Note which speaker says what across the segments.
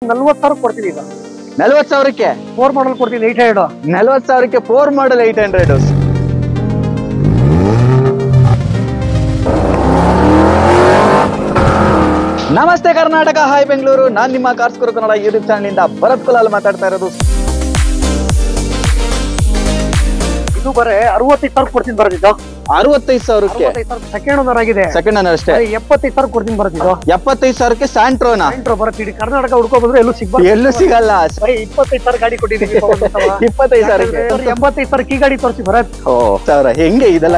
Speaker 1: 40,000 ಕೊಡ್ತೀನಿ ಈಗ.
Speaker 2: 40,000ಕ್ಕೆ
Speaker 1: 4 ಮಾಡಲ್ ಕೊಡ್ತೀನಿ 800.
Speaker 2: 40,000ಕ್ಕೆ 4 ಮಾಡಲ್ 800. ನಮಸ್ತೆ ಕರ್ನಾಟಕ, ಹಾಯ್ ಬೆಂಗಳೂರು. ನಾನು ನಿಮ್ಮ ಕಾರ್ಸ್ ಗುರು ಕನ್ನಡ ಯೂಟ್ಯೂಬ್ ಚಾನಲ್ ಇಂದ ಭರತ್ ಕುಲಾಲ್ ಮಾತಾಡ್ತಾ ಇರೋದು.
Speaker 1: ಇದು ಬರೇ 65,000 ಕೊಡ್ತೀನಿ ಬರೋದಿದ್ದು.
Speaker 2: 65,000ಕ್ಕೆ
Speaker 1: ಸೆಕೆಂಡ್ ಓನರ್ ಆಗಿದೆ.
Speaker 2: ಸೆಕೆಂಡ್ ಓನರ್ ಅಷ್ಟೇ.
Speaker 1: 75,000 ಕೊಡ್ತೀನಿ ಬರೋದಿದ್ದು.
Speaker 2: 75,000ಕ್ಕೆ ಸ್ಯಾಂಟ್ರೋನಾ
Speaker 1: ಬರುತ್ತೆ. ಇಡೀ ಕರ್ನಾಟಕ ಹುಡ್ಕೋ ಬಂದ್ರೆ ಎಲ್ಲೂ ಸಿಗ್ಬಾರ್ದು.
Speaker 2: ಎಲ್ಲೂ ಸಿಗಲ್ಲ.
Speaker 1: 25,000 ಗಾಡಿ ಕೊಟ್ಟಿದ್ದೀವಿ.
Speaker 2: 25,000ಕ್ಕೆ
Speaker 1: 85,000 ಕೀ ಗಾಡಿ ತೋರಿಸಿ ಬರತ್.
Speaker 2: ಹೆಂಗೆ ಇದೆಲ್ಲ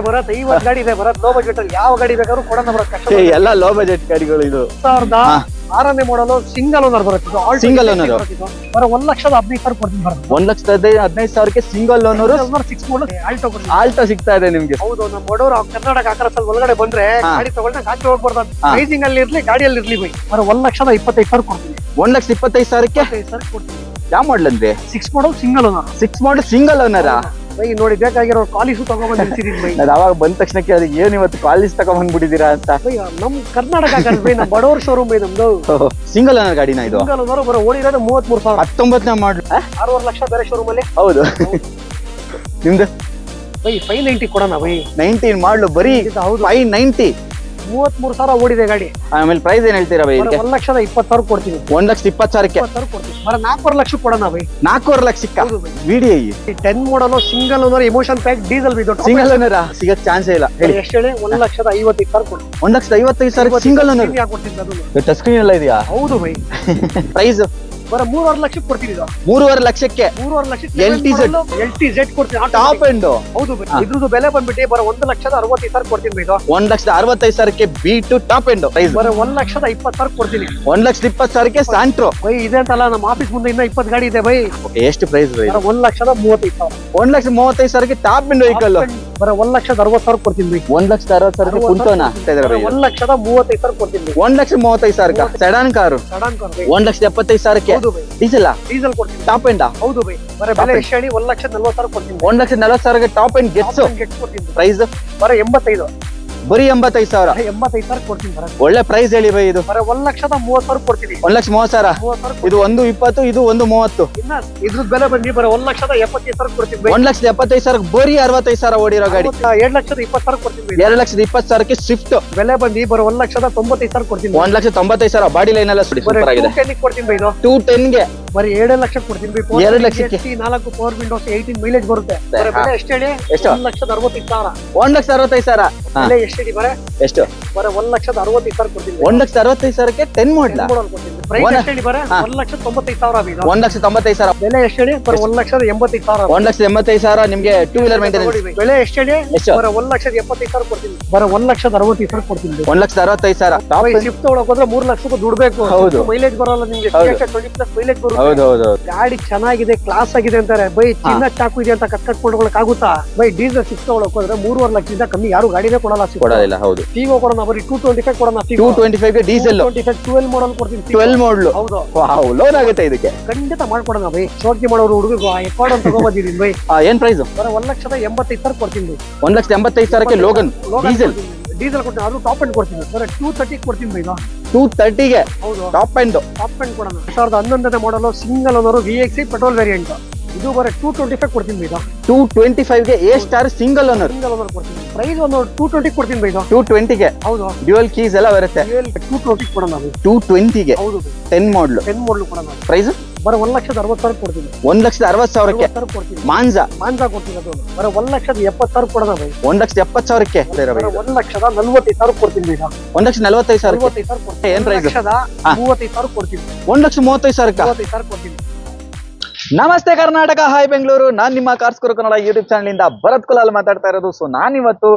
Speaker 1: ಬರತ್. 50 ಗಾಡಿ ಇದೆ ಬರತ್. ಲೋ ಬಜೆಟ್ ಅಲ್ಲಿ ಯಾವ ಗಾಡಿ ಬೇಕಾದ್ರೂ ಕೊಡೋಣ ಬರತ್.
Speaker 2: ಎಲ್ಲ ಲೋ ಬಜೆಟ್ ಗಾಡಿಗಳು ಇದು.
Speaker 1: 2006ನೇ ಮಾಡಲು ಸಿಂಗಲ್ ಓನರ್ ಬರುತ್ತೆ.
Speaker 2: ಸಿಂಗಲ್ ಓನರ್
Speaker 1: ಬರೋ 1,15,000 ಕೊಡ್ತೀನಿ ಬರೋದು.
Speaker 2: 1,15,000ಕ್ಕೆ ಸಿಂಗಲ್ ಓನರ್
Speaker 1: 6 ಮಾಡಲ್ ಆಲ್ಟೋ ಕೊಡ್ತೀನಿ.
Speaker 2: ಆಲ್ಟೋ ಸಿಗ್ತಾ ಇದೆ ನಿಮ್ಗೆ.
Speaker 1: ಹೌದು, ನಮ್ಮ ಬಡವರು ಕರ್ನಾಟಕ ಆಕಾರದಲ್ಲಿ ಒಳಗಡೆ ಬಂದ್ರೆ ಗಾಡಿ ತಗೊಂಡ್ರೆ ಗಾಡಿ ಹೋಗ್ಬಾರ್ದು. ಪ್ರೈಸಿಂಗ್ ಅಲ್ಲಿ ಇರ್ಲಿ, ಗಾಡಿಯಲ್ಲಿ ಇರ್ಲಿ ಬೈ. ಬರೋ 1,25,000 ಕೊಡ್ತೀನಿ.
Speaker 2: 1,25,000ಕ್ಕೆ
Speaker 1: 25,000 ಕೊಡ್ತೀನಿ.
Speaker 2: ಯಾವ ಮಾಡಲ್ ಅಂದ್ರೆ
Speaker 1: 6 model single owner.
Speaker 2: 6 model single owner.
Speaker 1: By ನೋಡಿ, ಬೇಕಾಗಿರೋ ಕಾಲಿಸು ತಗೊಂಡ್ಬಂದು ನಿಲ್ಸಿದೀನಿ ಬೈ.
Speaker 2: ನಾನು ಅವಾಗ ಬಂದ ತಕ್ಷಣಕ್ಕೆ ಅದಕ್ಕೆ ಏನ್ ಇವತ್ತು ಕಾಲೇಜ್ ತಗೊಂಡ್ಬಿಟ್ಟಿದ್ದೀರಾ ಅಂತ.
Speaker 1: ಬೈ ನಮ್ ಕರ್ನಾಟಕ ಆಕಾರ ಬೈ, ನಮ್ಮ ಬಡವರ ಶೋರೂಮ್ ಬೈ ನಮ್ದು.
Speaker 2: ಸಿಂಗಲ್ ಓನರ್ ಗಾಡಿನ ಇದು.
Speaker 1: ಸಿಂಗಲ್ ಓನರ್ ಬರೋ ಓಡಿರೋದು 33,000.
Speaker 2: 19ನೇ ಮಾಡಲ್.
Speaker 1: 6.5 ಲಕ್ಷ ಬೇರೆ ಶೋರೂಮ್ ಅಲ್ಲಿ.
Speaker 2: ಹೌದು. ನಿಮ್ದು
Speaker 1: ಬೈ 590 ಕೊಡೋಣ ಬೈ.
Speaker 2: 19 ಮಾಡಲು ಬರೀ 590.
Speaker 1: 33,000 ಓಡಿದೆ ಗಾಡಿ.
Speaker 2: ಆಮೇಲೆ ಪ್ರೈಸ್ ಏನ್ ಹೇಳ್ತೀರಾ ಬೈ?
Speaker 1: 1,20,000 ಕೊಡ್ತೀನಿ.
Speaker 2: 1,20,000ಕ್ಕೆ
Speaker 1: 20,000 ಕೊಡ್ತೀನಿ. ಬರೋ 4 ಲಕ್ಷ ಕೊಡೋಣ ಬೈ.
Speaker 2: 4 ಲಕ್ಷಕ್ಕ ವಿಡಿಐ
Speaker 1: 10 ಮಾಡಲು single owner emotion pack diesel by. ದೊಡ್ಡ
Speaker 2: ಸಿಂಗಲ್ ಓನರ್ ಸಿಗಕ್ ಚಾನ್ಸೇ ಇಲ್ಲ. ಹೇಳಿ
Speaker 1: ಎಷ್ಟು ಹೇಳಿ? 1,55,000 ಕೊಡ್ತೀನಿ.
Speaker 2: 1,55,000 ಸಿಂಗಲ್ ಓನರ್.
Speaker 1: ಕೊಡ್ತೀನಿ ಅದು.
Speaker 2: ಟಚ್ ಸ್ಕ್ರೀನ್ ಎಲ್ಲ ಇದೆಯಾ?
Speaker 1: ಹೌದು ಬೈ.
Speaker 2: ಪ್ರೈಸ್
Speaker 1: ಬರೋ 3.5 ಲಕ್ಷಕ್ಕೆ ಕೊಡ್ತೀನಿ.
Speaker 2: 3.5 ಲಕ್ಷಕ್ಕೆ
Speaker 1: 3.5 ಲಕ್ಷಕ್ಕೆ
Speaker 2: LTZ
Speaker 1: ಕೊಡ್ತೀನಿ.
Speaker 2: Top end.
Speaker 1: ಹೌದು ಬೈ. ಇದ್ರದ್ದು ಬೆಲೆ ಬಂದ್ಬಿಟ್ಟು ಬರೋ 1,65,000 ಕೊಡ್ತೀನಿ ಬೈ.
Speaker 2: 1,65,000ಕ್ಕೆ B2 ಟಾಪ್ ಎಂಡ್. ಪ್ರೈಸ್
Speaker 1: ಬರೋ 1,20,000 ಕೊಡ್ತೀನಿ.
Speaker 2: 1,20,000ಕ್ಕೆ ಸ್ಯಾಂಟ್ರೋ.
Speaker 1: ಬೈ ಇದೆ ಅಂತಲ್ಲ, ನಮ್ಮ ಆಫೀಸ್ ಮುಂದೆ ಇನ್ನ 20 ಗಾಡಿ ಇದೆ ಬೈ.
Speaker 2: ಎಷ್ಟು ಪ್ರೈಸ್ ಬೈ?
Speaker 1: 1,35,000.
Speaker 2: 1,35,000ಕ್ಕೆ ಟಾಪ್ ಎಂಡ್ ವೆಹಿಕಲ್.
Speaker 1: ಬರೋ 1,60,000 ಕೊಡ್ತೀನಿ ಬೈ.
Speaker 2: 1,60,000ಕ್ಕೆ ಕುಂಟೋನಾ
Speaker 1: 1,35,000 ಕೊಡ್ತೀನಿ.
Speaker 2: 1,35,000 ಸೆಡಾನ್ ಕಾರು.
Speaker 1: ಸಡನ್ ಕಾರ್ ಬೈ.
Speaker 2: 1,75,000ಕ್ಕೆ ಡೀಸೆಲ್.
Speaker 1: ಡೀಸೆಲ್ ಕೊಡ್ತೀನಿ.
Speaker 2: Top end.
Speaker 1: ಹೌದು ಬೈ. ಬರೋ ಬೆಲೆ ಎಷ್ಟು ಹೇಳಿ? 1,40,000 ಕೊಡ್ತೀನಿ.
Speaker 2: 1,40,000ಕ್ಕೆ ಟಾಪ್ ಎಂಡ್ ಗೆಟ್ಸ್.
Speaker 1: ಕೊಡ್ತೀನಿ.
Speaker 2: ಪ್ರೈಸ್
Speaker 1: ಬರೋ 85.
Speaker 2: ಬರೀ 85,000.
Speaker 1: 85,000 ಕೊಡ್ತೀನಿ.
Speaker 2: ಒಳ್ಳೆ ಪ್ರೈಸ್ ಹೇಳಿ ಬೈ. ಇದು
Speaker 1: ಬರೋ 1,30,000 ಕೊಡ್ತೀನಿ.
Speaker 2: 1,30,000.
Speaker 1: 30,000
Speaker 2: ಇದು 1,20, ಇದು 1,30.
Speaker 1: ಇನ್ನ ಇದ್ರ ಬೆಲೆ ಬಂದು ಬರೋ 1,75,000 ಕೊಡ್ತೀನಿ ಬೈ.
Speaker 2: 1,75,000 ಬರೀ 65,000 ಓಡಿರೋ ಗಾಡಿ.
Speaker 1: 2,20,000 ಕೊಡ್ತೀನಿ ಬೈ.
Speaker 2: 2,20,000ಕ್ಕೆ ಸ್ವಿಫ್ಟ್.
Speaker 1: ಬೆಲೆ ಬಂದು ಬರೋ 1,95,000 ಕೊಡ್ತೀನಿ.
Speaker 2: 1,90,000 ಬಾಡಿ ಲೈನ್ ಎಲ್ಲ ಸೂಪರ್ ಆಗಿದೆ.
Speaker 1: 210 ಕೊಡ್ತೀನಿ ಬೈ. ಇದು
Speaker 2: 210ಗೆ
Speaker 1: ಬರೀ 7 ಲಕ್ಷ ಕೊಡ್ತೀನಿ ಬೈ.
Speaker 2: 2 ಲಕ್ಷಕ್ಕೆ
Speaker 1: 4 ಪವರ್ ವಿಂಡೋಸ್ 18 ಮೈಲೇಜ್ ಬರುತ್ತೆ. ಬರೋ ಬೆಲೆ ಎಷ್ಟು ಹೇಳಿ?
Speaker 2: ಎಷ್ಟು?
Speaker 1: 1,65,000.
Speaker 2: 1,65,000.
Speaker 1: ಬೆಲೆ ಎಷ್ಟು ಹೇಳಿ?
Speaker 2: ಎಷ್ಟು?
Speaker 1: ಬರೋ 1,65,000 ಕೊಡ್ತೀನಿ.
Speaker 2: 1,65,000ಕ್ಕೆ 10 ಮಾಡಲ.
Speaker 1: ಪ್ರೈಸ್ ಎಷ್ಟು ಹೇಳಿ? ಬರೋ 1,95,000.
Speaker 2: 1,95,000.
Speaker 1: ಬೆಲೆ ಎಷ್ಟು ಹೇಳಿ? ಬರೋ 1,85,000.
Speaker 2: 1,85,000 ನಿಮ್ಗೆ 2 ವೀಲರ್ ಮೇಂಟೆನೆನ್ಸ್.
Speaker 1: ಬೆಲೆ ಎಷ್ಟು ಹೇಳಿ?
Speaker 2: ಎಷ್ಟು?
Speaker 1: ಬರೋ 1,75,000 ಕೊಡ್ತೀನಿ. ಬರೋ 1,65,000 ಕೊಡ್ತೀನಿ.
Speaker 2: 1,65,000 ಟಾಪ್
Speaker 1: ಶಿಫ್ಟ್ ತಗೊಳಕ್ ಹೋದ್ರೆ 3 ಲಕ್ಷಕ್ಕೂ ದುಡ್ಬೇಕು.
Speaker 2: ಹೌದು.
Speaker 1: ಮೈಲೇಜ್ ಬರೋಲ್ಲ ನಿಮ್ಗೆ. 20+ ಮೈಲೇಜ್ ಬರುತ್ತೆ.
Speaker 2: ಹೌದು ಹೌದು.
Speaker 1: ಗಾಡಿ ಚೆನ್ನಾಗಿದೆ, ಕ್ಲಾಸ್ ಆಗಿದೆ ಅಂತಾರೆ ಬೈ. ಚಿನ್ನ ಚಾಕು ಇದೆ ಅಂತ ಕಟ್ಕೊಳಕ್ ಆಗುತ್ತಾ ಬೈ? ಡೀಸೆಲ್ ಶಿಫ್ಟ್ ತಗೊಳಕ್ ಹೋದ್ರೆ 3.5 ಲಕ್ಷದಿಂದ ಕಮ್ಮಿ ಯಾರು ಗಾಡಿನೇ ಕೊಡಲ್ಲ.
Speaker 2: ಕೊಡೋದಿಲ್ಲ. ಹೌದು.
Speaker 1: ಫಿಗೋ ಕೊಡೋಣ ಬರೀ 225 ಕೊಡೋಣ.
Speaker 2: 225ಗೆ ಡೀಸೆಲ್.
Speaker 1: 12 ಮಾಡಲ್ ಕೊಡ್ತೀನಿ.
Speaker 2: 12 ಮಾಡಲ್.
Speaker 1: ಹೌದು.
Speaker 2: ವಾವ್, ಲೋನ್ ಆಗುತ್ತೆ ಇದಕ್ಕೆ.
Speaker 1: ಖಂಡಿತ ಮಾಡ್ಕೊಡೋಣ ಬೈ. ಶೋಕಿ ಮಾಡೋರು ಹುಡುಗರು ಎಕಾರ್ಡ್ ಅಂತ ತಗೊಂಡ್ಬಂದಿದ್ದೀನಿ ಬೈ.
Speaker 2: ಏನ್ ಪ್ರೈಸ್?
Speaker 1: ಬರೋ 1,85,000 ಕೊಡ್ತೀನಿ ಬೈ.
Speaker 2: 1,85,000ಕ್ಕೆ ಲೋಗನ್ ಡೀಸೆಲ್.
Speaker 1: ಡೀಸೆಲ್ ಕೊಡ್ತೀನಿ. ಅದು ಟಾಪ್ ಎಂಡ್ ಕೊಡ್ತೀನಿ. ಬರೋ 230 ಕೊಡ್ತೀನಿ ಬೈ.
Speaker 2: 230ಗೆ
Speaker 1: ಹೌದು.
Speaker 2: Top end.
Speaker 1: ಟಾಪ್ ಎಂಡ್ ಕೊಡೋಣ. 2011ನೇ model single owner VXI petrol variant. ಇದು ಬರೋ 225 ಕೊಡ್ತೀನಿ ಬೈ.
Speaker 2: 225ಗೆ A star single owner.
Speaker 1: Single owner ಕೊಡ್ತೀನಿ. ಪ್ರೈಸ್ ಒಂದು 220 ಕೊಡ್ತೀನಿ ಬೈ.
Speaker 2: 220ಗೆ
Speaker 1: ಹೌದು.
Speaker 2: ಡ್ಯುಯಲ್ ಕೀಸ್ ಎಲ್ಲ ಬರುತ್ತೆ.
Speaker 1: 220 ಕೊಡೋಣ ಬೈ.
Speaker 2: 220ಗೆ.
Speaker 1: ಹೌದು.
Speaker 2: 10 ಮಾಡಲ್.
Speaker 1: 10 ಮಾಡಲ್ ಕೊಡೋಣ.
Speaker 2: ಪ್ರೈಸ್
Speaker 1: ಬರೋ 1,60,000 ಕೊಡ್ತೀನಿ.
Speaker 2: 1,60,000ಕ್ಕೆ
Speaker 1: ಕೊಡ್ತೀನಿ.
Speaker 2: ಮಾಂಜಾ
Speaker 1: ಕೊಡ್ತೀನಿ. ಅದು ಬರೋ 1,70,000 ಕೊಡೋಣ ಬೈ.
Speaker 2: 1,70,000ಕ್ಕೆ
Speaker 1: 1,40,000 ಕೊಡ್ತೀನಿ ಬೈ.
Speaker 2: 1,40,000
Speaker 1: ಕೊಡ್ತೀನಿ.
Speaker 2: ಏನ್ ಪ್ರೈಸ್?
Speaker 1: 1,35,000 ಕೊಡ್ತೀನಿ.
Speaker 2: 1,35,000
Speaker 1: 30,000 ಕೊಡ್ತೀನಿ.
Speaker 2: ನಮಸ್ತೆ ಕರ್ನಾಟಕ, ಹಾಯ್ ಬೆಂಗಳೂರು. ನಾನ್ ನಿಮ್ಮ ಕಾರ್ಸ್ ಗುರು ಕನ್ನಡ ಯೂಟ್ಯೂಬ್ ಚಾನಲ್ ಇಂದ ಭರತ್ ಕುಲಾಲ್ ಮಾತಾಡ್ತಾ ಇರೋದು. ಸೊ ನಾನಿವತ್ತು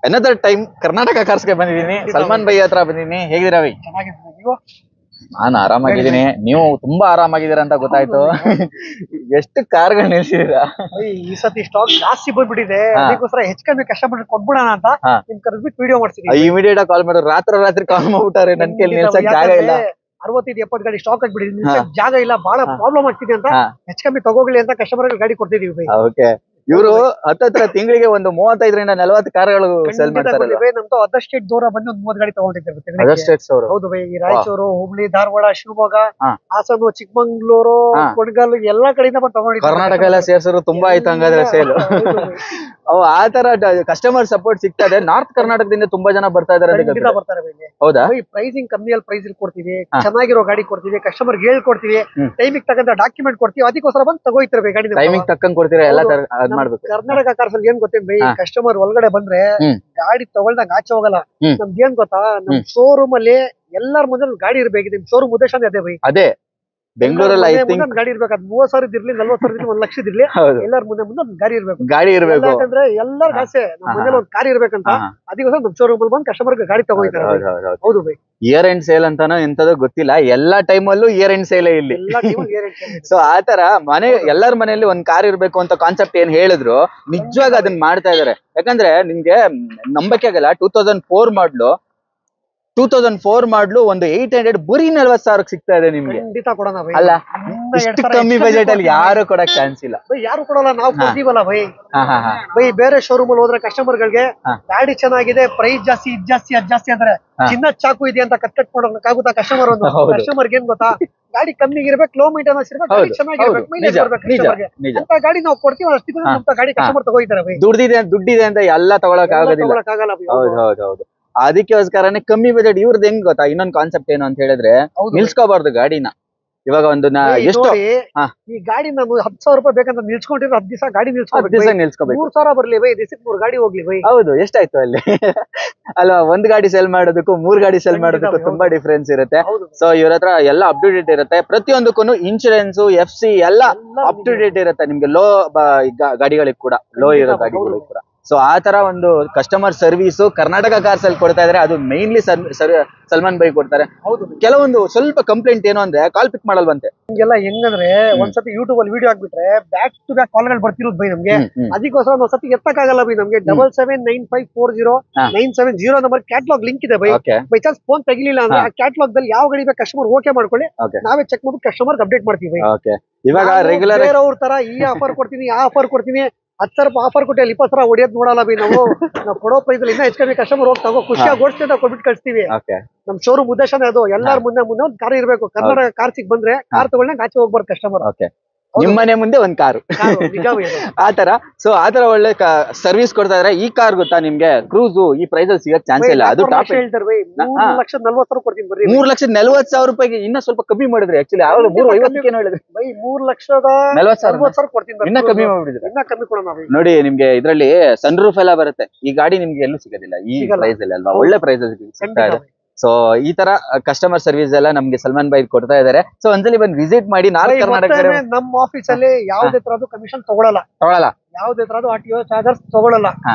Speaker 2: ಅನದರ್ ಟೈಮ್ ಕರ್ನಾಟಕ ಕಾರ್ಸ್ಗೆ ಬಂದಿದ್ದೀನಿ. ಸಲ್ಮಾನ್ ಬೈ ಹತ್ರ ಬಂದಿದ್ದೀನಿ. ಹೇಗಿದ್ದೀರಾ ಬೈ?
Speaker 1: ಚೆನ್ನಾಗಿದ್ದೀನಿ. ನೀವು?
Speaker 2: ನಾನು ಆರಾಮಾಗಿದ್ದೀನಿ. ನೀವು ತುಂಬಾ ಆರಾಮಾಗಿದ್ದೀರಾ ಅಂತ ಗೊತ್ತಾಯ್ತು. ಎಷ್ಟು ಕಾರ್ಗಳು ನಿಲ್ಸಿದೀರಾ?
Speaker 1: ಈ ಸತಿ ಸ್ಟಾಕ್ ಜಾಸ್ತಿ ಬಂದ್ಬಿಟ್ಟಿದೆ. ಅದಕ್ಕೋಸ್ಕರ ಹೆಚ್ಚು ಕಮ್ಮಿ ಕಷ್ಟಪಟ್ಟು ಕೊಟ್ಬಿಡೋಣ ಅಂತ ನಿಮ್ ಕರೆದ್ಬಿಟ್ಟು ವಿಡಿಯೋ ಮಾಡ್ತೀನಿ.
Speaker 2: ಇಮಿಡಿಯೇಟ್ ಕಾಲ್ ಮಾಡಿದ್ರು. ರಾತ್ರಿ ಕಾಲ್ ಮಾಡ್ಬಿಟ್ಟಾರೆ. ನನ್ ಕೈಲಿ ನಿಲ್ಸಕ್ ಜಾಗ ಇಲ್ಲ.
Speaker 1: 65-70 ಗಾಡಿ ಸ್ಟಾಕ್ ಆಗ್ಬಿಟ್ಟಿದೆ. ಜಾಗ ಇಲ್ಲ, ಬಹಳ ಪ್ರಾಬ್ಲಮ್ ಆಗ್ತಿದೆ ಅಂತ ಹೆಚ್ಚು ಕಮ್ಮಿ ತಗೋಗ್ಲಿ ಅಂತ ಕಸ್ಟಮರ್ ಗಾಡಿ ಕೊಡ್ತಿದೀವಿ.
Speaker 2: ಓಕೆ, ಇವರು ಹತ್ತತ್ರ ತಿಂಗಳಿಗೆ ಒಂದು 35ರಿಂದ 40 ಕಾರ್ಗಳು ಸೇಲ್ ಮಾಡ್ತಾರಲ್ಲ.
Speaker 1: ನಮ್ದು ಅದರ್ ಸ್ಟೇಟ್ ದೂರ ಬಂದು ಒಂದು 30 ಗಾಡಿ ತಗೊಂಡಿದ್ದೇವೆ.
Speaker 2: ಅದರ್ ಸ್ಟೇಟ್ಸ್ ಅವರು.
Speaker 1: ಹೌದು ಬೈ. ಈ ರಾಯಚೂರು, ಹುಬ್ಳಿ, ಧಾರವಾಡ, ಶಿವಮೊಗ್ಗ,
Speaker 2: ಹಾ.
Speaker 1: ಹಾಸನ, ಚಿಕ್ಕಮಂಗ್ಳೂರು, ಕೊಡಗಲ್ ಎಲ್ಲಾ ಕಡೆಯಿಂದ ಬಂದು ತಗೊಂಡಿದ್ದೇವೆ.
Speaker 2: ಕರ್ನಾಟಕ ಎಲ್ಲ ಸೇರ್ಸರು ತುಂಬಾ ಆಯ್ತು ಹಂಗಾದ್ರೆ ಸೇಲ್. ಅವು ಆ ತರ ಕಸ್ಟಮರ್ ಸಪೋರ್ಟ್ ಸಿಗ್ತಾ ಇದೆ. ನಾರ್ತ್ ಕರ್ನಾಟಕದಿಂದ ತುಂಬಾ ಜನ ಬರ್ತಾ ಇದಾರೆ.
Speaker 1: ಬರ್ತಾರೆ ಬೈ.
Speaker 2: ಹೌದಾ?
Speaker 1: ಪ್ರೈಸಿಂಗ್ ಕಮ್ಮಿಯಲ್ಲಿ ಪ್ರೈಸ್ ಕೊಡ್ತೀವಿ, ಚೆನ್ನಾಗಿರೋ ಗಾಡಿ ಕೊಡ್ತೀವಿ, ಕಸ್ಟಮರ್ ಹೇಳ್ಕೊಡ್ತೀವಿ, ಟೈಮಿಗೆ ತಕ್ಕಂತ ಡಾಕ್ಯುಮೆಂಟ್ ಕೊಡ್ತೀವಿ, ಅದಕ್ಕೋಸ್ಕರ ಬಂದು ತಗೋಯ್ತಾರೆ ಗಾಡಿ.
Speaker 2: ಟೈಮಿಂಗ್ ತಕ್ಕಂಗ್ ಕೊಡ್ತೀರಾ ಎಲ್ಲ ತರ ಮಾಡ್ಬೇಕು.
Speaker 1: ಕರ್ನಾಟಕ ಕಾರ್ಸ್ ಅಲ್ಲಿ ಏನ್ ಗೊತ್ತೇನ್ ಬೈ, ಕಸ್ಟಮರ್ ಒಳಗಡೆ ಬಂದ್ರೆ ಗಾಡಿ ತಗೊಳ್ದಾಗ ಆಚೆ ಹೋಗಲ್ಲ. ನಮ್ಗೆ ಏನ್ ಗೊತ್ತಾ, ನಮ್ ಶೋರೂಮ್ ಅಲ್ಲಿ ಎಲ್ಲಾರ ಮುಂದೆ ಗಾಡಿ ಇರ್ಬೇಕು. ನಿಮ್ ಶೋರೂಮ್ ಉದ್ದೇಶ ಅದೇ ಬೈ. ಅದೇ ಬೆಂಗಳೂರಲ್ಲಿ ಐ ಥಿಂಕ್ ಗಾಡಿ ಇರ್ಬೇಕು. ಅದು 30,000 ಇರ್ಲಿ, 40,000 ಇರ್ಲಿ, 1 ಲಕ್ಷ ಇರ್ಲಿ, ಎಲ್ಲಾರ ಮುಂದೆ ಒಂದು ಗಾಡಿ ಇರ್ಬೇಕು. ಯಾಕಂದ್ರೆ ಎಲ್ಲರ ಆಸೆ ನಮ್ಮ ಮನೇಲಿ ಒಂದು ಕಾರ್ ಇರ್ಬೇಕಂತ. ಅದಕ್ಕೋಸ್ಕರ ನಮ್ ಶೋರೂಮ್ ಅಲ್ಲಿ ಬಂದು ಕಸ್ಟಮರ್ ಗಾಡಿ ತಗೋಯ್ತಾರೆ. ಹೌದು ಬೈ. ಇಯರ್ ಎಂಡ್ ಸೇಲ್ ಅಂತಾನೋ ಎಂತದೋ ಗೊತ್ತಿಲ್ಲ, ಎಲ್ಲಾ ಟೈಮ್ ಅಲ್ಲೂ ಇಯರ್ ಎಂಡ್ ಸೇಲ್ ಇಲ್ಲಿ. ಸೊ ಆತರ ಎಲ್ಲರ ಮನೆಯಲ್ಲಿ ಒಂದ್ ಕಾರ್ ಇರ್ಬೇಕು ಅಂತ ಕಾನ್ಸೆಪ್ಟ್ ಏನ್ ಹೇಳಿದ್ರು, ನಿಜವಾಗ ಅದನ್ನ ಮಾಡ್ತಾ ಇದಾರೆ. ಯಾಕಂದ್ರೆ ನಿಮ್ಗೆ ನಂಬಕ್ಕೆ ಆಗಲ್ಲ, 2004 ಮಾಡ್ಲು ಒಂದು 800 ಬರೀ 40,000 ಸಿಗ್ತಾ ಇದೆ ನಿಮ್ಗೆ. ಅಲ್ಲ, ಇಷ್ಟು ಕಮ್ಮಿ ಬಜೆಟ್ ಅಲ್ಲಿ ಯಾರು ಕೊಡಕ್ ಚಾನ್ಸ್ ಇಲ್ಲ. ಯಾರು ಕೊಡಲ್ಲ, ನಾವು ಕೊಡ್ತೀವಲ್ಲ ಬೈ. ಬೈ ಬೇರೆ ಶೋರೂಮ್ ಅಲ್ಲಿ ಹೋದ್ರೆ ಕಸ್ಟಮರ್ ಗಳಿಗೆ ಗಾಡಿ ಚೆನ್ನಾಗಿದೆ, ಪ್ರೈಸ್ ಜಾಸ್ತಿ, ಇದ್ ಜಾಸ್ತಿ, ಅದ್ ಜಾಸ್ತಿ ಅಂದ್ರೆ ಚಿನ್ನ ಚಾಕು ಇದೆ ಅಂತ ಕಟ್ ಕೊಡೋಕ್ಕಾಗುತ್ತಾ ಕಸ್ಟಮರ್? ಒಂದು ಕಸ್ಟಮರ್ ಏನ್ ಗೊತ್ತಾ, ಗಾಡಿ ಕಮ್ಮಿ ಇರ್ಬೇಕು, ಲೋ ಮೇಂಟೆನೆನ್ಸ್ ಇರ್ಬೇಕು, ಗಾಡಿ ಚೆನ್ನಾಗಿರ್ಬೇಕು, ಮೈಲೇಜ್ ಬರ್ಬೇಕು ಅಂತ ಗಾಡಿ ನಾವು ಕೊಡ್ತೀವಿ. ಅಷ್ಟು ಗಾಡಿ ಕಸ್ಟಮರ್ ತಗೋಯ್ತಾರೆ ಬೈ. ದುಡ್ಡಿದೆ ಅಂತ ಎಲ್ಲ ತಗೊಳಕ್ ಆಗೋದಿಲ್ಲ. ಹೌದು. ಅದಕ್ಕೋಸ್ಕರನೇ ಕಮ್ಮಿ ಬಜೆಟ್. ಇವ್ರದ್ದು ಹೆಂಗ್ ಗೊತ್ತಾ, ಇನ್ನೊಂದು ಕಾನ್ಸೆಪ್ಟ್ ಏನು ಅಂತ ಹೇಳಿದ್ರೆ, ನಿಲ್ಸ್ಕೋಬಾರ್ದು ಗಾಡಿನ. ಇವಾಗ ಒಂದು ಎಷ್ಟು ಈ ಗಾಡಿ ನಾನು 10,000 ರೂಪಾಯಿ ಬೇಕಂತ ನಿಲ್ಸ್ಕೊಂಡಿದ್ರೆ 10 ದಿವಸ ಗಾಡಿ ನಿಲ್ಸ್ಕೋಬೇಕು. 3,000 ಬರ್ಲಿ ಬೈ, ದಿವಸಕ್ಕೆ 3 ಗಾಡಿ ಹೋಗ್ಲಿ ಬೈ. ಹೌದು, ಎಷ್ಟಾಯ್ತು ಅಲ್ಲಿ ಅಲ್ವಾ? ಒಂದ್ ಗಾಡಿ ಸೆಲ್ ಮಾಡೋದಕ್ಕೂ 3 ಗಾಡಿ ಸೆಲ್ ಮಾಡೋದಕ್ಕೂ ತುಂಬಾ ಡಿಫ್ರೆನ್ಸ್ ಇರುತ್ತೆ. ಸೊ ಇವ್ರ ಹತ್ರ ಎಲ್ಲ ಅಪ್ ಟು ಡೇಟ್ ಇರುತ್ತೆ. ಪ್ರತಿಯೊಂದಕ್ಕೂ ಇನ್ಶೂರೆನ್ಸ್, FC ಎಲ್ಲ ಅಪ್ ಟು ಡೇಟ್ ಇರುತ್ತೆ. ನಿಮ್ಗೆ ಲೋ ಗಾಡಿಗಳಿಗೆ ಕೂಡ, ಲೋ ಇರೋ ಗಾಡಿಗಳಿಗೆ ಕೂಡ. ಸೊ ಆ ತರ ಒಂದು ಕಸ್ಟಮರ್ ಸರ್ವಿಸ್ ಕರ್ನಾಟಕ ಕಾರ್ಸ್ ಅಲ್ಲಿ ಕೊಡ್ತಾ ಇದ್ರೆ, ಅದು ಮೈನ್ಲಿ ಸಲ್ಮಾನ್ ಬೈ ಕೊಡ್ತಾರೆ. ಕೆಲವೊಂದು ಸ್ವಲ್ಪ ಕಂಪ್ಲೇಂಟ್ ಏನು ಅಂದ್ರೆ, ಕಾಲ್ ಪಿಕ್ ಮಾಡಲ್ವಂತೆ. ಹಿಂಗೆಲ್ಲ ಹೆಂಗಂದ್ರೆ ಒಂದ್ಸತಿ ಯೂಟ್ಯೂಬ್ ಅಲ್ಲಿ ವಿಡಿಯೋ ಹಾಕ್ಬಿಟ್ರೆ ಬ್ಯಾಕ್ ಟು ಬ್ಯಾಕ್ ಕಾಲ್ಗಳು ಬರ್ತಿರೋದು ಬೈ ನಮ್ಗೆ. ಅದಕ್ಕೋಸ್ಕರ ಒಂದ್ಸತಿ ಎತ್ತಕ್ಕಾಗಲ್ಲ ಬೈ ನಮ್ಗೆ. 7795409770 ನಂಬರ್ ಕ್ಯಾಟ್ಲಾಗ್ ಲಿಂಕ್ ಇದೆ ಬೈ. ಬೈ ಚಾನ್ಸ್ ಫೋನ್ ತೆಗಿಲಿಲ್ಲ ಅಂದ್ರೆ ಆ ಕ್ಯಾಟ್ಲಾಗ್ ದಲ್ಲಿ ಯಾವ ಗಾಡಿ ಬೇಕು ಕಸ್ಟಮರ್ ಓಕೆ ಮಾಡ್ಕೊಳ್ಳಿ, ನಾವೇ ಚೆಕ್ ಮಾಡ್ಬಿಟ್ಟು ಕಸ್ಟಮರ್ ಅಪ್ಡೇಟ್ ಮಾಡ್ತೀವಿ. ಇವಾಗ ರೆಗ್ಯುಲರ್ ಅವ್ರ ತರ ಈ ಆಫರ್ ಕೊಡ್ತೀನಿ, ಆ ಆಫರ್ ಕೊಡ್ತೀನಿ, 10,000 ರೂಪಾಯಿ ಆಫರ್ ಕೊಟ್ಟು 20,000 ಹೊಡೆಯೋದ್ ನೋಡಲ್ಲ ಬೈ. ನಾವು ಕೊಡೋ ಪ್ರೈಸ್ ಇನ್ನ ಹೆಚ್ಚು ಕಮ್ಮಿ ಕಸ್ಟಮರ್ ಹೋಗಿ ತಗೋ, ಖುಷಿಯಾಗಿ ಓಡಿಸ್ತೀವಿ, ಕೊಟ್ಬಿಟ್ಟು ಕಳಿಸ್ತೀವಿ. ನಮ್ ಶೋರೂಮ್ ಉದ್ದೇಶನೇ ಅದು. ಎಲ್ಲಾರ ಮುಂದೆ ಒಂದ್ ಕಾರ್ ಇರ್ಬೇಕು. ಕರ್ನಾಟಕ ಕಾರ್ಸಿಗೆ ಬಂದ್ರೆ ಕಾರ್ ತಗೊಳ್ಳಂಗ ಆಚೆ ಹೋಗ್ಬಾರ್ದು ಕಸ್ಟಮರ್. ನಿಮ್ ಮನೆ ಮುಂದೆ ಒಂದ್ ಕಾರು ಆತರ. ಸೊ ಆತರ ಒಳ್ಳೆ ಸರ್ವಿಸ್ ಕೊಡ್ತಾ ಇದ್ರೆ. ಈ ಕಾರ್ ಗೊತ್ತಾ ನಿಮ್ಗೆ, ಕ್ರೂಸು ಈ ಪ್ರೈಸ್ ಅಲ್ಲಿ ಸಿಗಕ್ ಚಾನ್ಸ್ ಇಲ್ಲ. ಅದು ಟಾಪ್ ಹೇಳ್ತಾರೆ ಬೈ. 3,40,000 ಕೊಡ್ತೀನಿ ಬರ್ರಿ. 3,40,000 ರೂಪಾಯಿಗೆ ಇನ್ನ ಸ್ವಲ್ಪ ಕಮ್ಮಿ ಮಾಡಿದ್ರೆ. ಆಕ್ಚುಲಿ ಯಾವಾಗ 3,50,000 ಹೇಳಿದ್ರೆ ಬೈ, 3,40,000 ಕೊಡ್ತೀನಿ. ಇನ್ನ ಕಮ್ಮಿ ಮಾಡ್ಬಿಟ್ಟಿದ್ರೆ. ಇನ್ನ ಕಮ್ಮಿ ಕೊಡೋಣ ನೋಡಿ. ನಿಮ್ಗೆ ಇದ್ರಲ್ಲಿ ಸನ್ ರೂಫ್ ಎಲ್ಲ ಬರುತ್ತೆ. ಈ ಗಾಡಿ ನಿಮ್ಗೆ ಎಲ್ಲೂ ಸಿಗೋದಿಲ್ಲ ಈ ಪ್ರೈಸ್ ಅಲ್ಲಿ ಅಲ್ವಾ? ಒಳ್ಳೆ ಪ್ರೈಸ್ ಸಿಗ್ತಾ ಇದೆ. ಸೊ ಈ ತರ ಕಸ್ಟಮರ್ ಸರ್ವಿಸ್ ಎಲ್ಲ ನಮ್ಗೆ ಸಲ್ಮಾನ್ ಬೈ ಕೊಡ್ತಾ ಇದಾರೆ. ಸೊ ಒಂದ್ಸಲಿ ಬಂದು ವಿಸಿಟ್ ಮಾಡಿ. ನಾರ್ತ್ ಕರ್ನಾಟಕ ನಮ್ಮ ಆಫೀಸ್ ಅಲ್ಲಿ ಯಾವುದೇ ತರದ್ದು ಕಮಿಷನ್ ತಗೊಳಲ್ಲ. ಯಾವುದೇ ತರದ್ದು RTO ಚಾರ್ಜಸ್ ತಗೊಳಲ್ಲ.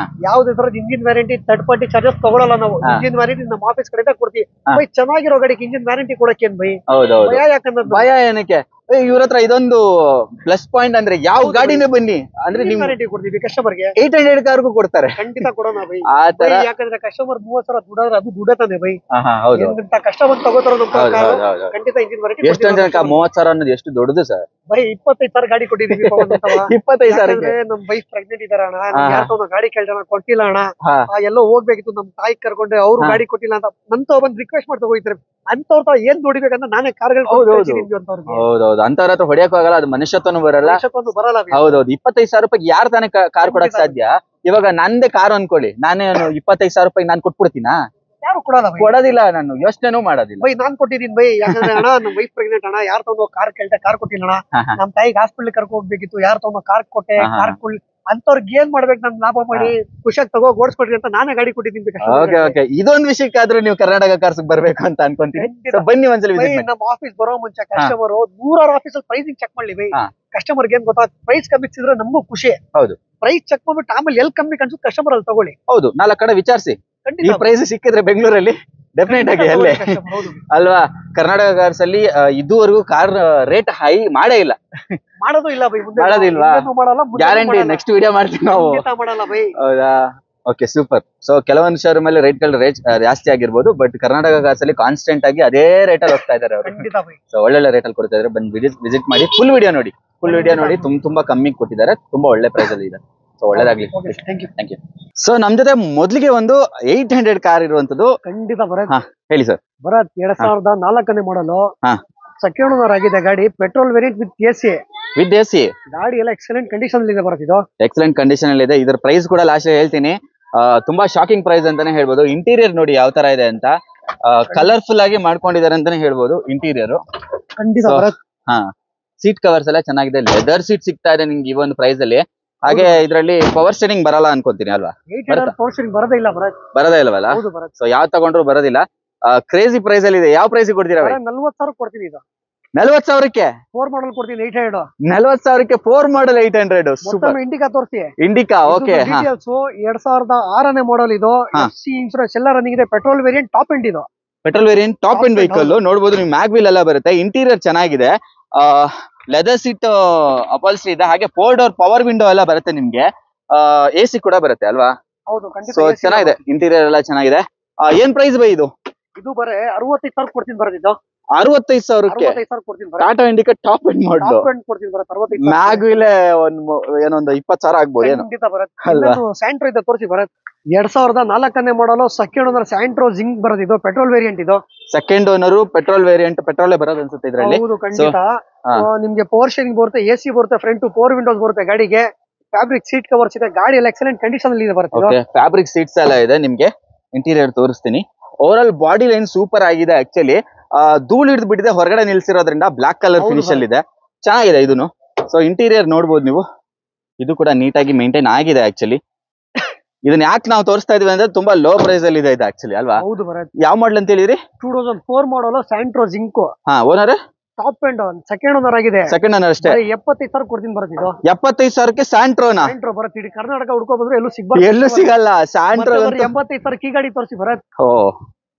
Speaker 1: ಯಾವುದೇ ತರದ್ದು engine warranty, third party charges ತಗೊಳಲ್ಲ. ನಾವು ಇಂಜಿನ್ ವ್ಯಾರಂಟಿ ನಮ್ಮ ಆಫೀಸ್ ಕಡೆಯಿಂದ ಕೊಡ್ತೀವಿ. ಬೈ ಚೆನ್ನಾಗಿರೋ ಗಾಡಿಗೆ ಇಂಜಿನ್ ವ್ಯಾರಂಟಿ ಕೊಡಕ್ಕೇನ್ ಬೈ? ಭಯ ಯಾಕಂದ್ರೆ ಭಯ ಏನಕ್ಕೆ? ಇವ್ರ ಹತ್ರ ಇದೊಂದು ಪ್ಲಸ್ ಪಾಯಿಂಟ್ ಅಂದ್ರೆ, ಯಾವ ಗಾಡಿನೇ ಬನ್ನಿ ಅಂದ್ರೆ ನಿಮ್ ವ್ಯಾರಂಟಿ ಕೊಡ್ತೀವಿ ಕಸ್ಟಮರ್ಗೆ. 800 ಕಾರ್ಗೂ ಕೊಡ್ತಾರೆ. ಖಂಡಿತ ಕೊಡೋಣ ಬೈ. ಯಾಕಂದ್ರೆ ಕಸ್ಟಮರ್ 30,000 ದುಡ್ಡಾದ್ರೆ ಅದು ದುಡ್ಡತಾನೆ ಬೈ. ಕಸ್ಟಮರ್ ತಗೋತಾರ ಖಂಡಿತ ಇಂಜಿನ್ ವ್ಯಾರಂಟಿ. ಎಷ್ಟೊಂದ್ ಜನಕ್ಕೆ 30,000 ಅನ್ನೋದು ಎಷ್ಟು ದೊಡ್ಡದು ಸರ್ ಬೈ. 25,000 ಗಾಡಿ ಕೊಟ್ಟಿದ್ದೀವಿ. 25,000 ನಮ್ ವೈಫ್ ಪ್ರೆಗ್ನೆಂಟ್ ಇದಾರ ಅಣ್ಣ, ಯಾರು ಗಾಡಿ ಕೇಳ್ತಾನ ಕೊಟ್ಟಿಲ್ಲ ಅಣ್ಣ, ಎಲ್ಲೋ ಹೋಗ್ಬೇಕಿತ್ತು, ನಮ್ ತಾಯಿ ಕರ್ಕೊಂಡ್ರೆ ಅವ್ರು ಗಾಡಿ ಕೊಟ್ಟಿಲ್ಲ ಅಂತ ನಂತ ಬಂದ್ ರಿಕ್ವೆಸ್ಟ್ ಮಾಡಿ ತಗೋಯ್ತಾರೆ. ಅಂತವ್ರ ಏನ್ ನೋಡಿಬೇಕಂತ ನಾನೇ ಕಾರ್ಗಳು. ಹೌದೌದು, ಅಂತವ್ರ ಹತ್ರ ಹೊಡೆಯಕ್ಕೂ ಆಗಲ್ಲ. ಅದು ಮನುಷ್ಯತ್ವನು ಬರಲ್ಲ. ಹೌದೌದು. 25,000 ರೂಪಾಯಿ ಯಾರು ತಾನೇ ಕಾರ್ ಕೊಡಕ್ ಸಾಧ್ಯ? ಇವಾಗ ನಂದೇ ಕಾರ್ ಅನ್ಕೊಳ್ಳಿ, ನಾನೇನು 25,000 ರೂಪಾಯಿ ನಾನ್ ಕೊಟ್ಬಿಡ್ತೀನಾ? ಯಾರು ಕೊಡೋದಿಲ್ಲ. ನಾನು ಯೋಚನೆನೂ ಮಾಡೋದಿಲ್ಲ ಬೈ. ನಾನ್ ಕೊಟ್ಟಿದ್ದೀನಿ ಬೈ. ಯಾಕಂದ್ರೆ ಅಣ್ಣ ನಮ್ ವೈಫ್ ಪ್ರೆಗ್ನೆಂಟ್ ಅಣ್ಣ, ಯಾರು ತಗೊಂಡು ಕಾರ್ ಕೇಳ್ತಾ ಕಾರ್ ಕೊಟ್ಟಿಲ್ಲ ಅಣ್ಣ, ನಮ್ ತಾಯಿಗೆ ಹಾಸ್ಪಿಟಲ್ ಕರ್ಕೊಂಡು ಹೋಗ್ಬೇಕಿತ್ತು, ಯಾರು ತಗೊಂಡು ಕಾರ್ ಕೊಟ್ಟೆ, ಕಾರ್ ಕೊಡ್ಲಿ ಅಂತವ್ರಿಗೆ ಏನ್ ಮಾಡ್ಬೇಕು, ನನ್ ಲಾಭ ಮಾಡಿ ಖುಷಿಯಾಗಿ ತಗೋ ಓಡಿಸ್ಕೊಡ್ರಿ ಅಂತ ನಾನೇ ಗಾಡಿ ಕೊಟ್ಟಿದ್ದೀನಿ. ಇದೊಂದು ವಿಷಯಕ್ಕಾದ್ರೂ ನೀವು ಕರ್ನಾಟಕ ಕಾರ್ಸ್ ಬರ್ಬೇಕು ಅಂತ ಅನ್ಕೊಂತೀನಿ. ಬನ್ನಿ ಒಂದ್ಸಲ. ನಮ್ಮ ಆಫೀಸ್ ಬರೋ ಮುಂಚೆ ಕಸ್ಟಮರ್ 100 ಆಫೀಸ್ ಅಲ್ಲಿ ಪ್ರೈಸಿಂಗ್ ಚೆಕ್ ಮಾಡ್ಲಿ ಬೈ. ಕಸ್ಟಮರ್ ಏನ್ ಗೊತ್ತಾ, ಪ್ರೈಸ್ ಕಮ್ಮಿ ಸಿದ್ರೆ ನಮಗೂ ಖುಷಿ. ಹೌದು, ಪ್ರೈಸ್ ಚೆಕ್ ಮಾಡ್ಬಿಟ್ಟು ಆಮೇಲೆ ಎಲ್ಲಿ ಕಮ್ಮಿ ಕಾಣಿಸುತ್ತೆ ಕಸ್ಟಮರ್ ಅಲ್ಲಿ ತಗೊಳ್ಳಿ. ಹೌದು, 4 ಕಡೆ ವಿಚಾರಿಸಿ. ಈ ಪ್ರೈಸ್ ಸಿಕ್ಕಿದ್ರೆ ಬೆಂಗಳೂರಲ್ಲಿ ಡೆಫಿನೆಟ್ ಆಗಿ ಅಲ್ಲೇ ಅಲ್ವಾ? ಕರ್ನಾಟಕ ಕಾರ್ಸ್ ಅಲ್ಲಿ ಇದುವರೆಗೂ ಕಾರ್ ರೇಟ್ ಹೈ ಮಾಡೇ ಇಲ್ಲ. ಮಾಡೋದು ಇಲ್ಲ ಬೈ. ಮಾಡೋದಿಲ್ವಾ? ಗ್ಯಾರಂಟಿ. ನೆಕ್ಸ್ಟ್ ವಿಡಿಯೋ ಮಾಡ್ತೀವಿ ನಾವು. ಹೌದಾ? Okay, super. ಸೊ ಕೆಲವೊಂದು ಶೋರೂಮ್ ಅಲ್ಲಿ ರೇಟ್ ಜಾಸ್ತಿ ಆಗಿರ್ಬೋದು, ಬಟ್ ಕರ್ನಾಟಕ ಕಾರ್ಸ್ ಅಲ್ಲಿ ಕಾನ್ಸ್ಟೆಂಟ್ ಆಗಿ ಅದೇ ರೇಟ್ ಅಲ್ಲಿ ಹೋಗ್ತಾ ಇದಾರೆ ಅವರು. ಸೊ ಒಳ್ಳೊಳ್ಳೆ ರೇಟ್ ಅಲ್ಲಿ ಕೊಡ್ತಾ ಇದಾರೆ. ಬಂದು ವಿಸಿಟ್ ಮಾಡಿ ಫುಲ್ ವಿಡಿಯೋ ನೋಡಿ. ತುಂಬಾ ಕಮ್ಮಿ ಕೊಟ್ಟಿದ್ದಾರೆ. ತುಂಬಾ ಒಳ್ಳೆ ಪ್ರೈಸ್ ಅಲ್ಲಿ ಇದೆ.
Speaker 2: ಸೊ ಒಳ್ಳೇದಾಗ್ಲಿ.
Speaker 1: Thank you.
Speaker 2: Thank you. So ನಮ್ ಜೊತೆ ಮೊದ್ಲಿಗೆ ಒಂದು 800 ಕಾರ್ ಇರುವಂತದ್ದು.
Speaker 1: ಖಂಡಿತ ಭರತ್.
Speaker 2: ಹೇಳಿ ಸರ್.
Speaker 1: ಭರತ್ 2004ನೇ ಮಾಡಲು
Speaker 2: ಹಾ
Speaker 1: ಸೆಕೆಂಡ್ ಓನರ್ ಆಗಿದೆ ಗಾಡಿ. Petrol variant with AC.
Speaker 2: With AC
Speaker 1: ಗಾಡಿ ಎಲ್ಲ ಎಕ್ಸಲೆಂಟ್ ಕಂಡೀಷನ್ ಅಲ್ಲಿ ಇದೆ ಭರತ್. ಇದು
Speaker 2: ಎಕ್ಸಲೆಂಟ್ ಕಂಡೀಷನ್ ಅಲ್ಲಿ ಇದೆ. ಇದ್ರ ಪ್ರೈಸ್ ಕೂಡ ಲಾಸ್ಟ್ ಹೇಳ್ತೀನಿ. ತುಂಬಾ ಶಾಕಿಂಗ್ ಪ್ರೈಸ್ ಅಂತಾನೆ ಹೇಳ್ಬೋದು. ಇಂಟೀರಿಯರ್ ನೋಡಿ ಯಾವ ತರ ಇದೆ ಅಂತ, ಕಲರ್ಫುಲ್ ಆಗಿ ಮಾಡ್ಕೊಂಡಿದ್ದಾರೆ ಅಂತಾನೆ ಹೇಳ್ಬೋದು ಇಂಟೀರಿಯರ್.
Speaker 1: ಖಂಡಿತ ಭರತ್.
Speaker 2: ಹಾ ಸೀಟ್ ಕವರ್ಸ್ ಎಲ್ಲ ಚೆನ್ನಾಗಿದೆ. ಲೆದರ್ ಸೀಟ್ ಸಿಗ್ತಾ ಇದೆ ನಿಮ್ಗೆ ಈ ಒಂದು ಪ್ರೈಸ್ ಅಲ್ಲಿ. ಹಾಗೆ ಇದರಲ್ಲಿ ಪವರ್ ಸ್ಟೇರಿಂಗ್ ಬರಲ್ಲ ಅನ್ಕೊಂತೀನಿ ಅಲ್ವಾ?
Speaker 1: ಪವರ್ ಸ್ಟೇರಿಂಗ್ ಬರೋದೇ ಇಲ್ಲ ಭರತ್.
Speaker 2: ಬರೋದೇ ಇಲ್ವಲ್ಲ?
Speaker 1: ಹೌದು ಭರತ್.
Speaker 2: ಸೊ ಯಾವ್ ತಗೊಂಡ್ರು ಬರೋದಿಲ್ಲ. ಕ್ರೇಜಿ ಪ್ರೈಸ್ ಅಲ್ಲಿ ಇದೆ. ಯಾವ ಪ್ರೈಸ್ ಕೊಡ್ತೀರಾ?
Speaker 1: 40,000 ಕೊಡ್ತೀನಿ. ಇದು
Speaker 2: 40,000ಕ್ಕೆ
Speaker 1: 4 ಮಾಡಲ್ ಕೊಡ್ತೀನಿ. 800.
Speaker 2: 40,000ಕ್ಕೆ 4 ಮಾಡಲ್ 800. ಸೂಪರ್.
Speaker 1: ಇಂಡಿಕಾ ತೋರಿಸಿ.
Speaker 2: ಇಂಡಿಕಾ ಓಕೆ.
Speaker 1: ಡೀಟೇಲ್ಸ್ 2006ನೇ ಮಾಡಲ್. ಇದು ಎಫ್ಸಿ ಇನ್ಶೂರೆನ್ಸ್ ಎಲ್ಲ ರನ್ನಿಂಗ್ ಇದೆ. Petrol variant top end. ಇದು
Speaker 2: petrol variant top end vehicle ನೋಡಬಹುದು. ನಿಮ್ ಮ್ಯಾಗ್ ವೀಲ್ ಎಲ್ಲ ಬರುತ್ತೆ. ಇಂಟೀರಿಯರ್ ಚೆನ್ನಾಗಿದೆ. ಲೆದರ್ ಸೀಟ್ ಅಪಲ್ಸ್ಟ್ರಿ ಇದೆ. ಹಾಗೆ 4 ಡೋರ್ ಪವರ್ ವಿಂಡೋ ಎಲ್ಲ ಬರುತ್ತೆ ನಿಮ್ಗೆ. ಎಸಿ ಕೂಡ ಬರುತ್ತೆ ಅಲ್ವಾ?
Speaker 1: ಹೌದು ಖಂಡಿತ.
Speaker 2: ಸೊ ಚೆನ್ನಾಗಿದೆ. ಇಂಟೀರಿಯರ್ ಎಲ್ಲ ಚೆನ್ನಾಗಿದೆ. ಏನ್ ಪ್ರೈಸ್ ಬೈ ಇದು?
Speaker 1: ಇದು ಬರೇ 65,000 ಕೊಡ್ತೀನಿ ಬರೋದು. ಇದು
Speaker 2: 65,000ಕ್ಕೆ
Speaker 1: 65,000 ಕೊಡ್ತೀನಿ.
Speaker 2: ಟಾಟಾ ಇಂಡಿಕಾ ಟಾಪ್ ಎಂಡ್ ಮಾಡಲು
Speaker 1: ಟಾಪ್ ಎಂಡ್ ಕೊಡ್ತೀನಿ ಬರೋದು. 65,000
Speaker 2: ಮ್ಯಾಗ್ ವೀಲ್ ಏನೊಂದು 20,000 ಆಗ್ಬೋದು ಏನೋ.
Speaker 1: ಖಂಡಿತ ಬರುತ್ತೆ. ಸ್ಯಾಂಟ್ರೋ ಇದೆ ತೋರಿಸಿ ಬರತ್. 2004ನೇ ಮಾಡಲು ಸೆಕೆಂಡ್ ಓನರ್ ಸ್ಯಾಂಟ್ರೋ ಜಿಂಕ್ ಬರೋದು. ಇದು ಪೆಟ್ರೋಲ್ ವೇರಿಯಂಟ್. ಇದು
Speaker 2: second owner petrol variant. Petrol ಬರೋದು ಅನ್ಸುತ್ತೆ ಇದ್ರಲ್ಲಿ.
Speaker 1: ಹೌದು ಖಂಡಿತ. ನಿಮ್ಗೆ ಪವರ್ ಶೇರಿಂಗ್ ಬರುತ್ತೆ, ಎಸಿ ಬರುತ್ತೆ, ಫ್ರಂಟ್ 4 ವಿಂಡೋಸ್ ಬರುತ್ತೆ ಗಾಡಿಗೆ. ಫ್ಯಾಬ್ರಿಕ್ ಸೀಟ್ ಕವರ್ಸ್ ಇದೆ. ಗಾಡಿ ಎಲ್ಲ ಎಕ್ಸಲೆಂಟ್ ಕಂಡೀಷನ್ ಅಲ್ಲಿ ಇದೆ ಬರುತ್ತೆ.
Speaker 2: ಫ್ಯಾಬ್ರಿಕ್ ಸೀಟ್ಸ್ ಎಲ್ಲ ಇದೆ ನಿಮ್ಗೆ. ಇಂಟೀರಿಯರ್ ತೋರಿಸ್ತೀನಿ. Over all body line super ಆಗಿದೆ. ಆಕ್ಚುಲಿ ಧೂಳು ಹಿಡಿದು ಬಿಟ್ಟಿದೆ ಹೊರಗಡೆ ನಿಲ್ಸಿರೋದ್ರಿಂದ ಬ್ಲಾಕ್ ಕಲರ್ ಫಿನಿಶ್ ಅಲ್ಲಿ ಇದೆ. ಚೆನ್ನಾಗಿದೆ ಇದನ್ನು. ಸೊ ಇಂಟೀರಿಯರ್ ನೋಡ್ಬೋದು ನೀವು. ಇದು ಕೂಡ ನೀಟಾಗಿ ಮೇಂಟೈನ್ ಆಗಿದೆ ಆಕ್ಚುಲಿ. ಇದನ್ನ ಯಾಕೆ ನಾವು ತೋರಿಸ್ತಾ ಇದೀವಿ ಅಂದ್ರೆ ತುಂಬಾ ಲೋ ಪ್ರೈಸ್ ಅಲ್ಲಿ ಇದೆ ಇದು ಆಕ್ಚುಲಿ ಅಲ್ವಾ?
Speaker 1: ಹೌದು ಭರತ್.
Speaker 2: ಯಾವ ಮಾಡಲ್ ಅಂತ ಹೇಳಿದ್ರಿ?
Speaker 1: 2004 model Santro Zing.
Speaker 2: Owner
Speaker 1: top end second owner ಆಗಿದೆ.
Speaker 2: ಸೆಕೆಂಡ್ ಓನರ್ ಅಷ್ಟೇ.
Speaker 1: 75,000 ಕೊಡ್ತೀನಿ ಬರುತ್ತೆ. ಇದು
Speaker 2: 75,000ಕ್ಕೆ ಸ್ಯಾಂಟ್ರೋನಾ?
Speaker 1: ಸ್ಯಾಂಟ್ರೋ ಬರುತ್ತೆ. ಇಡೀ ಕರ್ನಾಟಕ ಹುಡ್ಕೋ ಬಂದ್ರೆ ಎಲ್ಲೂ
Speaker 2: ಸಿಗಲ್ಲ ಸ್ಯಾಂಟ್ರೋ.
Speaker 1: 85,000 ಕೀ ಗಾಡಿ ತೋರಿಸಿ ಬರತ್.
Speaker 2: ಓ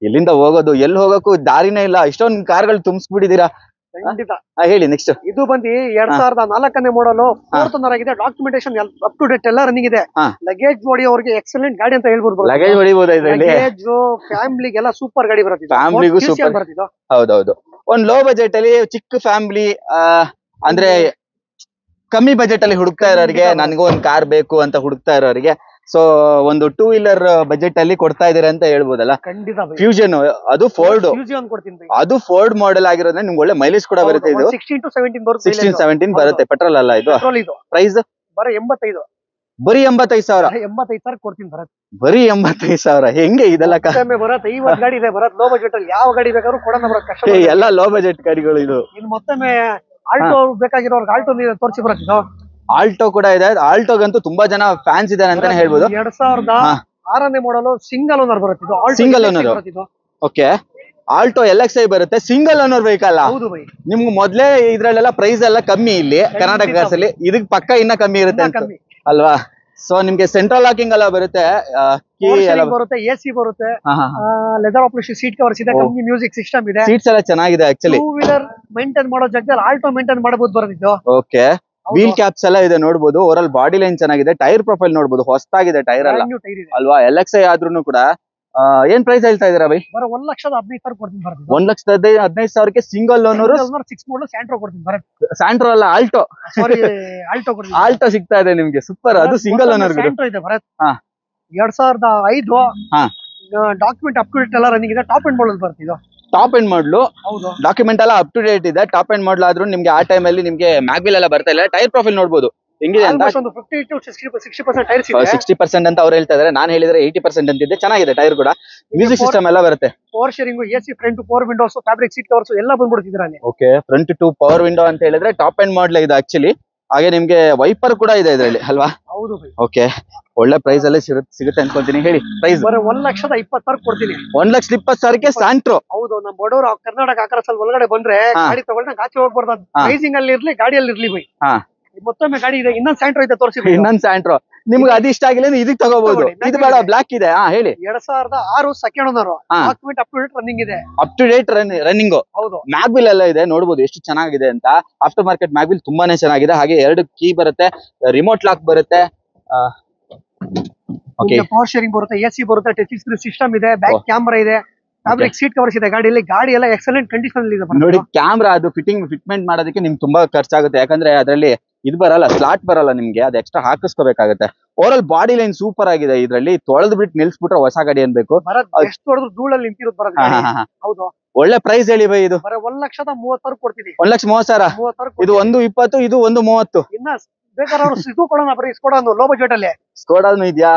Speaker 2: ಎಲ್ಲಿಂದ ಹೋಗೋದು? ಎಲ್ಲಿ ಹೋಗಕ್ಕೂ ದಾರಿನೇ ಇಲ್ಲ. ಇಷ್ಟೊಂದು ಕಾರ್ಗಳು ತುಂಬಿಸ್ಬಿಟ್ಟಿದ್ದೀರಾ.
Speaker 1: ಖಂಡಿತ.
Speaker 2: ಹೇಳಿ ನೆಕ್ಸ್ಟ್.
Speaker 1: ಇದು ಬಂದು 2004ನೇ ಮಾಡಲ್ 4th ಓನರ್ ಆಗಿದೆ. ಡಾಕ್ಯುಮೆಂಟೇಶನ್ ಅಪ್ ಟು ಡೇಟ್ ಎಲ್ಲ ರನ್ನಿಂಗ್ ಇದೆ. ಲಗೇಜ್ ಬಾಡಿ ಅವ್ರಿಗೆ ಎಕ್ಸಲೆಂಟ್ ಗಾಡಿ ಅಂತ ಹೇಳ್ಬೋದು.
Speaker 2: ಲಗೇಜ್ ಹೊಡಿಬಹುದು ಇದರಲ್ಲಿ.
Speaker 1: ಲಗೇಜ್ ಫ್ಯಾಮಿಲಿಗೆಲ್ಲ ಸೂಪರ್ ಗಾಡಿ ಬರುತ್ತೆ.
Speaker 2: ಫ್ಯಾಮಿಲಿಗೂ ಸೂಪರ್ ಬರುತ್ತೆ. ಹೌದೌದು. ಒಂದ್ ಲೋ ಬಜೆಟ್ ಅಲ್ಲಿ ಚಿಕ್ಕ ಫ್ಯಾಮಿಲಿ ಅಂದ್ರೆ ಕಮ್ಮಿ ಬಜೆಟ್ ಅಲ್ಲಿ ಹುಡುಕ್ತಾ ಇರೋರಿಗೆ, ನನಗೂ ಒಂದ್ ಕಾರ್ ಬೇಕು ಅಂತ ಹುಡುಕ್ತಾ ಇರೋರಿಗೆ, ಸೊ ಒಂದು 2 ವೀಲರ್ ಬಜೆಟ್ ಅಲ್ಲಿ ಕೊಡ್ತಾ ಇದೀರ ಅಂತ ಹೇಳ್ಬೋದಲ್ಲ.
Speaker 1: ಖಂಡಿತ.
Speaker 2: ಫ್ಯೂಷನ್ ಅದು ಫೋರ್ಡ್.
Speaker 1: ಕೊಡ್ತೀನಿ.
Speaker 2: ಅದು ಫೋರ್ಡ್ ಮಾಡೆಲ್ ಆಗಿರೋದ್ರೆ ನಿಮ್ಗೆ ಒಳ್ಳೆ ಮೈಲೇಜ್ ಕೂಡ ಬರುತ್ತೆ. ಇದು
Speaker 1: 16 to 17 ಬರುತ್ತೆ.
Speaker 2: 16-17 ಬರುತ್ತೆ. ಪೆಟ್ರೋಲ್ ಅಲ್ಲ ಇದು. ಪ್ರೈಸ್
Speaker 1: ಬರೀ 85.
Speaker 2: ಬರೀ 85,000.
Speaker 1: 85,000 ಕೊಡ್ತೀನಿ ಬರತ್.
Speaker 2: ಬರೀ 85,000 ಹೆಂಗೆ ಇದೆಲ್ಲ?
Speaker 1: ಬರತ್ 50 ಗಾಡಿ ಇದೆ ಬರತ್. ಲೋ ಬಜೆಟ್ ಅಲ್ಲಿ ಯಾವ ಗಾಡಿ ಬೇಕಾದ್ರೂ ಕೊಡೋಣ ಬರತ್.
Speaker 2: ಎಲ್ಲ ಲೋ ಬಜೆಟ್ ಗಾಡಿಗಳು ಇದು.
Speaker 1: ಇನ್ನು ಮತ್ತೊಮ್ಮೆ ಆಲ್ಟೋ ಬೇಕಾಗಿರೋರ್ಗೆ ಆಲ್ಟೋ ತೋರಿಸಿ ಬರತ್. ಇದು
Speaker 2: ಆಲ್ಟೋ ಕೂಡ ಇದೆ. ಆಲ್ಟೋಗಂತೂ ತುಂಬಾ ಜನ ಫ್ಯಾನ್ಸ್ ಇದ್ದಾರೆ ಅಂತಾನೆ ಹೇಳ್ಬೋದು.
Speaker 1: 2006ನೇ ಮಾಡಲು ಸಿಂಗಲ್ ಓನರ್ ಬರುತ್ತೆ. ಇದು
Speaker 2: single owner. Okay. Alto LXi ಬರುತ್ತೆ. Single owner vehicle.
Speaker 1: ಹೌದು ಬೈ.
Speaker 2: ನಿಮ್ಗೆ ಮೊದ್ಲೇ ಇದ್ರಲ್ಲೆಲ್ಲ ಪ್ರೈಸ್ ಎಲ್ಲ ಕಮ್ಮಿ ಇಲ್ಲಿ ಕರ್ನಾಟಕ ಕಾರ್ಸ್ ಅಲ್ಲಿ. ಇದಕ್ ಪಕ್ಕ ಇನ್ನ ಕಮ್ಮಿ ಇರುತ್ತೆ ಅಲ್ವಾ? ಸೊ ನಿಮ್ಗೆ ಸೆಂಟ್ರಲ್ ಲಾಕಿಂಗ್ ಎಲ್ಲ ಬರುತ್ತೆ. ಕೀ ಎಲ್ಲ
Speaker 1: ಬರುತ್ತೆ. ಎಸಿ ಬರುತ್ತೆ. ಲೆದರ್ ಆಪ್ಷನ್ ಸೀಟ್ ಕವರ್ಸ್ ಇದೆ. ಕಂಪನಿ ಮ್ಯೂಸಿಕ್ ಸಿಸ್ಟಮ್ ಇದೆ.
Speaker 2: ಸೀಟ್ಸ್ ಎಲ್ಲ ಚೆನ್ನಾಗಿದೆ ಆಕ್ಚುಲಿ.
Speaker 1: 2 ವೀಲರ್ ಮೇಂಟೈನ್ ಮಾಡೋ ಜಾಗದಲ್ಲಿ ಆಲ್ಟೋ ಮೇಂಟೈನ್ ಮಾಡಬಹುದು ಬರುತ್ತೆ.
Speaker 2: ಓಕೆ. ವೀಲ್ ಕ್ಯಾಪ್ಸ್ ಎಲ್ಲ ಇದೆ ನೋಡಬಹುದು. ಓವರ್ ಆಲ್ ಬಾಡಿ ಲೈನ್ ಚೆನ್ನಾಗಿದೆ. ಟೈರ್ ಪ್ರೊಫೈಲ್ ನೋಡಬಹುದು. ಹೊಸದಾಗಿದೆ ಟೈರ್ ಎಲ್ಲ ಅಲ್ವಾ? LXi ಆದ್ರೂ ಕೂಡ ಏನ್ ಪ್ರೈಸ್ ಹೇಳ್ತಾ ಇದೀರಾ ಬೈ?
Speaker 1: 1,15,000 ಕೊಡ್ತೀನಿ ಬರುತ್ತೆ.
Speaker 2: 1,15,000ಕ್ಕೆ ಸಿಂಗಲ್ ಓನರ್
Speaker 1: 6 ಮಾಡಲ್ ಸ್ಯಾಂಟ್ರೋ ಕೊಡ್ತೀನಿ ಬರುತ್ತೆ.
Speaker 2: ಸ್ಯಾಂಟ್ರೋ ಅಲ್ಲ, ಆಲ್ಟೋ.
Speaker 1: ಸಾರಿ, ಆಲ್ಟೋ ಕೊಡ್ತೀನಿ.
Speaker 2: ಆಲ್ಟೋ ಸಿಗ್ತಾ ಇದೆ ನಿಮ್ಗೆ. ಸೂಪರ್. ಅದು ಸಿಂಗಲ್ ಓನರ್
Speaker 1: ಸ್ಯಾಂಟ್ರೋ ಇದೆ ಬರುತ್ತೆ. 2005 ಡಾಕ್ಯುಮೆಂಟ್ ಅಪ್ ಟು ಡೇಟ್ ಎಲ್ಲ ರನ್ನಿಂಗ್ ಇದೆ. ಟಾಪ್ ಎಂಡ್ ಮಾಡಲ್ ಬರುತ್ತೆ. ಇದು
Speaker 2: ಟಾಪ್ ಎಂಡ್ ಮಾಡಲು. ಡಾಕ್ಯುಮೆಂಟ್ ಎಲ್ಲ ಅಪ್ ಟು ಡೇಟ್ ಇದೆ. ಟಾಪ್ ಎಂಡ್ ಮಾಡಲ್ ಆದ್ರೂ ನಿಮ್ಗೆ ಆ ಟೈಮ್ ಅಲ್ಲಿ ನಿಮ್ಗೆ ಮ್ಯಾಗ್ವಿಲ್ ಎಲ್ಲ ಬರ್ತಾ ಇಲ್ಲ. ಟೈರ್ ಪ್ರೊಫೈಲ್ ನೋಡಬಹುದು ಹೆಂಗಿದೆ ಅಂತ.
Speaker 1: 50 to 60% ಟೈರ್ಸ್ ಇದೆ.
Speaker 2: 60% ಅಂತ ಅವ್ರು ಹೇಳ್ತಾ ಇದಾರೆ. ನಾನು ಹೇಳಿದ್ರೆ 80% ಅಂತಿದ್ದೆ. ಚೆನ್ನಾಗಿದೆ ಟೈರ್ ಕೂಡ. ಮ್ಯೂಸಿಕ್ ಸಿಸ್ಟಮ್ ಎಲ್ಲ ಬರುತ್ತೆ.
Speaker 1: Power steering, AC, front 4 windows, fabric seat covers ಎಲ್ಲ ಬಂದ್ಬಿಡ್ತಿದ್ರಲ್ಲಿ.
Speaker 2: ಓಕೆ. ಫ್ರಂಟ್ 2 ಪವರ್ ವಿಂಡೋ ಅಂತ ಹೇಳಿದ್ರೆ ಟಾಪ್ ಎಂಡ್ ಮಾಡಲ್ ಇದೆ ಆಕ್ಚುಲಿ. ಹಾಗೆ ನಿಮ್ಗೆ ವೈಪರ್ ಕೂಡ ಇದೆ ಇದರಲ್ಲಿ ಅಲ್ವಾ?
Speaker 1: ಹೌದು.
Speaker 2: ಓಕೆ. ಒಳ್ಳೆ ಪ್ರೈಸ್ ಅಲ್ಲಿ ಸಿಗುತ್ತೆ ಅನ್ಕೊಂತೀನಿ. ಹೇಳಿ ಪ್ರೈಸ್.
Speaker 1: 1,20,000 ಕೊಡ್ತೀನಿ.
Speaker 2: 1,20,000ಕ್ಕೆ ಸ್ಯಾಂಟ್ರೋ.
Speaker 1: ಹೌದು. ನಮ್ಮ ಬಡವರು ಕರ್ನಾಟಕ ಆಕಾರಸಲ್ಲಿ ಒಳಗಡೆ ಬಂದ್ರೆ ಗಾಡಿ ತಗೊಂಡ್ರೆ ಆಚೆ ಹೋಗ್ಬಾರ್ದು. ಪ್ರೈಸಿಂಗ್ ಅಲ್ಲಿ ಇರ್ಲಿ, ಗಾಡಿಯಲ್ಲಿ ಇರ್ಲಿ ಬೈ. ಮತ್ತೊಮ್ಮೆ ಗಾಡಿ ಇದೆ. ಇನ್ನೊಂದು ಸ್ಯಾಂಟ್ರೋ ಇದೆ ತೋರಿಸಿ.
Speaker 2: ಇನ್ನೊಂದು ಸ್ಯಾಂಟ್ರೋ ನಿಮ್ಗೆ ಅದು ಇಷ್ಟ ಆಗಿಲ್ಲ ಇದಕ್ಕೆ ತಗೋಬಹುದು. ಇದು ಬೇಡ, ಬ್ಲಾಕ್ ಇದೆ. ಹೇಳಿ.
Speaker 1: 2006 second owner. Document up to date running ಇದೆ.
Speaker 2: Up to date running.
Speaker 1: ಹೌದು.
Speaker 2: ಮ್ಯಾಗ್ವಿಲ್ ಎಲ್ಲ ಇದೆ ನೋಡಬಹುದು ಎಷ್ಟು ಚೆನ್ನಾಗಿದೆ ಅಂತ. ಆಫ್ಟರ್ ಮಾರ್ಕೆಟ್ ಮ್ಯಾಗ್ವಿಲ್ ತುಂಬಾನೇ ಚೆನ್ನಾಗಿದೆ. ಹಾಗೆ 2 ಕೀ ಬರುತ್ತೆ. ರಿಮೋಟ್ ಲಾಕ್ ಬರುತ್ತೆ.
Speaker 1: ಪವರ್ ಶೇರಿಂಗ್ ಬರುತ್ತೆ. ಎಸಿ ಬರುತ್ತೆ. ಟಚ್ ಸ್ಕ್ರೀನ್ ಸಿಸ್ಟಮ್ ಇದೆ. ಬ್ಯಾಕ್ ಕ್ಯಾಮೆರಾ ಇದೆ. ಫ್ಯಾಬ್ರಿಕ್ ಸೀಟ್ ಕವರ್ಸ್ ಇದೆ ಗಾಡಿಯಲ್ಲಿ. ಗಾಡಿ ಎಲ್ಲ ಎಕ್ಸಲೆಂಟ್ ಕಂಡೀಷನ್ ಅಲ್ಲಿ ಇದೆ
Speaker 2: ನೋಡಿ. ಕ್ಯಾಮ್ರಾ ಅದು ಫಿಟ್ಮೆಂಟ್ ಮಾಡೋದಕ್ಕೆ ನಿಮ್ಗೆ ತುಂಬಾ ಖರ್ಚಾಗುತ್ತೆ. ಯಾಕಂದ್ರೆ ಅದರಲ್ಲಿ ಇದು ಬರಲ್ಲ, ಸ್ಲಾಟ್ ಬರಲ್ಲ ನಿಮ್ಗೆ. ಅದು ಎಕ್ಸ್ಟ್ರಾ ಹಾಕಿಸ್ಕೋಬೇಕಾಗುತ್ತೆ. ಓವರ್ ಬಾಡಿ ಲೈನ್ ಸೂಪರ್ ಆಗಿದೆ. ಇದ್ರಲ್ಲಿ ತೊಳೆದು ಬಿಟ್ಟು ನಿಲ್ಸ್ಬಿಟ್ರೆ ಹೊಸ ಗಾಡಿ ಅನ್ಬೇಕು.
Speaker 1: ಎಷ್ಟು ಹೊಡೆದ್ರು ಧೂಳಲ್ಲಿ ನಿಂತಿರೋದು ಬರೋದು. ಹೌದು,
Speaker 2: ಒಳ್ಳೆ ಪ್ರೈಸ್ ಹೇಳಿ ಬೈ. ಇದು
Speaker 1: 1,30,30,000 ಕೊಡ್ತೀನಿ.
Speaker 2: 1,30,30,000. ಇದು 1,20, ಇದು 1,30.
Speaker 1: ಇನ್ನ ಬೇಕಾದ್ರೆ ಅವ್ರು ಇದು ಕೊಡೋಣ, ಬರೀ ಸ್ಕೋಡಾ ಲೋ ಬಜೆಟ್ ಅಲ್ಲಿ.
Speaker 2: ಸ್ಕೋಡಾನು ಇದ್ಯಾ?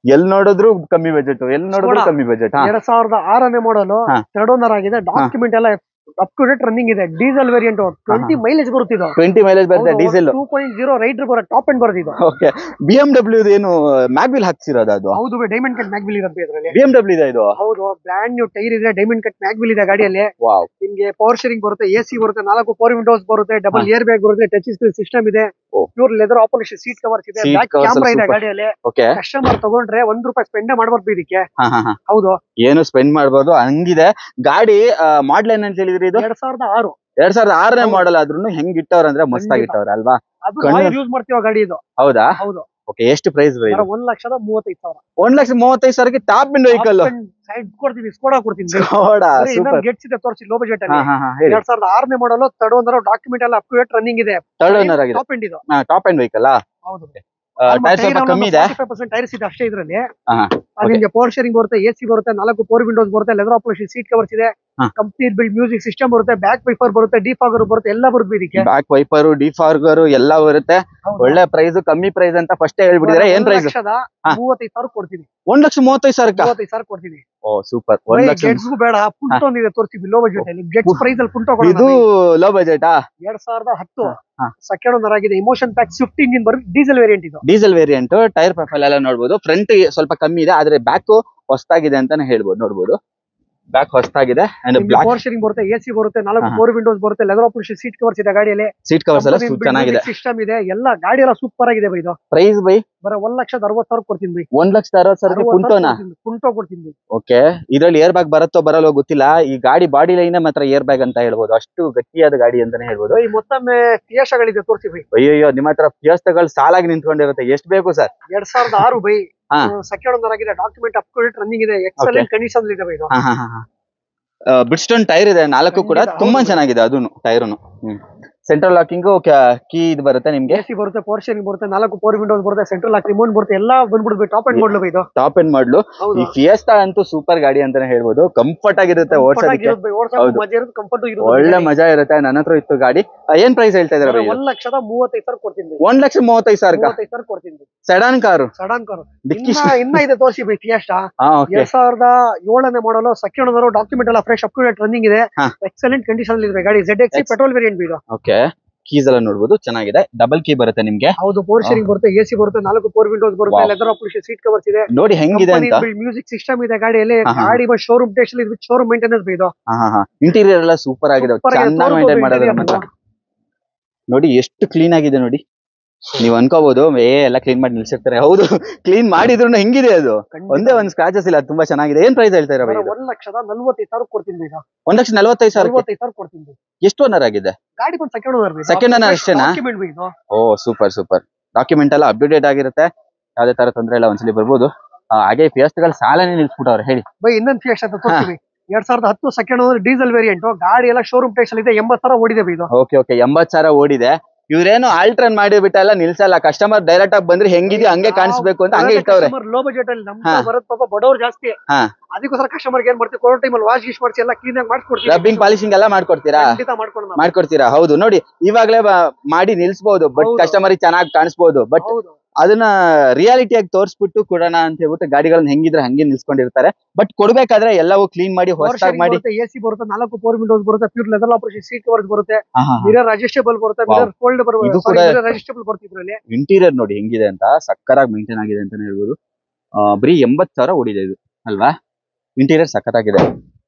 Speaker 2: ಎಲ್ ನೋಡಿದ್ರು ಕಮ್ಮಿ ಬಜೆಟ್, ಎಲ್ ನೋಡಿದ್ರು ಕಮ್ಮಿ ಬಜೆಟ್.
Speaker 1: 2006 ಮಾಡಲು, 2 ಓನರ್ ಆಗಿದೆ, ಡಾಕ್ಯುಮೆಂಟ್ ಎಲ್ಲ ಅಪ್ ಟು ಡೇಟ್ ರನ್ನಿಂಗ್ ಇದೆ. ಡೀಸೆಲ್ ವೇರಿಯಂಟ್ 20 ಮೈಲೇಜ್ ಬರುತ್ತೆ.
Speaker 2: 20 ಮೈಲೇಜ್ ಬರುತ್ತೆ ಡೀಸೆಲ್.
Speaker 1: 2.0 ರೈಡರ್ ಬರೋ ಟಾಪ್ ಎಂಡ್ ಬರುತ್ತೆ ಇದು.
Speaker 2: ಓಕೆ, BMW ಏನು ಮ್ಯಾಗ್ವಿಲ್ ಹಾಕ್ಸಿರೋದು ಅದು?
Speaker 1: ಹೌದು, ಡೈಮಂಡ್ ಕಟ್ ಮ್ಯಾಗ್ವಿಲ್ ಇರುತ್ತೆ ಇದರಲ್ಲಿ.
Speaker 2: BMW ಇದೆ ಇದು?
Speaker 1: ಹೌದು, ಬ್ರ್ಯಾಂಡ್ ನ್ಯೂ ಟೈರ್ ಇದೆ, ಡೈಮಂಡ್ ಕಟ್ ಮ್ಯಾಗ್ವಿಲ್ ಇದೆ ಗಾಡಿಯಲ್ಲಿ.
Speaker 2: ವಾವ್.
Speaker 1: ನಿಮಗೆ ಪವರ್ ಶೇರಿಂಗ್ ಬರುತ್ತೆ, AC ಬರುತ್ತೆ, 4 ಪವರ್ ವಿಂಡೋಸ್ ಬರುತ್ತೆ, ಡಬಲ್ ಏರ್ ಬ್ಯಾಗ್ ಬರುತ್ತೆ, ಟಚ್ ಸ್ಕ್ರೀನ್ ಸಿಸ್ಟಮ್ ಇದೆ, pure leather operation seat covers ಇದೆ, ಬ್ಯಾಕ್ ಕ್ಯಾಮೆರಾ ಇದೆ ಗಾಡಿಯಲ್ಲಿ. ಕಸ್ಟಮರ್ ತಗೊಂಡ್ರೆ ₹1 ಸ್ಪೆಂಡ್ ಮಾಡಬಾರ್ದು ಇದಕ್ಕೆ. ಹೌದು,
Speaker 2: ಏನು ಸ್ಪೆಂಡ್ ಮಾಡಬಹುದು ಹಂಗಿದೆ ಗಾಡಿ. ಮಾಡ್ಲ್ ಏನಂತ ಹೇಳಿದ್ರಿ ಇದು? 2006 ಮಾಡಲ್ ಆದ್ರೂ ಹೆಂಗ್ ಇಟ್ಟವ್ರ ಅಂದ್ರೆ ಮಸ್ತಾಗಿ ಇಟ್ಟವ್ರ ಅಲ್ವಾ?
Speaker 1: ಯೂಸ್ ಮಾಡ್ತೀವ ಗಾಡಿ ಇದು.
Speaker 2: ಹೌದಾ?
Speaker 1: ಹೌದು.
Speaker 2: ಓಕೆ, ಎಷ್ಟು ಪ್ರೈಸ್?
Speaker 1: 1,35,000.
Speaker 2: 1,35,000ಗೆ ಟಾಪ್ ಎಂಡ್ ವೆಹಿಕಲ್
Speaker 1: ಕೊಡ್ತೀನಿ. ಸ್ಕೋಡಾ ಕೊಡ್ತೀನಿ. ಗೆಟ್ಸ್ ಇದೆ ತೋರಿಸಿ ಲೋ ಬಜೆಟ್ ಅಲ್ಲಿ. 2006 ಮಾಡಲು, 3rd ಓನರ್, ಡಾಕ್ಯುಮೆಂಟ್ ಎಲ್ಲ ಅಪ್ ಟು ಡೇಟ್ ರನ್ನಿಂಗ್ ಇದೆ. ಟಾಪ್ ಎಂಡ್ ಇದು.
Speaker 2: Top end vehicle.
Speaker 1: ಹೌದು,
Speaker 2: ಟೈರ್ ಸ್ವಲ್ಪ ಕಮ್ಮಿ ಇದೆ.
Speaker 1: 45% ಟೈರ್ಸ್ ಇದೆ ಅಷ್ಟೇ ಇದ್ರಲ್ಲಿ. ನಿಮಗೆ ಪವರ್ ಶೇರಿಂಗ್ ಬರುತ್ತೆ, AC ಬರುತ್ತೆ, 4 ಪವರ್ ವಿಂಡೋಸ್ ಬರುತ್ತೆ, ಲೆದರ್ ಆಪರೇಷನ್ ಸೀಟ್ ಕವರ್ಸ್ ಇದೆ, ಕಂಪ್ನಿ ಬಿಲ್ಡ್ ಮ್ಯೂಸಿಕ್ ಸಿಸ್ಟಮ್ ಬರುತ್ತೆ, ಬ್ಯಾಕ್ ವೈಫರ್ ಬರುತ್ತೆ, ಡಿಫಾಗರ್ ಬರುತ್ತೆ, ಎಲ್ಲ ಬರುತ್ತೆ ಇದಕ್ಕೆ.
Speaker 2: ಬ್ಯಾಕ್ ವೈಪರ್, ಡಿಫಾಗರ್ ಎಲ್ಲ ಬರುತ್ತೆ. ಒಳ್ಳೆ ಪ್ರೈಸ್, ಕಮ್ಮಿ ಪ್ರೈಸ್ ಅಂತ ಫಸ್ಟ್ ಹೇಳ್ಬಿಟ್ಟಿದ್ರೆ. ಏನ್ ಪ್ರೈಸ್?
Speaker 1: 1,35,000 ಕೊಡ್ತೀನಿ.
Speaker 2: 1,35,000
Speaker 1: ಕೊಡ್ತೀನಿ.
Speaker 2: ಓ ಸೂಪರ್.
Speaker 1: ಬೇಡ, ಪುಂಟೋ ಇದೆ ತೋರಿಸ್ತೀವಿ ಲೋ ಬಜೆಟ್ ಅಲ್ಲಿ. ಗೆಟ್ಸ್ ಪ್ರೈಸ್ ಅಲ್ಲಿ ಪುಂಟೋ
Speaker 2: ಇದು ಲೋ ಬಜೆಟ್.
Speaker 1: 2010 ಸೆಕೆಂಡ್ ಓನರ್ ಆಗಿದೆ. ಇಮೋಷನ್ ಪ್ಯಾಕ್ ಸ್ವಿಫ್ಟ್ ಇಂಜಿನ್ ಬರುತ್ತೆ, ಡೀಸೆಲ್ ವೇರಿಯಂಟ್ ಇದು.
Speaker 2: Diesel variant. ಟೈರ್ ಪ್ರೊಫೈಲ್ ಎಲ್ಲ ನೋಡಬಹುದು. ಫ್ರಂಟ್ ಸ್ವಲ್ಪ ಕಮ್ಮಿ ಇದೆ, ಆದ್ರೆ ಬ್ಯಾಕ್ ಹೊಸದಾಗಿದೆ ಅಂತಾನೆ ಹೇಳ್ಬೋದು. ನೋಡಬಹುದು, ಬ್ಯಾಕ್ ಹೊಸದಾಗಿದೆ.
Speaker 1: ಪವರ್ ಶೇರಿಂಗ್ ಬರುತ್ತೆ, AC ಬರುತ್ತೆ, 4 ಪವರ್ ವಿಂಡೋಸ್ ಬರುತ್ತೆ, ಲೆದರ್ ಆಪರೇಷನ್ ಸೀಟ್ ಕವರ್ಸ್ ಇದೆ ಗಾಡಿಯಲ್ಲಿ.
Speaker 2: ಸೀಟ್ ಕವರ್ಸ್ ಎಲ್ಲ ಚೆನ್ನಾಗಿದೆ,
Speaker 1: ಸಿಸ್ಟಮ್ ಇದೆ, ಎಲ್ಲ ಗಾಡಿ ಎಲ್ಲ ಸೂಪರ್ ಆಗಿದೆ ಬೈ. ಇದು
Speaker 2: ಪ್ರೈಸ್ ಬೈ
Speaker 1: 1,60,000 ಕೊಡ್ತೀನಿ ಬೈ.
Speaker 2: 1,60,000
Speaker 1: ಪುಂಟೋ ಕೊಡ್ತೀನಿ.
Speaker 2: ಓಕೆ, ಇದ್ರಲ್ಲಿ ಏರ್ ಬ್ಯಾಗ್ ಬರುತ್ತೋ ಬರಲ್ಲೋ ಗೊತ್ತಿಲ್ಲ. ಈ ಗಾಡಿ ಬಾಡಿ ಲೈನ್ ಮಾತ್ರ ಏರ್ ಬ್ಯಾಗ್ ಅಂತ ಹೇಳ್ಬೋದು. ಅಷ್ಟು ಗಟ್ಟಿಯಾದ ಗಾಡಿ ಅಂತಾನೆ ಹೇಳ್ಬೋದು.
Speaker 1: ಮತ್ತೊಮ್ಮೆ ಫಿಯಾಸ್ಟಾಗಳಿದೆ ತೋರಿಸಿ ಬೈ.
Speaker 2: ಅಯ್ಯೋ, ನಿಮ್ಮ ಹತ್ರ ಫಿಯಾಸ್ಟಾಗಳು ಸಾಲಾಗಿ ನಿಂತ್ಕೊಂಡಿರುತ್ತೆ. ಎಷ್ಟು ಬೇಕು ಸರ್?
Speaker 1: 2006 ಬೈ. ಸೆಕೆಂಡ್ ಓನರ್ ಆಗಿದೆ, document up to date running ಇದೆ, ಎಕ್ಸಲೆಂಟ್ ಕಂಡೀಷನ್ ಇದೆ ಬೈ.
Speaker 2: ಬ್ರಿಡ್ಸ್ಟೋನ್ ಟೈರ್ ಇದೆ, 4 ಕೂಡ ತುಂಬಾ ಚೆನ್ನಾಗಿದೆ. ಅದನ್ನು ಟೈರುನು ಸೆಂಟ್ರಲ್ ಲಾಕಿಂಗ್ ಕೀ ಇದು ಬರುತ್ತೆ ನಿಮ್ಗೆ.
Speaker 1: AC ಬರುತ್ತೆ, ಪವರ್ ಶೇರಿಂಗ್ ಬರುತ್ತೆ, 4 ಪವರ್ ವಿಂಡೋಸ್ ಬರುತ್ತೆ, ಸೆಂಟ್ರಲ್ ಲಾಕ್ ರಿಮೋಟ್ ಬರುತ್ತೆ, ಎಲ್ಲ ಬಂದ್ಬಿಡುತ್ತೆ. ಟಾಪ್ ಎಂಡ್ ಮಾಡಲು ಇದು.
Speaker 2: ಟಾಪ್ ಎಂಡ್ ಮಾಡಲು. ಈ ಫಿಯೆಸ್ಟಾ ಅಂತೂ ಸೂಪರ್ ಗಾಡಿ ಅಂತಾನೆ ಹೇಳ್ಬೋದು. ಕಂಫರ್ಟ್ ಆಗಿರುತ್ತೆ ಓಡಿಸೋದಕ್ಕೆ. ಒಳ್ಳೆ ಮಜಾ ಇರುತ್ತೆ. ನನ್ನ ಹತ್ರ ಇತ್ತು ಗಾಡಿ. ಏನ್ ಪ್ರೈಸ್ ಹೇಳ್ತಾ ಇದ್ದಾರೆ?
Speaker 1: 1,35,000 ಕೊಡ್ತೀನಿ.
Speaker 2: 1,35,000
Speaker 1: ಕೊಡ್ತೀನಿ.
Speaker 2: Sedan car.
Speaker 1: ಇನ್ನ ಇದೆ ತೋರಿಸಿ ಬೈ. Fiesta 2007 model, second owner, document ಎಲ್ಲ fresh up to date running ಇದೆ, ಎಕ್ಸಲೆಂಟ್ ಕಂಡೀಷನ್ ಇದೆ ಗಾಡಿ. ZXi ಪೆಟ್ರೋಲ್ ವೇರಿಯಂಟ್ ಇದು.
Speaker 2: ಓಕೆ, ಕೀಸ್ ಎಲ್ಲ ನೋಡಬಹುದು, ಚೆನ್ನಾಗಿದೆ. ಡಬಲ್ ಕೀ ಬರುತ್ತೆ ನಿಮ್ಗೆ.
Speaker 1: ಹೌದು, ಪವರ್ ಶೇರಿಂಗ್ ಬರುತ್ತೆ, AC ಬರುತ್ತೆ, 4 ಪವರ್ ವಿಂಡೋಸ್ ಬರುತ್ತೆ, ಲೆದರ್ ಆಪರೇಷನ್ ಸೀಟ್ ಕವರ್ಸ್ ಇದೆ.
Speaker 2: ನೋಡಿ ಹೆಂಗಿದೆ ಅಂತ.
Speaker 1: ಮ್ಯೂಸಿಕ್ ಸಿಸ್ಟಮ್ ಇದೆ ಗಾಡಿಯಲ್ಲಿ. ಗಾಡಿ ಶೋರೂಮ್ ಟೆಸ್ಟ್ ಅಲ್ಲಿ ಶೋರೂಮ್ ಮೇಂಟೆನೆನ್ಸ್ ಇದು.
Speaker 2: ಇಂಟೀರಿಯರ್ ಎಲ್ಲ ಸೂಪರ್ ಆಗಿದೆ, ಚೆನ್ನಾಗಿ ಮೇಂಟೈನ್ ಮಾಡೋದು. ನೋಡಿ ಎಷ್ಟು ಕ್ಲೀನ್ ಆಗಿದೆ ನೋಡಿ. ನೀವ್ ಅನ್ಕೋಬಹುದು ಎಲ್ಲ ಕ್ಲೀನ್ ಮಾಡಿ ನಿಲ್ಸಿರ್ತಾರೆ. ಹೌದು, ಕ್ಲೀನ್ ಮಾಡಿದ್ರು ಹೆಂಗಿದೆ ಅದು? ಒಂದೇ ಒಂದು ಸ್ಕ್ರಾಚಸ್ ಇಲ್ಲ, ತುಂಬಾ ಚೆನ್ನಾಗಿದೆ. ಏನ್ ಪ್ರೈಸ್ ಹೇಳ್ತಾ ಇರೋ?
Speaker 1: 1,45,000 ಕೊಡ್ತೀನಿ.
Speaker 2: 1,45,000
Speaker 1: ಕೊಡ್ತೀನಿ.
Speaker 2: ಎಷ್ಟು ಓನರ್ ಆಗಿದೆ
Speaker 1: ಗಾಡಿ? Second owner.
Speaker 2: ಸೆಕೆಂಡ್ ಓನರ್ ಅಷ್ಟೇನಾ? ಓ ಸೂಪರ್ ಸೂಪರ್. ಡಾಕ್ಯುಮೆಂಟ್ ಎಲ್ಲ ಅಪ್ಡೇಟ್ ಆಗಿರುತ್ತೆ, ಯಾವ್ದೇ ತರ ತೊಂದ್ರೆ ಇಲ್ಲ. ಒಂದ್ಸಲಿ ಬರ್ಬೋದು. ಹಾಗೆ ಫಿಯಾಸ್ಟಾಗಳು ಸಾಲನೇ ನಿಲ್ಸ್ಬಿಟ್ಟವ್ರೆ. ಹೇಳಿ
Speaker 1: ಬೈ, ಇನ್ನೊಂದು ಫಿಯಾಸ್ಟಾ ತೋರಿಸ್ತೀವಿ. 2010 ಸೆಕೆಂಡ್ ಓನರ್, ಡೀಸೆಲ್ ವೇರಿಯಂಟ್. ಗಾಡಿ ಎಲ್ಲ ಶೋರೂಮ್ ಟೆಸ್ಟ್ ಅಲ್ಲಿ ಇದೆ, 80,000 ಓಡಿದೆ ಬೈ ಇದು.
Speaker 2: ಓಕೆ, 80,000 ಓಡಿದೆ. ಇವ್ರೇನು ಆಲ್ಟ್ರನ್ ಮಾಡಿ ಬಿಟ್ಟಲ್ಲ, ನಿಲ್ಸಲ್ಲ. ಕಸ್ಟಮರ್ ಡೈರೆಕ್ಟ್ ಆಗಿ ಬಂದ್ರೆ ಹೆಂಗಿದೆಯೋ ಹಂಗೆ ಕಾಣಿಸ್ಬೇಕು ಅಂತ ಹಂಗೆ ಇರ್ತವ್ರೆ.
Speaker 1: ಲೋ ಬಜೆಟ್ ಅಲ್ಲಿ ನಮ್ಮ ಬರೋದು ಪಾಪ ಬಡವ್ರು ಜಾಸ್ತಿ. ಅದಕ್ಕೋಸ್ಕರ ಕಸ್ಟಮರ್ ಏನ್ ಮಾಡ್ತೀವಿ, ಕೊರೋ ಟೈಮಲ್ಲಿ ವಾಶ್ ಗೀಶ್ ಮಾಡಿಸಿ ಎಲ್ಲ ಕ್ಲೀನ್ ಆಗಿ ಮಾಡ್ಕೊಡ್ತೀವಿ.
Speaker 2: ರಬ್ಬಿಂಗ್ ಪಾಲಿಶಿಂಗ್ ಎಲ್ಲ ಮಾಡ್ಕೊಡ್ತೀರಾ? ಹೌದು, ನೋಡಿ ಇವಾಗ್ಲೇ ಮಾಡಿ ನಿಲ್ಸಬಹುದು, ಬಟ್ ಕಸ್ಟಮರ್ ಚೆನ್ನಾಗಿ ಕಾಣಿಸಬಹುದು. ಬಟ್ ಅದನ್ನ ರಿಯಾಲಿಟಿಯಾಗಿ ತೋರಿಸ್ಬಿಟ್ಟು ಕೊಡೋಣ ಅಂತ ಹೇಳ್ಬಿಟ್ಟು ಗಾಡಿಗಳನ್ನ ಹೆಂಗಿದ್ರೆ ಹಂಗೆ ನಿಲ್ಸ್ಕೊಂಡಿರ್ತಾರೆ. ಬಟ್ ಕೊಡ್ಬೇಕಾದ್ರೆ ಎಲ್ಲವೂ ಕ್ಲೀನ್ ಮಾಡಿ ಹೊಸದಾಗಿ ಮಾಡಿ.
Speaker 1: AC ಬರುತ್ತೆ, 4 ಪವರ್ ವಿಂಡೋಸ್ ಬರುತ್ತೆ, pure leather operation seat covers ಬರುತ್ತೆ, ಮಿರರ್ ಅಡ್ಜಸ್ಟೇಬಲ್ ಬರುತ್ತೆ, ಮಿರರ್ ಫೋಲ್ಡ್ ಬರುತ್ತೆ, ಅಡ್ಜಸ್ಟೇಬಲ್ ಬರುತ್ತೆ ಇದರಲ್ಲಿ.
Speaker 2: ಇಂಟೀರಿಯರ್ ನೋಡಿ ಹೆಂಗಿದೆ ಅಂತ, ಸಕ್ಕತ್ತಾಗಿ ಮೇಂಟೈನ್ ಆಗಿದೆ ಅಂತಾನೆ ಹೇಳ್ಬೋದು. ಬರೀ 80,000 ಓಡಿದೆ ಇದು ಅಲ್ವಾ? ಇಂಟೀರಿಯರ್ ಸಕ್ಕತ್ತಾಗಿದೆ.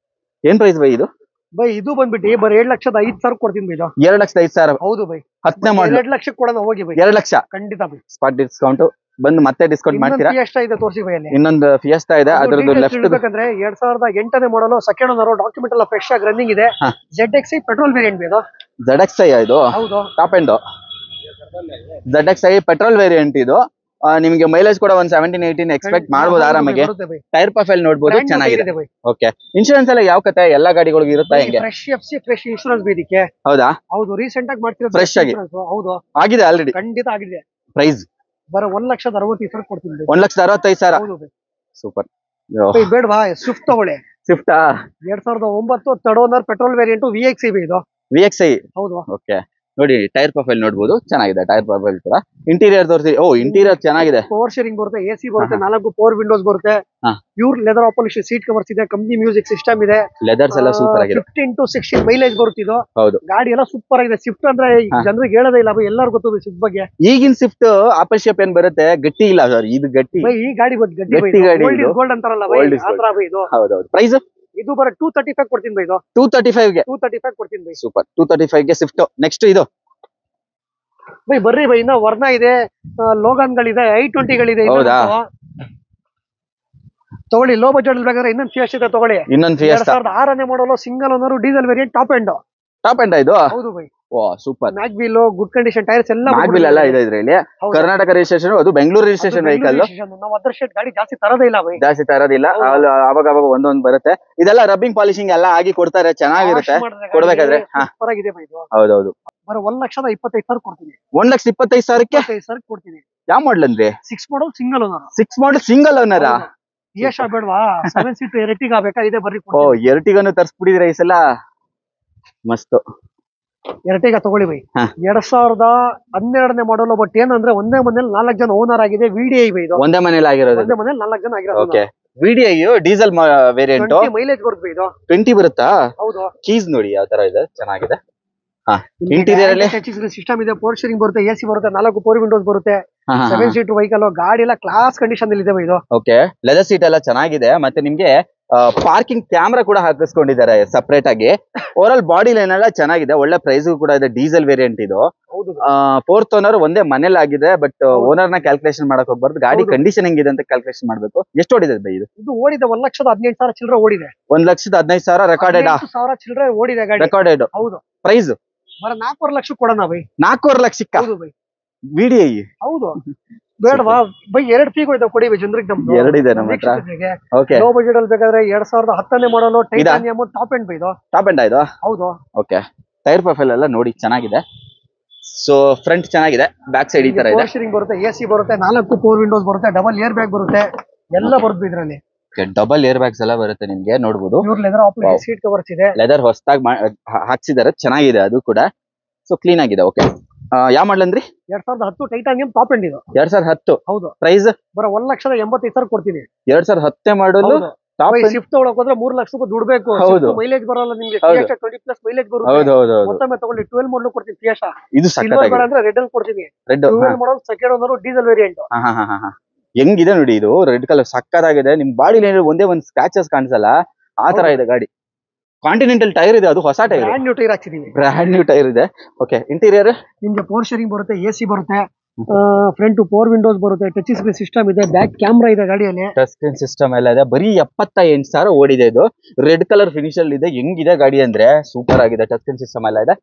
Speaker 2: ಏನ್ ಪ್ರೈಸ್ ಬೈ ಇದು?
Speaker 1: ಬೈ ಇದು ಬಂದ್ಬಿಟ್ಟು ಬರೀ 2,05,000 ಕೊಡ್ತೀನಿ ಬೈ.
Speaker 2: 2,05,000?
Speaker 1: ಹೌದು ಬೈ.
Speaker 2: 10ನೇ ಮಾಡಲ್
Speaker 1: 2 ಲಕ್ಷಕ್ಕೆ ಕೊಡೋಣ ಹೋಗಿ ಬೈ.
Speaker 2: 2 ಲಕ್ಷ
Speaker 1: ಖಂಡಿತ ಬೈ.
Speaker 2: ಸ್ಪಾಟ್ ಡಿಸ್ಕೌಂಟ್ ಬಂದು ಮತ್ತೆ ಡಿಸ್ಕೌಂಟ್ ಮಾಡ್ತೀರಾ?
Speaker 1: ಫಿಯಾಸ್ಟಾ ಇದೆ ತೋರಿಸಿ ಬೈ. ಅಲ್ಲಿ
Speaker 2: ಇನ್ನೊಂದು ಫಿಯಾಸ್ಟಾ ಇದೆ, ಅದರದ್ದು ಲೆಫ್ಟ್
Speaker 1: ಬೇಕಂದ್ರೆ 2008 ಮಾಡಲು, ಸೆಕೆಂಡ್ ಓನರ್, ಡಾಕ್ಯುಮೆಂಟ್ ಎಲ್ಲ ಫ್ರೆಶ್ ಆಗಿ ರನ್ನಿಂಗ್ ಇದೆ. ZXi ಪೆಟ್ರೋಲ್ ವೇರಿಯಂಟ್ ಇದು.
Speaker 2: ZXi ಇದು?
Speaker 1: ಹೌದು,
Speaker 2: top end. ZXi petrol variant ಇದು. ನಿಮಗೆ ಮೈಲೇಜ್ ಕೂಡ 17-18 ಎಕ್ಸ್ಪೆಕ್ಟ್ ಮಾಡಬಹುದು ಆರಾಮಾಗಿ. ಟೈರ್ ಪ್ರೊಫೈಲ್ ನೋಡಬಹುದು, ಚೆನ್ನಾಗಿದೆ. ಓಕೆ, ಇನ್ಶೂರೆನ್ಸ್ ಎಲ್ಲ ಯಾವ ಕತೆ? ಎಲ್ಲಾ ಗಾಡಿಗಳಿಗೂ ಇರುತ್ತಾ ಹೆಂಗೆ?
Speaker 1: ಫ್ರೆಶ್ FC ಫ್ರೆಶ್ ಇನ್ಶೂರೆನ್ಸ್ ಬೇದಿಕ್ಕೆ.
Speaker 2: ಹೌದಾ?
Speaker 1: ಹೌದು, ರೀಸೆಂಟ್ ಆಗಿ ಮಾಡ್ತಿರೋದು.
Speaker 2: ಫ್ರೆಶ್ ಆಗಿ
Speaker 1: ಹೌದು,
Speaker 2: ಆಗಿದೆ ಆಲ್ರೆಡಿ.
Speaker 1: ಖಂಡಿತ ಆಗಿದೆ.
Speaker 2: ಪ್ರೈಸ್
Speaker 1: ಬರ 1,65,000 ಕೊಡ್ತೀನಿ ಬೈ.
Speaker 2: 1,65,000.
Speaker 1: ಹೌದು ಬೈ.
Speaker 2: ಸೂಪರ್.
Speaker 1: ಬೈ ಬೇಡವಾ ಸ್ವಿಫ್ಟ್ ತಗೊಳ್ಳಿ.
Speaker 2: ಸ್ವಿಫ್ಟಾ
Speaker 1: 2009 third owner petrol variant VXI by ಇದು.
Speaker 2: VXI.
Speaker 1: ಹೌದು.
Speaker 2: ಓಕೆ ನೋಡಿ ಟೈರ್ ಪ್ರೊಫೈಲ್ ನೋಡ್ಬೋದು, ಚೆನ್ನಾಗಿದೆ ಟೈರ್ ಪ್ರೊಫೈಲ್ ಕೂಡ. ಇಂಟೀರಿಯರ್ ತೋರಿಸಿ. ಓ ಇಂಟೀರಿಯರ್ ಚೆನ್ನಾಗಿದೆ.
Speaker 1: ಪವರ್ ಶೇರಿಂಗ್ ಬರುತ್ತೆ, AC ಬರುತ್ತೆ, 4 ಪವರ್ ವಿಂಡೋಸ್ ಬರುತ್ತೆ, ಪ್ಯೂರ್ ಲೆದರ್ ಆಪೋಲಿಶ್ ಸೀಟ್ ಕವರ್ಸ್ ಇದೆ, ಕಂಪ್ನಿ ಮ್ಯೂಸಿಕ್ ಸಿಸ್ಟಮ್ ಇದೆ,
Speaker 2: ಲೆದರ್ಸ್ ಎಲ್ಲ ಸೂಪರ್ ಆಗಿದೆ.
Speaker 1: 15 to 16 ಮೈಲೇಜ್ ಬರುತ್ತಿದ್ದು.
Speaker 2: ಹೌದು.
Speaker 1: ಗಾಡಿ ಎಲ್ಲ ಸೂಪರ್ ಆಗಿದೆ. ಸ್ವಿಫ್ಟ್ ಅಂದ್ರೆ ಜನರಿಗೆ ಹೇಳೋದೇ ಇಲ್ಲ ಬೈ, ಎಲ್ಲರೂ ಗೊತ್ತು ಸ್ವಿಫ್ಟ್ ಬಗ್ಗೆ.
Speaker 2: ಈಗಿನ ಸ್ವಿಫ್ಟ್ ಆಪಲ್ ಶೇಪ್ ಏನ್ ಬರುತ್ತೆ, ಗಟ್ಟಿ ಇಲ್ಲ ಸರ್, ಇದು ಗಟ್ಟಿ.
Speaker 1: ಬೈ ಈ ಗಾಡಿ ಗಟ್ಟಿ
Speaker 2: ಗಟ್ಟಿ ಗಾಡಿ.
Speaker 1: ಗೋಲ್ಡ್ ಇಸ್ ಗೋಲ್ಡ್ ಅಂತಾರಲ್ಲ ಬೈ, ಆ ತರ ಬೈ ಇದು.
Speaker 2: ಹೌದೌದು. ಪ್ರೈಸ್
Speaker 1: ಇದು ಬರ 235 ಕೊಡ್ತೀನಿ ಬೈ ಇದು.
Speaker 2: 235 ಗೆ
Speaker 1: 235 ಕೊಡ್ತೀನಿ ಬೈ.
Speaker 2: ಸೂಪರ್. 235 ಗೆ ಸ್ವಿಫ್ಟ್. ನೆಕ್ಸ್ಟ್ ಇದು
Speaker 1: ಬೈ ಬರ್ರಿ ಬೈ, ಇನ್ನ ವರ್ನಾ ಇದೆ, ಲೋಗನ್ ಗಳಿದೆ, i20 ಗಳಿದೆ.
Speaker 2: ಹೌದಾ?
Speaker 1: ತಗೊಳ್ಳಿ, ಲೋ ಬಜೆಟ್ ಬೇಕಾದ್ರೆ ಇನ್ನೊಂದು ಫಿಯೆಸ್ಟಾ ಇದೆ ತಗೊಳ್ಳಿ.
Speaker 2: ಇನ್ನೊಂದು Fiesta
Speaker 1: 2006 model single owner diesel variant top end.
Speaker 2: Top end ಇದು.
Speaker 1: ಹೌದು ಬೈ.
Speaker 2: Oh super.
Speaker 1: Mag wheel, good condition tyres ಎಲ್ಲ
Speaker 2: ಮ್ಯಾಗ್ವಿಲ್ ಎಲ್ಲ ಇದೆ ಇದ್ರಲ್ಲಿ. ಕರ್ನಾಟಕ ರಿಜಿಸ್ಟ್ರೇಷನ್, ಅದು ಬೆಂಗಳೂರು ರಿಜಿಸ್ಟ್ರೇಷನ್ ವೆಹಿಕಲ್.
Speaker 1: ನಾವು ಅದರ್ ಶೇಡ್ ಗಾಡಿ ಜಾಸ್ತಿ ತರದೇ ಇಲ್ಲ ಬೈ,
Speaker 2: ಜಾಸ್ತಿ ತರೋದಿಲ್ಲ. ಅವಾಗ ಅವಾಗ ಒಂದೊಂದು ಬರುತ್ತೆ. ಇದೆಲ್ಲ ರಬ್ಬಿಂಗ್ ಪಾಲಿಶಿಂಗ್ ಎಲ್ಲ ಆಗಿ ಕೊಡ್ತಾರೆ, ಚೆನ್ನಾಗಿರುತ್ತೆ ಕೊಡ್ಬೇಕಾದ್ರೆ.
Speaker 1: ಹೊರಗಿದೆ ಬೈ ಇದು.
Speaker 2: ಹೌದೌದು.
Speaker 1: ಬರ 1,25,000 ಕೊಡ್ತೀನಿ.
Speaker 2: 1,25,000ಕ್ಕೆ
Speaker 1: 25,000 ಕೊಡ್ತೀನಿ.
Speaker 2: ಯಾವ ಮಾಡಲ್ ಅಂದ್ರೆ
Speaker 1: 6 model single owner.
Speaker 2: 6 model single owner.
Speaker 1: Yash ಬೇಡವಾ? 7 ಸೀಟ್ ಎರ್ಟಿಗಾ ಬೇಕಾ? ಇದೆ ಬರ್ರಿ.
Speaker 2: ಓ ಎರ್ಟಿಗಾನು ತರ್ಸ್ಬಿಟ್ಟಿದ್ರೆ ಈ ಸಲ. ಮಸ್ತ್.
Speaker 1: ಎರ್ಟಿಗಾ ತಗೊಳ್ಳಿ ಬೈ. 2012 ಮಾಡಲ್. ಬಟ್ ಏನಂದ್ರೆ ಒಂದೇ ಮನೇಲಿ 4 ಜನ ಓನರ್ ಆಗಿದೆ. VDI ಬೈ ಇದು. ಒಂದೇ
Speaker 2: ಮನೇಲಿ ಆಗಿರೋದು.
Speaker 1: ಒಂದೇ ಮನೇಲಿ 4 ಜನ ಆಗಿರೋದು.
Speaker 2: Okay. VDI diesel variant.
Speaker 1: Mileage ಬರುತ್ತೆ ಇದು.
Speaker 2: 20 ಬರುತ್ತಾ?
Speaker 1: ಹೌದು.
Speaker 2: ಕೀಸ್ ನೋಡಿ ಯಾವ ತರ ಇದೆ, ಚೆನ್ನಾಗಿದೆ. ಇಂಟೀರಿಯರ್ ಅಲ್ಲಿ
Speaker 1: ಸಿಸ್ಟಮ್ ಇದೆ, ಪವರ್ ಶೇರಿಂಗ್ ಬರುತ್ತೆ, AC ಬರುತ್ತೆ, 4 ಪವರ್ ವಿಂಡೋಸ್ ಬರುತ್ತೆ, 7 ಸೀಟ್ ವೆಹಿಕಲ್. ಗಾಡಿ ಎಲ್ಲ ಕ್ಲಾಸ್ ಕಂಡೀಷನ್ ಅಲ್ಲಿ ಇದೆ ಇದು.
Speaker 2: ಓಕೆ. ಲೆದರ್ ಸೀಟ್ ಎಲ್ಲ ಚೆನ್ನಾಗಿದೆ. ಮತ್ತೆ ನಿಮ್ಗೆ ಪಾರ್ಕಿಂಗ್ ಕ್ಯಾಮ್ರಾ ಕೂಡ ಹಾಕಿಸ್ಕೊಂಡಿದ್ದಾರೆ ಸಪರೇಟ್ ಆಗಿ. ಓವರ್ ಆಲ್ ಬಾಡಿ ಲೈನ್ ಎಲ್ಲ ಚೆನ್ನಾಗಿದೆ, ಒಳ್ಳೆ ಪ್ರೈಸ್ ಕೂಡ ಇದೆ. ಡೀಸೆಲ್ ವೇರಿಯಂಟ್ ಇದು. 4th ಓನರ್ ಒಂದೇ ಮನೇಲಿ ಆಗಿದೆ. ಬಟ್ ಓನರ್ ನ ಕ್ಯಾಲ್ಕುಲೇಷನ್ ಮಾಡಕ್ ಹೋಗ್ಬಾರ್ದು, ಗಾಡಿ ಕಂಡೀಷನ್ ಹೆಂಗಿದೆ ಅಂತ ಕ್ಯಾಲ್ಕುಲೇಷನ್ ಮಾಡ್ಬೇಕು. ಎಷ್ಟು ಓಡಿದೆ ಬೈ ಇದು?
Speaker 1: ಇದು ಓಡಿದೆ 1,18,000 ಚಿಲ್ಲರೆ ಓಡಿದೆ.
Speaker 2: 1,15,000 ರೆಕಾರ್ಡೆಡ್.
Speaker 1: 1,000 ಚಿಲ್ಲರೆ ಓಡಿದೆ ಗಾಡಿ.
Speaker 2: ರೆಕಾರ್ಡೆಡ್.
Speaker 1: ಹೌದು.
Speaker 2: ಪ್ರೈಸ್
Speaker 1: ಬರ 4.5 ಲಕ್ಷ ಕೊಡೋಣ ಬೈ.
Speaker 2: 4.5 ಲಕ್ಷಕ್ಕ?
Speaker 1: ಹೌದು ಬೈ.
Speaker 2: VDI.
Speaker 1: ಹೌದು. ಬೇಡವಾ ಬೈ? 2 ಫೀಗೋ ಇದೆ ಕೊಡಿ ಬೈ ಜನರಿಗೆ. ನಮ್ದು
Speaker 2: 2 ಇದೆ ನಮ್ಮ ಹತ್ರ. ಓಕೆ.
Speaker 1: ಲೋ ಬಜೆಟ್ ಅಲ್ಲಿ ಬೇಕಾದ್ರೆ 2010 ಮಾಡಲು ಟೈಟಾನಿಯಂ ಟಾಪ್ ಎಂಡ್ ಬೈ ಇದು.
Speaker 2: ಟಾಪ್ ಎಂಡ್ ಇದು.
Speaker 1: ಹೌದು.
Speaker 2: ಓಕೆ. ಟೈರ್ ಪ್ರೊಫೈಲ್ ಎಲ್ಲ ನೋಡಿ ಚೆನ್ನಾಗಿದೆ. ಸೊ ಫ್ರಂಟ್ ಚೆನ್ನಾಗಿದೆ, ಬ್ಯಾಕ್ ಸೈಡ್ ಈ ತರ ಇದೆ.
Speaker 1: ಪವರ್ ಶೇರಿಂಗ್ ಬರುತ್ತೆ, AC ಬರುತ್ತೆ, 4 ಪವರ್ ವಿಂಡೋಸ್ ಬರುತ್ತೆ, ಡಬಲ್ ಏರ್ ಬ್ಯಾಗ್ ಬರುತ್ತೆ, ಎಲ್ಲ ಬರುತ್ತೆ ಇದರಲ್ಲಿ.
Speaker 2: ಡಬಲ್ ಏರ್ ಬ್ಯಾಗ್ಸ್ ಎಲ್ಲ ಬರುತ್ತೆ ನಿಮ್ಗೆ, ನೋಡಬಹುದು.
Speaker 1: ಪ್ಯೂರ್ ಲೆದರ್ ಆಪೋಲಿಶ್ ಸೀಟ್ ಕವರ್ಸ್ ಇದೆ.
Speaker 2: ಲೆದರ್ ಹೊಸದಾಗಿ ಹಾಕ್ಸಿದ್ದಾರೆ, ಚೆನ್ನಾಗಿದೆ ಅದು ಕೂಡ. ಸೊ ಕ್ಲೀನ್ ಆಗಿದೆ. ಓಕೆ. ಯಾವ ಮಾಡಲ್ ಅಂದ್ರಿ?
Speaker 1: 2010 ಟೈಟಾನಿಯಂ ಟಾಪ್ ಎಂಡ್ ಇದು.
Speaker 2: 2010.
Speaker 1: ಹೌದು.
Speaker 2: ಪ್ರೈಸ್
Speaker 1: ಬರ 1,85,000 ಕೊಡ್ತೀನಿ.
Speaker 2: 2010 ಮಾಡಲು ಟಾಪ್ ಎಂಡ್.
Speaker 1: ಶಿಫ್ಟ್ ತಗೊಳಕ್ ಹೋದ್ರೆ 3 ಲಕ್ಷ ರೂಪಾಯಿ ದುಡ್ಬೇಕು. ಮೈಲೇಜ್ ಬರಲ್ಲ ನಿಮ್ಗೆ. ಫಿಯೆಸ್ಟಾ 20+ ಮೈಲೇಜ್ ಬರುತ್ತೆ.
Speaker 2: ಹೌದು.
Speaker 1: ಮೊತ್ತமே ತಗೊಳ್ಳಿ 12 ಮಾಡಲ್ ಕೊಡ್ತೀನಿ. ಫಿಯೆಸ್ಟಾ
Speaker 2: ಇದು ಸಕ್ಕತ್ತಾಗಿದೆ.
Speaker 1: ಅಂದ್ರೆ ರೆಡ್ ಅಲ್ಲಿ ಕೊಡ್ತೀನಿ.
Speaker 2: ರೆಡ್
Speaker 1: 12 ಮಾಡಲ್ ಸೆಕೆಂಡ್ ಓನರ್ ಡೀಸೆಲ್ ವೇರಿಯಂಟ್.
Speaker 2: ಹೆಂಗಿದೆ ನೋಡಿ ಇದು, ರೆಡ್ ಕಲರ್ ಸಕ್ಕತ್ತಾಗಿದೆ. ನಿಮ್ ಬಾಡಿ ಲೈನ್ ಒಂದೇ ಒಂದು ಸ್ಕ್ರಾಚಸ್ ಕಾಣಿಸಲ್ಲ, ಆ ತರ ಇದೆ ಗಾಡಿ. ಕಾಂಟಿನೆಂಟಲ್ ಟೈರ್ ಇದೆ, ಅದು ಹೊಸ ಟೈರ್.
Speaker 1: ಬ್ರಾಂಡ್ ನ್ಯೂ ಟೈರ್ ಹಾಕ್ಸಿದೀವಿ.
Speaker 2: ಬ್ರಾಂಡ್ ನ್ಯೂ ಟೈರ್ ಇದೆ. ಓಕೆ. ಇಂಟೀರಿಯರ್
Speaker 1: ನಿಮ್ಗೆ ಪವರ್ ಶೇರಿಂಗ್ ಬರುತ್ತೆ, AC ಬರುತ್ತೆ, ಫ್ರಂಟ್ ಪವರ್ ವಿಂಡೋಸ್ ಬರುತ್ತೆ, ಟಚ್ ಸ್ಕ್ರೀನ್ ಸಿಸ್ಟಮ್ ಇದೆ, ಬ್ಯಾಕ್ ಕ್ಯಾಮ್ರಾ ಇದೆ ಗಾಡಿಯಲ್ಲಿ.
Speaker 2: ಟಚ್ ಸ್ಕ್ರೀನ್ ಸಿಸ್ಟಮ್ ಎಲ್ಲ ಇದೆ. ಬರೀ 78,000 ಓಡಿದೆ ಇದು. ರೆಡ್ ಕಲರ್ ಫಿನಿಶ್ ಅಲ್ಲಿ ಇದೆ. ಹೆಂಗಿದೆ ಗಾಡಿ ಅಂದ್ರೆ ಸೂಪರ್ ಆಗಿದೆ. ಟಚ್ ಸ್ಕ್ರೀನ್ ಸಿಸ್ಟಮ್ ಎಲ್ಲ ಇದೆ.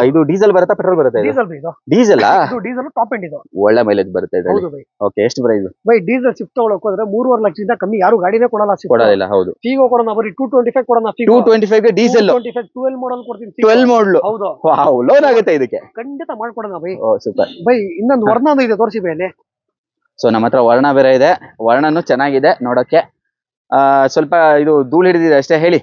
Speaker 2: ಇದು ಡೀಸೆಲ್ ಬರುತ್ತಾ ಪೆಟ್ರೋಲ್ ಬರುತ್ತೆ?
Speaker 1: Diesel.
Speaker 2: Diesel.
Speaker 1: Diesel top end ಇದು.
Speaker 2: ಒಳ್ಳೆ ಮೈಲೇಜ್ ಬರುತ್ತೆ ಇದು.
Speaker 1: ಹೌದು ಬೈ.
Speaker 2: ಓಕೆ. ಎಷ್ಟು ಪ್ರೈಸ್
Speaker 1: ಬೈ? ಡೀಸೆಲ್ ಶಿಫ್ಟ್ ತಗೊಳಕ್ ಹೋದ್ರೆ 3.5 ಲಕ್ಷದಿಂದ ಕಮ್ಮಿ ಯಾರು ಗಾಡಿನೇ ಕೊಡಲ್ಲ.
Speaker 2: ಕೊಡೋದಿಲ್ಲ. ಹೌದು.
Speaker 1: ಫೀಗೋ ಕೊಡೋಣ ಬರೀ 225 ಕೊಡೋಣ.
Speaker 2: 225 ಗೆ ಡೀಸೆಲ್.
Speaker 1: 12 ಮಾಡಲ್ ಕೊಡ್ತೀನಿ.
Speaker 2: 12 ಮಾಡಲ್.
Speaker 1: ಹೌದು.
Speaker 2: ವಾವ್, ಲೋನ್ ಆಗುತ್ತೆ ಇದಕ್ಕೆ.
Speaker 1: ಖಂಡಿತ ಮಾಡ್ಕೊಡೋಣ ಬೈ.
Speaker 2: Oh super.
Speaker 1: ಬೈ ಇನ್ನೊಂದು ವರ್ಣ ಇದೆ, ತೋರಿಸಿ ಬೈ ಅಲ್ಲಿ.
Speaker 2: ಸೊ ನಮ್ಮ ಹತ್ರ ವರ್ಣ ಬೇರೆ ಇದೆ. ವರ್ಣನು ಚೆನ್ನಾಗಿದೆ ನೋಡಕ್ಕೆ. ಸ್ವಲ್ಪ ಇದು ಧೂಳು ಹಿಡಿದಿದೆ ಅಷ್ಟೇ. ಹೇಳಿ.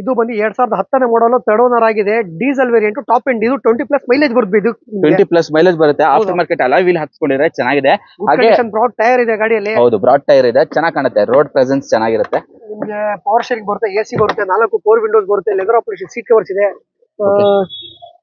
Speaker 1: ಇದು ಬಂದು 2010 ಮಾಡಲ್ ಥರ್ಡ್ ಓನರ್ ಆಗಿದೆ. ಡೀಸೆಲ್ ವೇರಿಯಂಟ್ ಟಾಪ್ ಎಂಡ್ ಇದು. 20+ ಮೈಲೇಜ್ ಬರುತ್ತೆ. ಇದು
Speaker 2: 20+ ಮೈಲೇಜ್ ಬರುತ್ತೆ. ಆಫ್ಟರ್ ಮಾರ್ಕೆಟ್ ಅಲಾಯ್ ವೀಲ್ ಹಾಕ್ಸ್ಕೊಂಡಿದ್ರೆ ಚೆನ್ನಾಗಿದೆ.
Speaker 1: ಹಾಗೆ ಬ್ರಾಡ್ ಟೈರ್ ಇದೆ ಗಾಡಿಯಲ್ಲಿ.
Speaker 2: ಹೌದು, ಬ್ರಾಡ್ ಟೈರ್ ಇದೆ, ಚೆನ್ನಾಗಿ ಕಾಣುತ್ತೆ. ರೋಡ್ ಪ್ರೆಸೆನ್ಸ್ ಚೆನ್ನಾಗಿರುತ್ತೆ.
Speaker 1: ನಿಮ್ಗೆ ಪವರ್ ಶೇರಿಂಗ್ ಬರುತ್ತೆ, AC ಬರುತ್ತೆ, 4 ಪವರ್ ವಿಂಡೋಸ್ ಬರುತ್ತೆ, ಲೆದರ್ ಆಪೋಲಿಶ್ ಸೀಟ್ ಕವರ್ಸ್ ಇದೆ,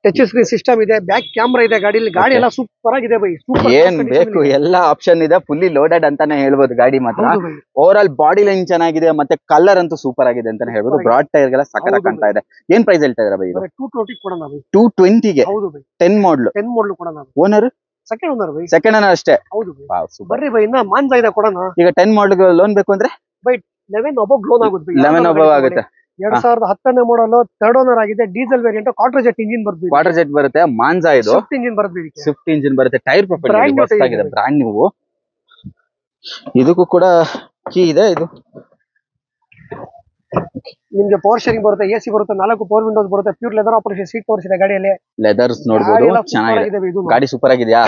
Speaker 1: ಟಚ್ ಸ್ಕ್ರೀನ್ ಸಿಸ್ಟಮ್ ಇದೆ, ಬ್ಯಾಕ್ ಕ್ಯಾಮ್ರಾ ಇದೆ ಗಾಡಿಯಲ್ಲಿ. ಗಾಡಿ ಎಲ್ಲ ಸೂಪರ್ ಆಗಿದೆ ಬೈ.
Speaker 2: ಏನ್ ಬೇಕು ಎಲ್ಲ ಆಪ್ಷನ್ ಇದೆ. ಫುಲ್ಲಿ ಲೋಡೆಡ್ ಅಂತಾನೆ ಹೇಳ್ಬೋದು ಗಾಡಿ ಮಾತ್ರ. ಓವರ್ ಆಲ್ ಬಾಡಿ ಲೈನ್ ಚೆನ್ನಾಗಿದೆ, ಮತ್ತೆ ಕಲರ್ ಅಂತೂ ಸೂಪರ್ ಆಗಿದೆ ಅಂತಾನೆ ಹೇಳ್ಬೋದು. ಬ್ರಾಡ್ ಟೈರ್ ಗೆಲ್ಲ ಸಕ್ಕತ್ತಾಗಿ ಕಾಣ್ತಾ ಇದೆ. ಏನ್ ಪ್ರೈಸ್ ಹೇಳ್ತಾ ಇದ್ದೀರಾ ಬೈ?
Speaker 1: 220 ಕೊಡೋಣ ಬೈ.
Speaker 2: 220 ಗೆ?
Speaker 1: ಹೌದು ಬೈ.
Speaker 2: 10 ಮಾಡಲ್.
Speaker 1: 10 ಮಾಡಲ್ ಕೊಡೋಣ.
Speaker 2: Owner
Speaker 1: second owner by.
Speaker 2: Second owner ಅಷ್ಟೇ.
Speaker 1: ಹೌದು ಬೈ. ಬರ್ರಿ ಬೈ, ಇನ್ನ ಮಾನ್ಸ ಇದೆ ಕೊಡೋಣ.
Speaker 2: ಈಗ 10 ಮಾಡಲ್ ಲೋನ್ ಬೇಕು ಅಂದ್ರೆ
Speaker 1: ಬೈ 11 ಅಬೌವ್ ಲೋನ್ ಆಗುತ್ತೆ.
Speaker 2: 11 ಅಬೌವ್ ಆಗುತ್ತೆ.
Speaker 1: 2010 ಮಾಡಲ್ ಥರ್ಡ್ ಓನರ್ ಆಗಿದೆ. Diesel variant, Quadrajet engine ಬರುತ್ತೆ.
Speaker 2: ಕ್ವಾರ್ಟರ್ ಜೆಟ್ ಬರುತ್ತೆ. ಮಾನ್ಸಾ ಇದು.
Speaker 1: ಸ್ವಿಫ್ಟ್ ಇಂಜಿನ್ ಬರುತ್ತೆ.
Speaker 2: ಸ್ವಿಫ್ಟ್ ಇಂಜಿನ್ ಬರುತ್ತೆ. ಟೈರ್ ಪ್ರೊಫೈಲ್ ಹೊಸದಾಗಿದೆ, ಬ್ರಾಂಡ್ ನ್ಯೂ. ಇದಕ್ಕೂ ಕೂಡ ಕೀ ಇದೆ. ಇದು
Speaker 1: ನಿಮ್ಗೆ ಪವರ್ ಶೇರಿಂಗ್ ಬರುತ್ತೆ, AC ಬರುತ್ತೆ, 4 ಪವರ್ ವಿಂಡೋಸ್ ಬರುತ್ತೆ, pure leather operation seat covers ಇದೆ ಗಾಡಿಯಲ್ಲಿ.
Speaker 2: ಲೆದರ್ಸ್ ನೋಡಬಹುದು, ಚೆನ್ನಾಗಿದೆ ಗಾಡಿ. ಸೂಪರ್ ಆಗಿದೆಯಾ?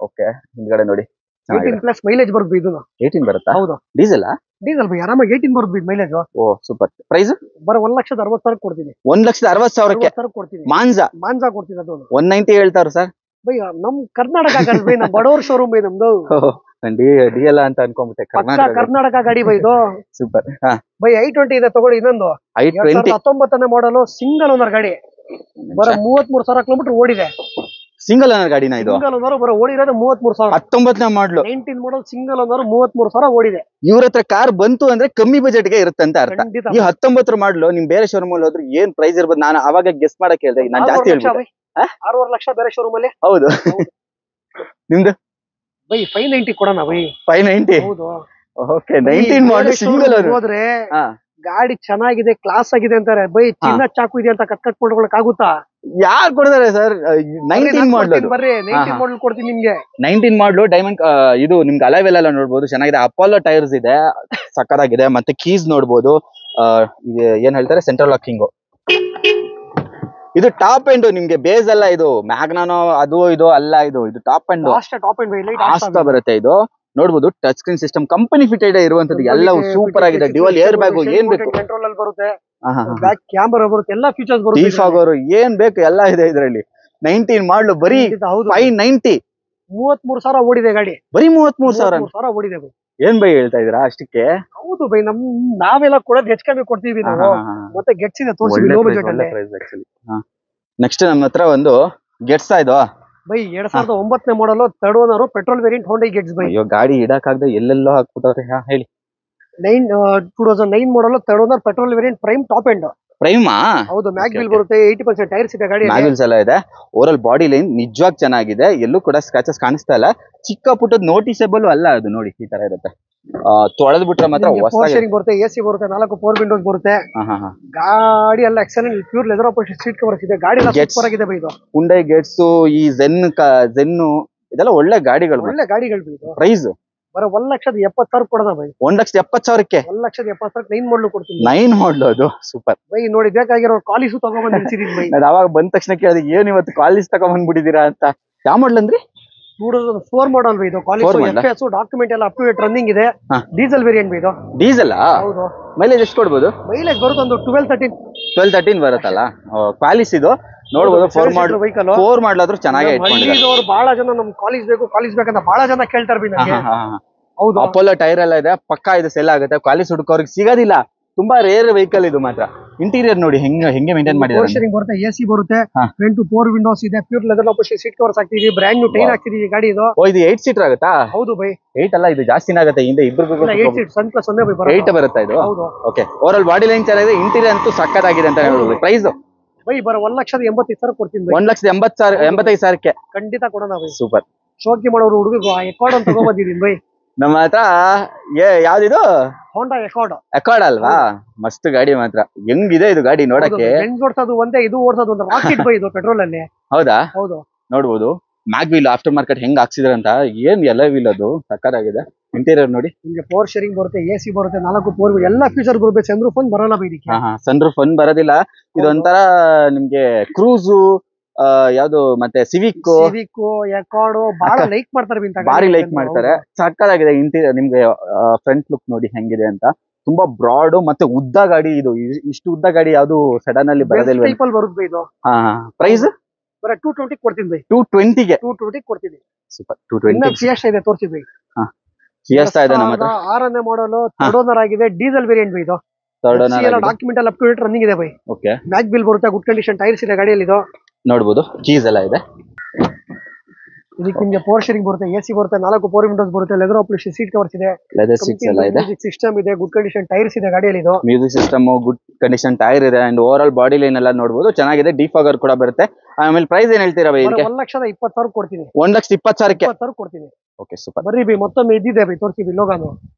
Speaker 2: ಓಕೆ. ಹಿಂದ್ಗಡೆ ನೋಡಿ
Speaker 1: 18+ ಮೈಲೇಜ್ ಬರುತ್ತೆ ಇದು.
Speaker 2: 18 ಬರುತ್ತಾ?
Speaker 1: ಹೌದು.
Speaker 2: ಡೀಸೆಲ್
Speaker 1: ಡೀಸೆಲ್ ಬೈ ಆರಾಮಾಗಿ 18 ಬರುತ್ತೆ ಮೈಲೇಜ್.
Speaker 2: ಓ ಸೂಪರ್. ಪ್ರೈಸ್
Speaker 1: ಬರೋ 1,60,000 ಕೊಡ್ತೀನಿ.
Speaker 2: 1,60,000ಕ್ಕೆ
Speaker 1: ಕೊಡ್ತೀನಿ.
Speaker 2: ಮಾಂಜಾ
Speaker 1: ಕೊಡ್ತೀನಿ ಅದು.
Speaker 2: 190 ಹೇಳ್ತಾರ ಸರ್.
Speaker 1: ಬೈ ನಮ್ ಕರ್ನಾಟಕ ಗಾಡಿ ಬೈ, ನಮ್ ಬಡವರ ಶೋರೂಮ್ ಬೈ ನಮ್ದು.
Speaker 2: ಡಿ ಅಂತ ಅನ್ಕೊಂಬಿಟ್ಟೆ.
Speaker 1: ಕರ್ನಾಟಕ ಗಾಡಿ ಬೈ ಇದು.
Speaker 2: ಸೂಪರ್.
Speaker 1: ಬೈ i20 ಇದೆ ತಗೊಳ್ಳಿ ಇನ್ನೊಂದು.
Speaker 2: i20
Speaker 1: 19ನೇ ಮಾಡಲು ಸಿಂಗಲ್ ಓನರ್ ಗಾಡಿ. ಬರೋ 33,000 ಕಿಲೋಮೀಟರ್ ಓಡಿದೆ.
Speaker 2: ಸಿಂಗಲ್ ಓನರ್ ಗಾಡಿನ ಇದು?
Speaker 1: ಸಿಂಗಲ್ ಓನರ್ ಬರೋ ಓಡಿರೋದು 33,000.
Speaker 2: 19ನೇ ಮಾಡಲು
Speaker 1: 19 ಮಾಡಲ್ ಸಿಂಗಲ್ ಓನರ್ 33,000 ಓಡಿದೆ.
Speaker 2: ಇವ್ರ ಹತ್ರ ಕಾರ್ ಬಂತು ಅಂದ್ರೆ ಕಮ್ಮಿ ಬಜೆಟ್ ಗೆ ಇರುತ್ತೆ ಅಂತ ಅರ್ಥ. ಈ 19 ಮಾಡಲು ನಿಮ್ ಬೇರೆ ಶೋರೂಮ್ ಅಲ್ಲಿ ಹೋದ್ರೆ ಏನ್ ಪ್ರೈಸ್ ಇರ್ಬೋದು? ನಾನು ಅವಾಗ ಗೆಸ್ ಮಾಡಕ್ ಹೇಳ್ದೆ, ನಾನು ಜಾಸ್ತಿ ಹೇಳ್ಬಿಟ್ಟೆ.
Speaker 1: 6.5 ಲಕ್ಷ ಬೇರೆ ಶೋರೂಮ್ ಅಲ್ಲಿ.
Speaker 2: ಹೌದು. ನಿಮ್ದು
Speaker 1: ಬೈ 590 ಕೊಡೋಣ ಬೈ.
Speaker 2: 590?
Speaker 1: ಹೌದು.
Speaker 2: ಓಕೆ. 19 ಮಾಡಲ್ ಸಿಂಗಲ್ ಓನರ್
Speaker 1: ಹೋದ್ರೆ ಗಾಡಿ ಚೆನ್ನಾಗಿದೆ, ಕ್ಲಾಸ್ ಆಗಿದೆ ಅಂತಾರೆ. ಬೈ ಚಿನ್ನ ಚಾಕು ಇದೆ ಅಂತ ಕಟ್ ಮಾಡ್ಕೊಳಕ್ ಆಗುತ್ತಾ?
Speaker 2: ಯಾರು ಕೊಡ್ತಾರೆ ಸರ್? 19 ಮಾಡಲ್
Speaker 1: ಬರ್ರಿ, 19 ಮಾಡಲ್ ಕೊಡ್ತೀನಿ ನಿಮ್ಗೆ.
Speaker 2: 19 ಮಾಡಲು ಡೈಮಂಡ್ ಇದು ನಿಮ್ಗೆ ಅಲೈವೆಲ್ ಎಲ್ಲ ನೋಡ್ಬೋದು, ಚೆನ್ನಾಗಿದೆ. ಅಪೋಲೋ ಟೈರ್ಸ್ ಇದೆ, ಸಕ್ಕತ್ತಾಗಿದೆ. ಮತ್ತೆ ಕೀಸ್ ನೋಡ್ಬೋದು. ಏನ್ ಹೇಳ್ತಾರೆ, ಸೆಂಟ್ರಲ್ ಲಾಕಿಂಗ್. ಇದು ಟಾಪ್ ಎಂಡ್, ನಿಮ್ಗೆ ಬೇಸ್ ಅಲ್ಲ ಇದು ಮ್ಯಾಗ್ನಾನೋ ಅದು ಇದು ಅಲ್ಲ, ಇದು ಟಾಪ್ ಎಂಡ್. ಆಸ್ತಾ ಬರುತ್ತೆ ಇದು. ನೋಡ್ಬೋದು touch screen system, company fitted ಇರುವಂತದ್ದು, ಎಲ್ಲವೂ ಸೂಪರ್ ಆಗಿದೆ. ಡ್ಯುಯಲ್ ಏರ್ ಬ್ಯಾಗ್, ಏನ್ ಬೇಕು,
Speaker 1: ಕಂಟ್ರೋಲ್ ಅಲ್ಲಿ ಬರುತ್ತೆ, ಬ್ಯಾಕ್ ಕ್ಯಾಮೆರಾ ಬರುತ್ತೆ, ಎಲ್ಲಾ ಫೀಚರ್ಸ್ ಬರುತ್ತೆ.
Speaker 2: ಡಿಫಾಗರ್ ಏನ್ ಬೇಕು ಎಲ್ಲ ಇದೆ ಇದರಲ್ಲಿ. 19 ಮಾಡಲು ಬರೀ 590.
Speaker 1: 33,000 ಓಡಿದೆ ಗಾಡಿ.
Speaker 2: ಬರೀ 33,000
Speaker 1: ಓಡಿದೆ ಬೈ.
Speaker 2: ಏನ್ ಬೈ ಹೇಳ್ತಾ ಇದೀರಾ ಅಷ್ಟಕ್ಕೆ?
Speaker 1: ಹೌದು ಬೈ, ನಾವೆಲ್ಲ ಕೊಡೋದು ಹೆಚ್ಚು ಕಮ್ಮಿ ಕೊಡ್ತೀವಿ ನಾವು. ಮತ್ತೆ ಗೆಟ್ಸ್ ಇದೆ ತೋರಿಸಿ, ಲೋ ಬಜೆಟ್ ಅಲ್ಲಿ.
Speaker 2: ನೆಕ್ಸ್ಟ್ ನಮ್ಮ ಹತ್ರ ಒಂದು ಗೆಟ್ಸ್ ಇದು
Speaker 1: ಬೈ. 2009ನೇ ಮಾಡಲು 3rd owner petrol variant Honda gets by.
Speaker 2: ಅಯ್ಯೋ ಗಾಡಿ ಇಡಕ್ಕಾಗದೆ ಎಲ್ಲೆಲ್ಲೋ ಹಾಕ್ಬಿಟ್ಟವ್ರೆ. ಹೇಳಿ.
Speaker 1: 2009 ಮಾಡಲು 3rd owner petrol variant prime top end.
Speaker 2: Prima?
Speaker 1: ಹೌದು. ಮ್ಯಾಗ್ವಿಲ್ ಬರುತ್ತೆ, 80% ಟೈರ್ಸ್ ಇದೆ ಗಾಡಿ.
Speaker 2: ಮ್ಯಾಗ್ವಿಲ್ಸ್ ಎಲ್ಲ ಇದೆ. ಓವರ್ ಬಾಡಿ ಲೈನ್ ನಿಜವಾಗಿ ಚೆನ್ನಾಗಿದೆ, ಎಲ್ಲೂ ಕೂಡ ಸ್ಕ್ರಾಚಸ್ ಕಾಣಿಸ್ತಾ ಇಲ್ಲ. ಚಿಕ್ಕ ಪುಟ್ಟದ್ ನೋಟಿಸೇಬಲ್ ಅಲ್ಲ ಅದು. ನೋಡಿ ಈ ತರ ಇರುತ್ತೆ. ತೊಳೆದ್ ಬಿಟ್ರೆ ಮಾತ್ರ
Speaker 1: ಶೇರಿಂಗ್ ಬರುತ್ತೆ, ಎಸಿ ಬರುತ್ತೆ, 4 4 ವಿಂಡೋಸ್ ಬರುತ್ತೆ. ಗಾಡಿ ಎಲ್ಲ excellent pure leather operation seat covers ಇದೆ. ಗಾಡಿ ಎಲ್ಲ ಸೂಪರ್ ಆಗಿದೆ ಬೈ. ಇದು
Speaker 2: ಹುಂಡೈ ಗೆಟ್ಸ್, ಈ ಝೆನ್ನು ಇದೆಲ್ಲ ಒಳ್ಳೆ ಗಾಡಿಗಳು. ಪ್ರೈಸ್
Speaker 1: ಬರೋ 1,70,000 ಕೊಡೋಣ ಬೈ.
Speaker 2: 1,70,000ಕ್ಕೆ?
Speaker 1: 1,70,000 9 ಮಾಡಲು ಕೊಡ್ತೀನಿ.
Speaker 2: 9 ಮಾಡಲು ಅದು ಸೂಪರ್
Speaker 1: ಬೈ. ನೋಡಿ ಬೇಕಾಗಿರೋ ಕಾಲಿಸು ತಗೊಂಡ್ಬಂದು ನಿಲ್ಸಿದೀನಿ ಬೈ.
Speaker 2: ನಾನು ಅವಾಗ ಬಂದ ತಕ್ಷಣ ಕೇಳಿದೆ, ಏನ್ ಇವತ್ತು ಕಾಲಿಸ್ ತಗೊಂಡ್ಬಂದ್ಬಿಟ್ಟಿದ್ದೀರಾ ಅಂತ. ಯಾವ ಮಾಡಲ್ ಅಂದ್ರಿ?
Speaker 1: 2004 ಮಾಡಲ್ ಬೈ. ಇದು ಕಾಲಿಸ್ ಡಾಕ್ಯುಮೆಂಟ್ ಎಲ್ಲ ಅಪ್ ಟು ಡೇಟ್ ರನ್ನಿಂಗ್ ಇದೆ. Diesel variant by. ಇದು
Speaker 2: ಡೀಸೆಲ್?
Speaker 1: ಹೌದು.
Speaker 2: ಮೈಲೇಜ್ ಎಷ್ಟು ಕೊಡ್ಬೋದು?
Speaker 1: ಮೈಲೇಜ್ ಬರುತ್ತೆ ಒಂದು 12-13
Speaker 2: ಬರುತ್ತಲ್ಲ. ಕ್ವಾಲಿಸ್ ಇದು ನೋಡ್ಬೋದು. 4 ಮಾಡಲ್ ಆದ್ರೂ ಚೆನ್ನಾಗಿ ಇಟ್ಕೊಂಡಿದ್ದಾರೆ.
Speaker 1: ಬಹಳ ಜನ ನಮ್ ಕಾಲೇಜ್ ಬೇಕಂತ ಬಹಳ ಜನ ಕೇಳ್ತಾರೆ ಬೈ ನನಗೆ. ಹೌದು.
Speaker 2: ಅಪೋಲೋ ಟೈರ್ ಎಲ್ಲ ಇದೆ, ಪಕ್ಕಾ ಇದು ಸೆಲ್ ಆಗುತ್ತೆ. ಕ್ವಾಲಿಸ್ ಹುಡುಕೋರಿಗೆ ಸಿಗೋದಿಲ್ಲ, ತುಂಬಾ ರೇರ್ ವೆಹಿಕಲ್ ಇದು ಮಾತ್ರ. ಇಂಟೀರಿಯರ್ ನೋಡಿ ಹೆಂಗೆ ಮೇಂಟೈನ್ ಮಾಡಿದ್ದಾರೆ.
Speaker 1: ಶೇರಿಂಗ್ ಬರುತ್ತೆ, ಎಸಿ ಬರುತ್ತೆ, ಫ್ರಂಟ್ 4 ವಿಂಡೋಸ್ ಇದೆ, pure leather operation seat covers ಹಾಕ್ತಿದೀವಿ, ಬ್ರ್ಯಾಂಡ್ ನ್ಯೂ ಟೈರ್ ಹಾಕ್ತಿದೀವಿ ಗಾಡಿ. ಇದು
Speaker 2: ಇದು 8 ಸೀಟರ್ ಆಗುತ್ತಾ?
Speaker 1: ಹೌದು ಬೈ.
Speaker 2: 8 ಅಲ್ಲ, ಇದು ಜಾಸ್ತಿನೇ ಆಗುತ್ತೆ. ಹಿಂದೆ ಇಬ್ಬರು
Speaker 1: 8 ಸೀಟ್ ಸನ್ ಪ್ಲಸ್ ಒಂದೇ ಬೈ.
Speaker 2: 8 ಬರುತ್ತೆ ಇದು.
Speaker 1: ಹೌದು.
Speaker 2: ಓಕೆ. ಓವರ್ ಬಾಡಿ ಲೈನ್ ಚೆನ್ನಾಗಿದೆ, ಇಂಟೀರಿಯರ್ ಅಂತೂ ಸಕ್ಕತ್ತಾಗಿದೆ ಅಂತ ಹೇಳ್ಬೋದು. ಪ್ರೈಸ್
Speaker 1: ಬೈ ಬರೋ 1,85,000 ಕೊಡ್ತೀನಿ ಬೈ.
Speaker 2: 1,85,000ಕ್ಕೆ
Speaker 1: ಖಂಡಿತ ಕೊಡೋಣ ಬೈ.
Speaker 2: ಸೂಪರ್.
Speaker 1: ಶೋಕಿ ಮಾಡೋರು ಹುಡುಗ ಎಕಾರ್ಡ್ ಅಂತ ತಗೊಂಡ್ಬಂದಿದ್ದೀನಿ ಬೈ.
Speaker 2: ನಮ್ಮ ಹತ್ರ ಯಾವ್ದಿದು?
Speaker 1: ಹೋಂಡಾ
Speaker 2: ಎಕಾರ್ಡ್ ಅಲ್ವಾ? ಮಸ್ತ್ ಗಾಡಿ ಮಾತ್ರ. ಹೆಂಗಿದೆ ಇದು ಗಾಡಿ ನೋಡಕ್ಕೆ?
Speaker 1: ಓಡಿಸೋದು ಒಂದೇ, ಇದು ಓಡಿಸೋದು ಒಂದು ರಾಕೆಟ್ ಬೈ. ಇದು ಪೆಟ್ರೋಲ್ ಅಲ್ಲಿ.
Speaker 2: ಹೌದಾ?
Speaker 1: ಹೌದು.
Speaker 2: ನೋಡ್ಬೋದು ಮ್ಯಾಗ್ವಿಲ್ ಆಫ್ಟರ್ ಮಾರ್ಕೆಟ್ ಹೆಂಗ್ ಹಾಕ್ಸಿದ್ರ ಅಂತ. ಏನ್ ಎಲ್ಲ ವೀಲ್ ಅದು ಸಕ್ಕತ್ತಾಗಿದೆ. ಇಂಟೀರಿಯರ್ ನೋಡಿ, ನಿಮ್ಗೆ
Speaker 1: ಪವರ್ ಶೇರಿಂಗ್ ಬರುತ್ತೆ, ಎಸಿ ಬರುತ್ತೆ, 4 4 ವೀಲ್ ಎಲ್ಲ ಫೀಚರ್ ಬರುತ್ತೆ. ಸನ್ರೂಫ್ ಒಂದು ಬರಲ್ಲ ಬೈ ಇದಕ್ಕೆ.
Speaker 2: ಸನ್ರೂಫ್ ಒಂದು ಬರೋದಿಲ್ಲ. ಇದೊಂಥರ ನಿಮ್ಗೆ ಕ್ರೂಸು ಯಾವ್ದು ಮತ್ತೆ ಸಿವಿಕ್
Speaker 1: ಎಕಾರ್ಡ್ ಬಾಳ ಲೈಕ್ ಮಾಡ್ತಾರೆ,
Speaker 2: ಬಾರಿ ಲೈಕ್ ಮಾಡ್ತಾರೆ. ಸಕ್ಕತ್ತಾಗಿದೆ ಇಂಟೀರಿಯರ್. ನಿಮ್ಗೆ ಫ್ರಂಟ್ ಲುಕ್ ನೋಡಿ ಹೆಂಗಿದೆ ಅಂತ. ತುಂಬಾ ಬ್ರಾಡ್ ಮತ್ತೆ ಉದ್ದ ಗಾಡಿ ಇದು. ಇಷ್ಟು ಉದ್ದ ಗಾಡಿ ಯಾವ್ದು ಸಡನ್ ಅಲ್ಲಿ ಬರೋದಿಲ್ವ?
Speaker 1: ಬರುತ್ತೆ ಇದು.
Speaker 2: ಪ್ರೈಸ್
Speaker 1: 220 ಕೊಡ್ತೀನಿ ಬೈ.
Speaker 2: 220ಗೆ?
Speaker 1: 220 ಕೊಡ್ತೀನಿ.
Speaker 2: ಸೂಪರ್. 220.
Speaker 1: ಸಿಯಾಸ್ಟಾ ಇದೆ, ತೋರಿಸಿ ಬೈ.
Speaker 2: ಸಿಯಾಸ್ಟಾ ಇದೆ ನಮ್ಮ ಹತ್ರ.
Speaker 1: 6ನೇ ಮಾಡಲು 3rd ಓನರ್ ಆಗಿದೆ, ಡೀಸೆಲ್ ವೇರಿಯಂಟ್ ಬೈ. ಇದು
Speaker 2: 3rd ಓನರ್.
Speaker 1: ಡಾಕ್ಯುಮೆಂಟ್ ಎಲ್ಲ ಅಪ್ ಟು ಡೇಟ್ ರನ್ನಿಂಗ್ ಇದೆ ಬೈ.
Speaker 2: ಓಕೆ.
Speaker 1: ಮ್ಯಾಗ್ವಿಲ್ ಬರುತ್ತೆ, ಗುಡ್ ಕಂಡೀಷನ್ ಟೈರ್ಸ್ ಇದೆ ಗಾಡಿಯಲ್ಲಿ. ಇದು
Speaker 2: ನೋಡ್ಬೋದು, ಕೀಸ್ ಎಲ್ಲ ಇದೆ.
Speaker 1: ಇದಕ್ಕೆ ನಿಮಗೆ ಪವರ್ ಶೇರಿಂಗ್ ಬರುತ್ತೆ, ಎಸಿ ಬರುತ್ತೆ, 4 4 ವಿಂಡೋಸ್ ಬರುತ್ತೆ, ಲೆದರ್ ಆಪರೇಷನ್ ಸೀಟ್ ಕವರ್ಸ್ ಇದೆ,
Speaker 2: ಲೆದರ್ ಸೀಟ್ಸ್ ಎಲ್ಲ ಇದೆ,
Speaker 1: ಸಿಸ್ಟಮ್ ಇದೆ, ಗುಡ್ ಕಂಡೀಷನ್ ಟೈರ್ಸ್ ಇದೆ ಗಾಡಿಯಲ್ಲಿ. ಇದು
Speaker 2: music system, good condition tyre ಇದೆ, and over all body line ಎಲ್ಲ ನೋಡಬಹುದು ಚೆನ್ನಾಗಿದೆ. ಡಿಫಾಗರ್ ಕೂಡ ಬರುತ್ತೆ. ಆಮೇಲೆ ಪ್ರೈಸ್ ಏನ್ ಹೇಳ್ತೀರಾ ಬೈ? ಇದಕ್ಕೆ
Speaker 1: 1,20,000 ಕೊಡ್ತೀನಿ.
Speaker 2: 1,20,000ಕ್ಕೆ
Speaker 1: ಕೊಡ್ತೀನಿ.
Speaker 2: Okay, super.
Speaker 1: ಬರ್ರಿ ಬೈ, ಮತ್ತೊಮ್ಮೆ ಇದ್ದಿದೆ ಬೈ, ತೋರಿಸಿ ಲೋಗನ್.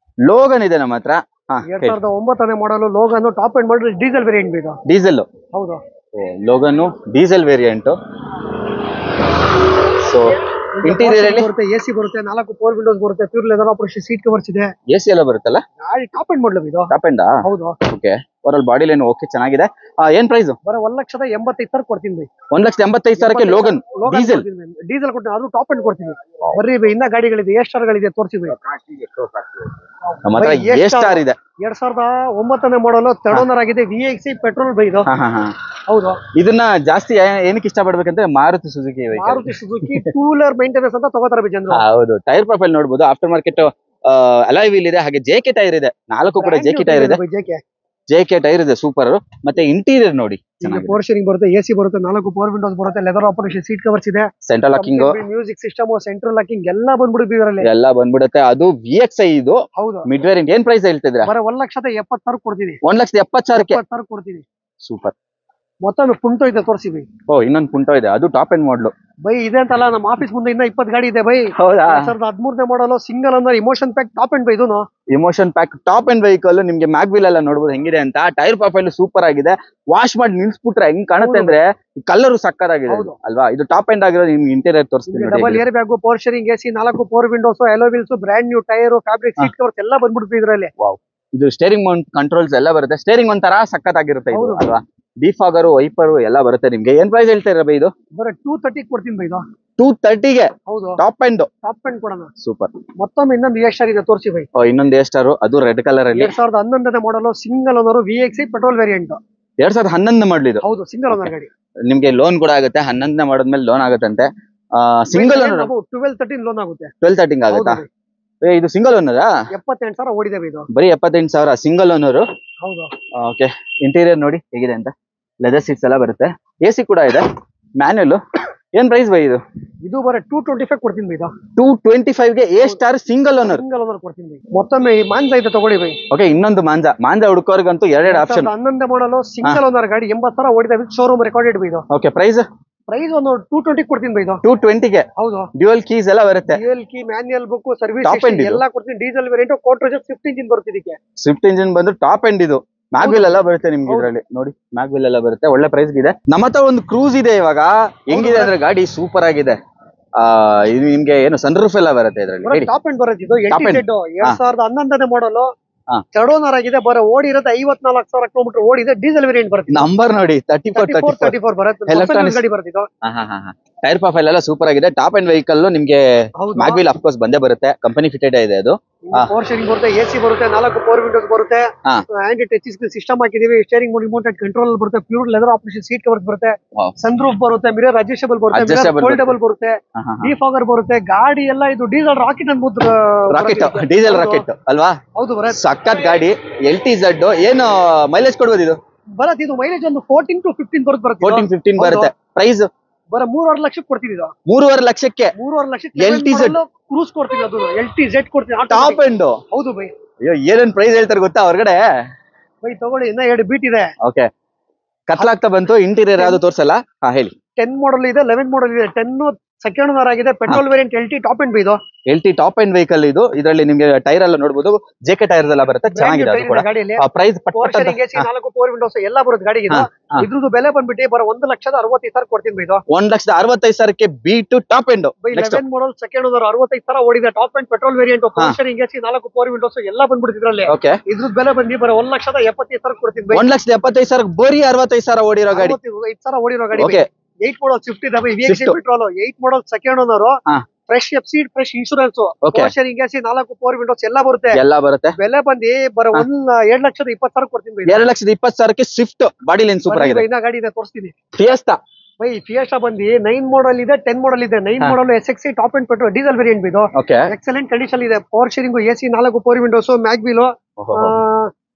Speaker 2: ಲೋಗನ್ ಇದೆ ನಮ್ಮ ಹತ್ರ.
Speaker 1: 2009ನೇ model Logan top end model diesel variant ಇದು.
Speaker 2: ಡೀಸೆಲ್?
Speaker 1: ಹೌದು.
Speaker 2: Logan diesel variant. So interior ಅಲ್ಲಿ
Speaker 1: ಬರುತ್ತೆ, ಎಸಿ ಬರುತ್ತೆ, 4 4 ವಿಂಡೋಸ್ ಬರುತ್ತೆ, pure leather operation seat covers ಇದೆ.
Speaker 2: ಎಸಿ ಎಲ್ಲ ಬರುತ್ತಲ್ಲ?
Speaker 1: ಗಾಡಿ ಟಾಪ್ ಎಂಡ್ ಮಾಡಲ್ ಇದು.
Speaker 2: Top end?
Speaker 1: ಹೌದು.
Speaker 2: Okay. Overall body line okay ಚೆನ್ನಾಗಿದೆ. ಏನ್ ಪ್ರೈಸ್?
Speaker 1: ಬರ 1,85,000 ಕೊಡ್ತೀನಿ ಬೈ.
Speaker 2: 1,85,000 ಲೋಗನ್ ಡೀಸೆಲ್
Speaker 1: ಡೀಸೆಲ್ ಕೊಡ್ತೀನಿ, ಅದು ಟಾಪ್ ಎಂಡ್ ಕೊಡ್ತೀನಿ. ಬರ್ರಿ ಬೈ, ಇನ್ನ ಗಾಡಿಗಳಿದೆ, ಎ ಸ್ಟಾರ್ ಗಳಿದೆ, ತೋರಿಸಿ ಬೈ.
Speaker 2: ನಮ್ಮ ಹತ್ರ ಎ ಸ್ಟಾರ್ ಇದೆ,
Speaker 1: 2009 ಮಾಡಲು ಥರ್ಡ್ ಓನರ್ ಆಗಿದೆ, VXI ಪೆಟ್ರೋಲ್ ಬೈ ಇದು. ಹೌದು, ಇದನ್ನ
Speaker 2: ಜಾಸ್ತಿ ಏನಕ್ಕೆ ಇಷ್ಟ ಪಡ್ಬೇಕಂದ್ರೆ Maruti Suzuki
Speaker 1: two wheeler maintenance ಅಂತ ತಗೋತಾರೆ ಬೈ ಜನರು.
Speaker 2: ಹೌದು, ಟೈರ್ ಪ್ರೊಫೈಲ್ ನೋಡಬಹುದು, ಆಫ್ಟರ್ ಮಾರ್ಕೆಟ್ ಅಲಾಯ್ ವೀಲ್ ಇದೆ, ಹಾಗೆ JK ಟೈರ್ ಇದೆ, 4 ಕೂಡ JK ಟೈರ್ ಇದೆ. JK ಟೈರ್ ಇದೆ ಸೂಪರ್. ಮತ್ತೆ ಇಂಟೀರಿಯರ್ ನೋಡಿ,
Speaker 1: ಪವರ್ ಶೇರಿಂಗ್ ಬರುತ್ತೆ, AC ಬರುತ್ತೆ, 4 ಪವರ್ ವಿಂಡೋಸ್ ಬರುತ್ತೆ, ಲೆದರ್ ಆಪರೇಷನ್ ಸೀಟ್ ಕವರ್ಸ್ ಇದೆ,
Speaker 2: central locking,
Speaker 1: music system, central locking ಎಲ್ಲ ಬಂದ್ಬಿಡುತ್ತೆ ಇದರಲ್ಲಿ,
Speaker 2: ಎಲ್ಲ ಬಂದ್ಬಿಡುತ್ತೆ. ಅದು VXI ಇದು.
Speaker 1: ಹೌದು,
Speaker 2: ಮಿಡ್ ವೇರಿಯಂಟ್. ಏನ್ ಪ್ರೈಸ್ ಹೇಳ್ತಿದ್ರೆ?
Speaker 1: ಬರ 1,70,000 ಕೊಡ್ತೀನಿ.
Speaker 2: 1,70,000
Speaker 1: ಕೊಡ್ತೀನಿ.
Speaker 2: ಸೂಪರ್.
Speaker 1: ಮತ್ತೊಮ್ಮೆ ಪುಂಟೋ ಇದೆ, ತೋರಿಸಿ ಬೈ.
Speaker 2: ಇನ್ನೊಂದು ಪುಂಟೋ ಇದೆ, ಅದು ಟಾಪ್ ಎಂಡ್ ಮಾಡ್ಲು
Speaker 1: ಬೈ. ಇದೆ ಅಂತಲ್ಲ, ನಮ್ಮ ಆಫೀಸ್ ಮುಂದೆ ಇನ್ನ 20 ಗಾಡಿ ಇದೆ ಬೈ.
Speaker 2: ಹೌದಾ?
Speaker 1: 2013 ಮಾಡಲು ಸಿಂಗಲ್ ಅಂದ್ರೆ ಇಮೋಷನ್ ಪ್ಯಾಕ್ ಟಾಪ್ ಎಂಡ್ ಬೈ. ಇದು
Speaker 2: emotion pack top end vehicle. ನಿಮ್ಗೆ ಮ್ಯಾಗ್ವಿಲ್ ಎಲ್ಲ ನೋಡಬಹುದು ಹೆಂಗಿದೆ ಅಂತ. ಟೈರ್ ಪ್ರೊಫೈಲ್ ಸೂಪರ್ ಆಗಿದೆ. ವಾಶ್ ಮಾಡಿ ನಿಲ್ಸ್ಬಿಟ್ರೆ ಹೆಂಗ್ ಕಾಣುತ್ತೆ ಅಂದ್ರೆ ಕಲರ್ ಸಕ್ಕತ್ತಾಗಿದೆ ಅಲ್ವಾ? ಇದು ಟಾಪ್ ಎಂಡ್ ಆಗಿರೋದು. ನಿಮ್ಗೆ ಇಂಟೀರಿಯರ್ ತೋರಿಸ್ತೀನಿ.
Speaker 1: Double air bag, power steering, AC, 4 power windows, alloy wheels, brand new tyre, fabric seat covers ಎಲ್ಲ ಬಂದ್ಬಿಡುತ್ತೆ ಇದರಲ್ಲಿ.
Speaker 2: ಇದು ಸ್ಟೇರಿಂಗ್ ಮೌಂಟ್ ಕಂಟ್ರೋಲ್ಸ್ ಎಲ್ಲ ಬರುತ್ತೆ. ಸ್ಟೇರಿಂಗ್ ಒಂಥರ ಸಕ್ಕತ್ತಾಗಿರುತ್ತೆ ಇದು ಅಲ್ವಾ? ಡಿಫಾಗರ್, ವೈಪರ್ ಎಲ್ಲ ಬರುತ್ತೆ ನಿಮ್ಗೆ. ಏನ್ ಪ್ರೈಸ್ ಹೇಳ್ತೀರಾ ಬೈ? ಇದು
Speaker 1: ಬರೀ 230 ಕೊಡ್ತೀನಿ ಬೈ. ಇದು
Speaker 2: 230ಗೆ
Speaker 1: ಹೌದು,
Speaker 2: ಟಾಪ್ ಎಂಡ್
Speaker 1: ಕೊಡೋಣ.
Speaker 2: ಸೂಪರ್.
Speaker 1: ಮತ್ತೊಮ್ಮೆ ಇನ್ನೊಂದು ಎ ಸ್ಟಾರ್ ಇದೆ, ತೋರಿಸಿ ಬೈ.
Speaker 2: ಇನ್ನೊಂದು ಎ ಸ್ಟಾರ್, ಅದು ರೆಡ್ ಕಲರ್ ಅಲ್ಲಿ.
Speaker 1: 2011 ಮಾಡಲು single owner, VXI petrol variant.
Speaker 2: 2011 ಮಾಡಲಿ ಇದು.
Speaker 1: ಹೌದು, ಸಿಂಗಲ್ ಓನರ್ ಗಾಡಿ.
Speaker 2: ನಿಮ್ಗೆ ಲೋನ್ ಕೂಡ ಆಗುತ್ತೆ. 11ನೇ ಮಾಡಿದ್ಮೇಲೆ ಲೋನ್ ಆಗುತ್ತಂತೆ. ಸಿಂಗಲ್ ಓನರ್
Speaker 1: 12-13 ಲೋನ್ ಆಗುತ್ತೆ.
Speaker 2: 12-13 ಆಗುತ್ತಾ? ಇದು ಸಿಂಗಲ್ ಓನರ್.
Speaker 1: 78,000 ಓಡಿದೆ ಇದು.
Speaker 2: ಬರೀ 78,000 ಸಿಂಗಲ್ ಓನರ್.
Speaker 1: ಹೌದು.
Speaker 2: ಓಕೆ, ಇಂಟೀರಿಯರ್ ನೋಡಿ ಹೇಗಿದೆ ಅಂತ. ಲೆದರ್ ಸೀಟ್ಸ್ ಎಲ್ಲ ಬರುತ್ತೆ, AC ಕೂಡ ಇದೆ, ಮ್ಯಾನ್ಯುಯಲ್. ಏನ್ ಪ್ರೈಸ್ ಬೈ ಇದು?
Speaker 1: ಇದು ಬರೀ 225 ಕೊಡ್ತೀನಿ ಬೈ.
Speaker 2: 225ಗೆ ಎ ಸ್ಟಾರ್ ಸಿಂಗಲ್ ಓನರ್
Speaker 1: ಕೊಡ್ತೀನಿ ಬೈ. ಮತ್ತೊಮ್ಮೆ ಈ ಮಾಂಜಾ ಇದೆ, ತಗೊಳ್ಳಿ ಬೈ.
Speaker 2: ಓಕೆ, ಇನ್ನೊಂದು ಮಾಂಜಾ ಹುಡುಕೋರ್ಗಂತೂ 2 ಆಪ್ಷನ್.
Speaker 1: 11 ಮಾಡಲು ಸಿಂಗಲ್ ಓನರ್ ಗಾಡಿ, 80,000 ಓಡಿದೆ, ವಿತ್ ಶೋರೂಮ್ ರೆಕಾರ್ಡೆಡ್ ಬೈ ಇದು.
Speaker 2: ಓಕೆ, ಪ್ರೈಸ್
Speaker 1: ಒಂದು 220 ಕೊಡ್ತೀನಿ ಬೈ.
Speaker 2: 220ಗೆ.
Speaker 1: ಹೌದು,
Speaker 2: ಡ್ಯುಯಲ್ ಕೀಸ್ ಎಲ್ಲ ಬರುತ್ತೆ,
Speaker 1: dual key, manual book, service ಎಲ್ಲ ಕೊಡ್ತೀನಿ. ಡೀಸೆಲ್ ವೇರಿಯಂಟ್, ಕೋಟ್ರೇಜ್ ಸ್ವಿಫ್ಟ್ ಇಂಜಿನ್ ಬರುತ್ತೆ ಇದಕ್ಕೆ. ಸ್ವಿಫ್ಟ್
Speaker 2: ಇಂಜಿನ್ ಬಂದು ಟಾಪ್ ಎಂಡ್. ಇದು ಮ್ಯಾಗ್ವಿಲ್ ಎಲ್ಲ ಬರುತ್ತೆ ನಿಮ್ಗೆ ಇದರಲ್ಲಿ ನೋಡಿ. ಮ್ಯಾಗ್ವಿಲ್ ಎಲ್ಲ ಬರುತ್ತೆ, ಒಳ್ಳೆ ಪ್ರೈಸ್ ಇದೆ. ನಮ್ಮ ಹತ್ರ ಒಂದು ಕ್ರೂಸ್ ಇದೆ ಇವಾಗ. ಹೆಂಗಿದೆ ಅಂದ್ರೆ ಗಾಡಿ ಸೂಪರ್ ಆಗಿದೆ. ಇದು ನಿಮ್ಗೆ ಏನು ಸನ್ ರೂಫ್ ಎಲ್ಲ ಬರುತ್ತೆ ಇದರಲ್ಲಿ.
Speaker 1: ಟಾಪ್ ಎಂಡ್ ಬರುತ್ತೆ ಇದು. 2011 ಮಾಡಲು ಥರ್ಡ್ ಓನರ್ ಆಗಿದೆ. ಓಡಿರೋದು 54,000 ಕಿಲೋಮೀಟರ್ ಓಡಿದೆ. ಡೀಸೆಲ್ ವೇರಿಯಂಟ್ ಬರುತ್ತೆ.
Speaker 2: ನಂಬರ್ ನೋಡಿ 34
Speaker 1: ಬರುತ್ತೆ. ಎಲೆಕ್ಟ್ರಾನಿಕ್ ಗಾಡಿ ಬರುತ್ತೆ.
Speaker 2: ಟೈರ್ ಪ್ರೊಫೈಲ್ ಎಲ್ಲ ಸೂಪರ್ ಆಗಿದೆ. Top end vehicle. ನಿಮ್ಗೆ ಮ್ಯಾಗ್ವಿಲ್ ಆಫ್ ಕೋರ್ಸ್ ಬಂದೇ ಬರುತ್ತೆ, ಕಂಪನಿ ಫಿಟೆಡ್ ಇದೆ ಇದು.
Speaker 1: ಪವರ್ ಶೇರಿಂಗ್ ಬರುತ್ತೆ, AC ಬರುತ್ತೆ, 4 ಪವರ್ ವಿಂಡೋಸ್ ಬರುತ್ತೆ, ಆಂಟಿ ಟಚ್ ಸಿಸ್ಟಮ್ ಹಾಕಿದೀವಿ. ಸ್ಟೇರಿಂಗ್ ರಿಮೋಟೆಡ್ ಕಂಟ್ರೋಲ್ ಬರುತ್ತೆ, pure leather operation seat covers ಬರುತ್ತೆ, ಸನ್ ರೂಫ್ ಬರುತ್ತೆ, ಮಿರರ್ ಅಡ್ಜಸ್ಟಬಲ್ ಬರುತ್ತೆ, ಫೋಲ್ಡಬಲ್ ಬರುತ್ತೆ, ಡಿಫಾಗರ್ ಬರುತ್ತೆ. ಗಾಡಿ ಎಲ್ಲ ಇದು ಡೀಸೆಲ್ ರಾಕೆಟ್ ಅನ್ಬೋದು.
Speaker 2: ಡೀಸೆಲ್ ರಾಕೆಟ್ ಅಲ್ವಾ?
Speaker 1: ಹೌದು, ಬರುತ್ತೆ.
Speaker 2: ಸಕ್ಕತ್ ಗಾಡಿ. LTZ. ಏನು ಮೈಲೇಜ್ ಕೊಡ್ಬೋದು ಇದು?
Speaker 1: ಬರುತ್ತೆ. ಇದು ಮೈಲೇಜ್ ಒಂದು 14 to 15 ಬರುತ್ತೆ.
Speaker 2: 14-15 ಬರುತ್ತೆ. ಪ್ರೈಸ್
Speaker 1: 3.5 ಲಕ್ಷಕ್ಕೆ ಕೊಡ್ತೀನಿ ಇದು.
Speaker 2: 3.5 ಲಕ್ಷಕ್ಕೆ
Speaker 1: 3.5 ಲಕ್ಷಕ್ಕೆ
Speaker 2: LTZ
Speaker 1: ಕ್ರೂಸ್ ಕೊಡ್ತೀನಿ. ಅದು LTZ ಕೊಡ್ತೀನಿ,
Speaker 2: ಟಾಪ್ ಎಂಡ್.
Speaker 1: ಹೌದು ಬೈ.
Speaker 2: ಅಯ್ಯೋ, ಏನೇನ್ ಪ್ರೈಸ್ ಹೇಳ್ತಾರೆ ಗೊತ್ತಾ ಹೊರಗಡೆ
Speaker 1: ಬೈ? ತಗೊಳ್ಳಿ, ಇನ್ನ 2 ಬೀಟ್ ಇದೆ.
Speaker 2: ಓಕೆ, ಕತ್ಲಾಗ್ತಾ ಬಂತು. ಇಂಟೀರಿಯರ್ ಯಾವ್ದು ತೋರ್ಸಲ್ಲ. ಹೇಳಿ.
Speaker 1: 10 ಮಾಡಲ್ ಇದೆ, 11 ಮಾಡಲ್ ಇದೆ. 10 ಸೆಕೆಂಡ್ ಓನರ್ ಆಗಿದೆ, petrol variant, LT top end ಬೈ ಇದು.
Speaker 2: LT ಟಾಪ್ ಎಂಡ್ ವೆಹಿಕಲ್ ಇದು. ಇದರಲ್ಲಿ ನಿಮ್ಗೆ ಟೈರ್ ಎಲ್ಲ ನೋಡಬಹುದು, JK ಟೈರ್ಸ್ ಎಲ್ಲ ಬರುತ್ತೆ, ಚೆನ್ನಾಗಿದೆ. ಅದು ಕೂಡ ಪ್ರೈಸ್
Speaker 1: 4 ಪವರ್ ವಿಂಡೋಸ್ ಎಲ್ಲ ಬರುತ್ತೆ ಗಾಡಿಗೆ. ಇದ್ರದ್ದು ಬೆಲೆ ಬಂದ್ಬಿಟ್ಟು 1,65,000 ಕೊಡ್ತೀನಿ ಬೈ.
Speaker 2: 1,65,000ಕ್ಕೆ Beat top end.
Speaker 1: 11 model second owner, 65,000 ಓಡಿದೆ. Top end petrol variant, power steering, AC, 4 power windows ಎಲ್ಲ ಬಂದ್ಬಿಡುತ್ತೆ ಇದರಲ್ಲಿ. ಇದ್ರದ್ದು ಬೆಲೆ ಬಂದು 1,75,000 ಕೊಡ್ತೀನಿ ಬೈ.
Speaker 2: 1,75,000 ಬರೀ 65,000 ಓಡಿರೋ ಗಾಡಿ.
Speaker 1: 65,000 ಓಡಿರೋ ಗಾಡಿ. 8 ಮಾಡಲ್ ಸ್ವಿಫ್ಟ್ ಇದೆ ಬೈ, VXI petrol. 8 model second owner, fresh FC, fresh insurance, power steering, AC, 4 power windows ಎಲ್ಲ ಬರುತ್ತೆ. ಬೆಲೆ ಬಂದು 2,20,000 ಕೊಡ್ತೀನಿ ಬೈ.
Speaker 2: 2,20,000ಕ್ಕೆ ಸ್ವಿಫ್ಟ್. ಬಾಡಿ ಲೈನ್ ಸೂಪರ್ ಆಗಿದೆ.
Speaker 1: ಇನ್ನ ಗಾಡಿ ಇದೆ, ತೋರಿಸ್ತೀನಿ.
Speaker 2: Fiesta
Speaker 1: by. ಫಿಯೆಸ್ಟಾ ಬಂದು 9 ಮಾಡಲ್ ಇದೆ, 10 ಮಾಡಲ್ ಇದೆ. 9 model SXI top end petrol diesel variant ಇದು. ಎಕ್ಸಲೆಂಟ್ ಕಂಡೀಷನ್ ಇದೆ. Power steering, AC, 4 power windows, mag wheel,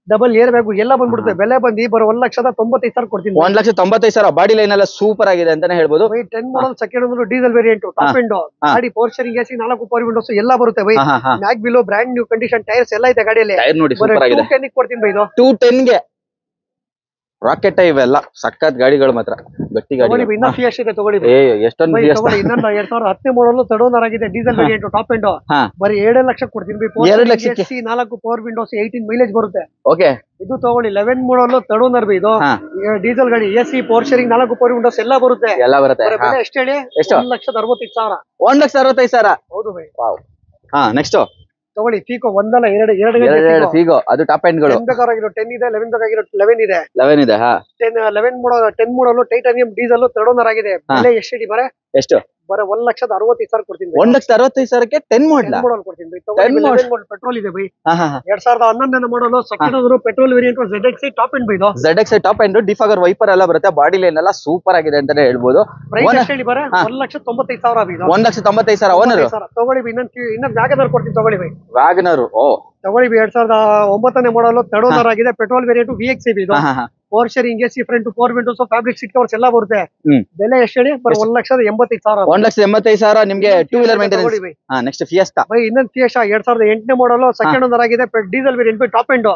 Speaker 1: double air bag ಎಲ್ಲ ಬಂದ್ಬಿಡುತ್ತೆ. ಬೆಲೆ ಬಂದು 1,95,000 ಕೊಡ್ತೀನಿ.
Speaker 2: 1,95,000. ಬಾಡಿ ಲೈನ್ ಎಲ್ಲ ಸೂಪರ್ ಆಗಿದೆ ಅಂತಾನೆ ಹೇಳ್ಬೋದು.
Speaker 1: 10 model second owner, diesel variant, top end ಗಾಡಿ. Power steering, AC, 4 power windows ಎಲ್ಲ ಬರುತ್ತೆ ಬೈ. Mag wheel, brand new condition tyres ಎಲ್ಲ ಇದೆ ಗಾಡಿಯಲ್ಲಿ.
Speaker 2: ಟೈರ್ ನೋಡಿ ಸೂಪರ್ ಆಗಿದೆ.
Speaker 1: 210 ಕೊಡ್ತೀನಿ ಬೈ.
Speaker 2: 210ಗೆ ರಾಕೆಟ್ ಇವೆಲ್ಲ ಸಕ್ಕತ್ ಗಾಡಿಗಳು, ಮಾತ್ರ ಗಟ್ಟಿ ಗಾಡಿ.
Speaker 1: ಇನ್ನ ಫಿಯೆಸ್ಟಾ ಇದೆ, ತಗೊಳ್ಳಿ.
Speaker 2: ಎಷ್ಟೊಂದು
Speaker 1: ಇನ್ನೊಂದು 2010 ಮಾಡಲ್ ಥರ್ಡ್ ಓನರ್ ಆಗಿದೆ, ಡೀಸೆಲ್ ವೇರಿಯಂಟ್, ಟಾಪ್ ಎಂಡ್. ಬರೀ 2 ಲಕ್ಷ ಕೊಡ್ತೀನಿ ಬೈ.
Speaker 2: 2 ಲಕ್ಷಕ್ಕೆ
Speaker 1: 4 ಪವರ್ ವಿಂಡೋಸ್, 18 ಮೈಲೇಜ್ ಬರುತ್ತೆ.
Speaker 2: ಓಕೆ,
Speaker 1: ಇದು ತಗೊಳ್ಳಿ. 11 ಮಾಡಲ್ ಥರ್ಡ್ ಓನರ್ ಬೈ ಇದು. ಡೀಸೆಲ್ ಗಾಡಿ, AC, power steering, 4 power windows ಎಲ್ಲ ಬರುತ್ತೆ. ಬೆಲೆ ಎಷ್ಟು ಹೇಳಿ? 1,65,000.
Speaker 2: 1,65,000.
Speaker 1: ಹೌದು ಬೈ.
Speaker 2: ನೆಕ್ಸ್ಟ್
Speaker 1: ತಗೊಳ್ಳಿ ಫೀಕೋ ಒಂದಲ್ಲ ಎರಡು
Speaker 2: ಎರಡು ಫೀಗೋ ಅದು ಟಾಪ್ ಎಂಡ್ ಗಳು
Speaker 1: 10 ಬೇಕಾಗಿರೋ 10 ಇದೆ 11 ಬೇಕಾಗಿರೋ 11 ಇದೆ
Speaker 2: 11 ಇದೆ. ಹಾ
Speaker 1: 11 ಮಾಡಲ್ 10 ಮಾಡಲ್ ಟೈಟಾನಿಯಂ ಡೀಸೆಲ್ ಥರ್ಡ್ ಓನರ್ ಆಗಿದೆ. ಬೆಲೆ ಎಷ್ಟು ಹೇಳಿ ಬರೇ
Speaker 2: ಎಷ್ಟು?
Speaker 1: ಬರೇ 1,65,000 ಕೊಡ್ತೀನಿ.
Speaker 2: 1,65,000ಕ್ಕೆ 10 ಮಾಡಲ್
Speaker 1: ಕೊಡ್ತೀನಿ ಬೈ. ತಗೊಳ್ಳಿ 11 ಮಾಡಲ್ ಪೆಟ್ರೋಲ್ ಇದೆ by. 2011 model second owner petrol variant ZXi top end ಬೈ ಇದು.
Speaker 2: ZXi top end defogger wiper ಎಲ್ಲ ಬರುತ್ತೆ. ಬಾಡಿ ಲೈನ್ ಎಲ್ಲ ಸೂಪರ್ ಆಗಿದೆ ಅಂತಾನೆ ಹೇಳ್ಬೋದು.
Speaker 1: ಪ್ರೈಸ್ ಎಷ್ಟು ಹೇಳಿ ಬರೇ 1,95,000 ಬೈ ಇದು.
Speaker 2: 1,95,000 ಓನರ್.
Speaker 1: ತಗೊಳ್ಳಿ ಬೈ. ಇನ್ನೊಂದು ವ್ಯಾಗನರ್ ಕೊಡ್ತೀನಿ ತಗೊಳ್ಳಿ ಬೈ.
Speaker 2: ವ್ಯಾಗನರ್
Speaker 1: ತಗೊಳ್ಳಿ 2009 ಮಾಡಲ್ ಥರ್ಡ್ ಓನರ್ ಆಗಿದೆ. ಪೆಟ್ರೋಲ್ ವೇರಿಯಂಟ್ VXi ಇದು. 4 steering AC front 4 windows fabric seat covers ಎಲ್ಲ ಬರುತ್ತೆ. ಬೆಲೆ ಎಷ್ಟು ಹೇಳಿ? 1,85,000.
Speaker 2: 1,85,000 ನಿಮ್ಗೆ two wheeler maintenance. Next Fiesta
Speaker 1: ಬೈ. ಇನ್ನೊಂದು ಫಿಯೆಸ್ಟಾ 2008 ಮಾಡಲ್ ಸೆಕೆಂಡ್ ಓನರ್ ಆಗಿದೆ. ಡೀಸೆಲ್ ವೇರಿಯಂಟ್ ಬೈ top end.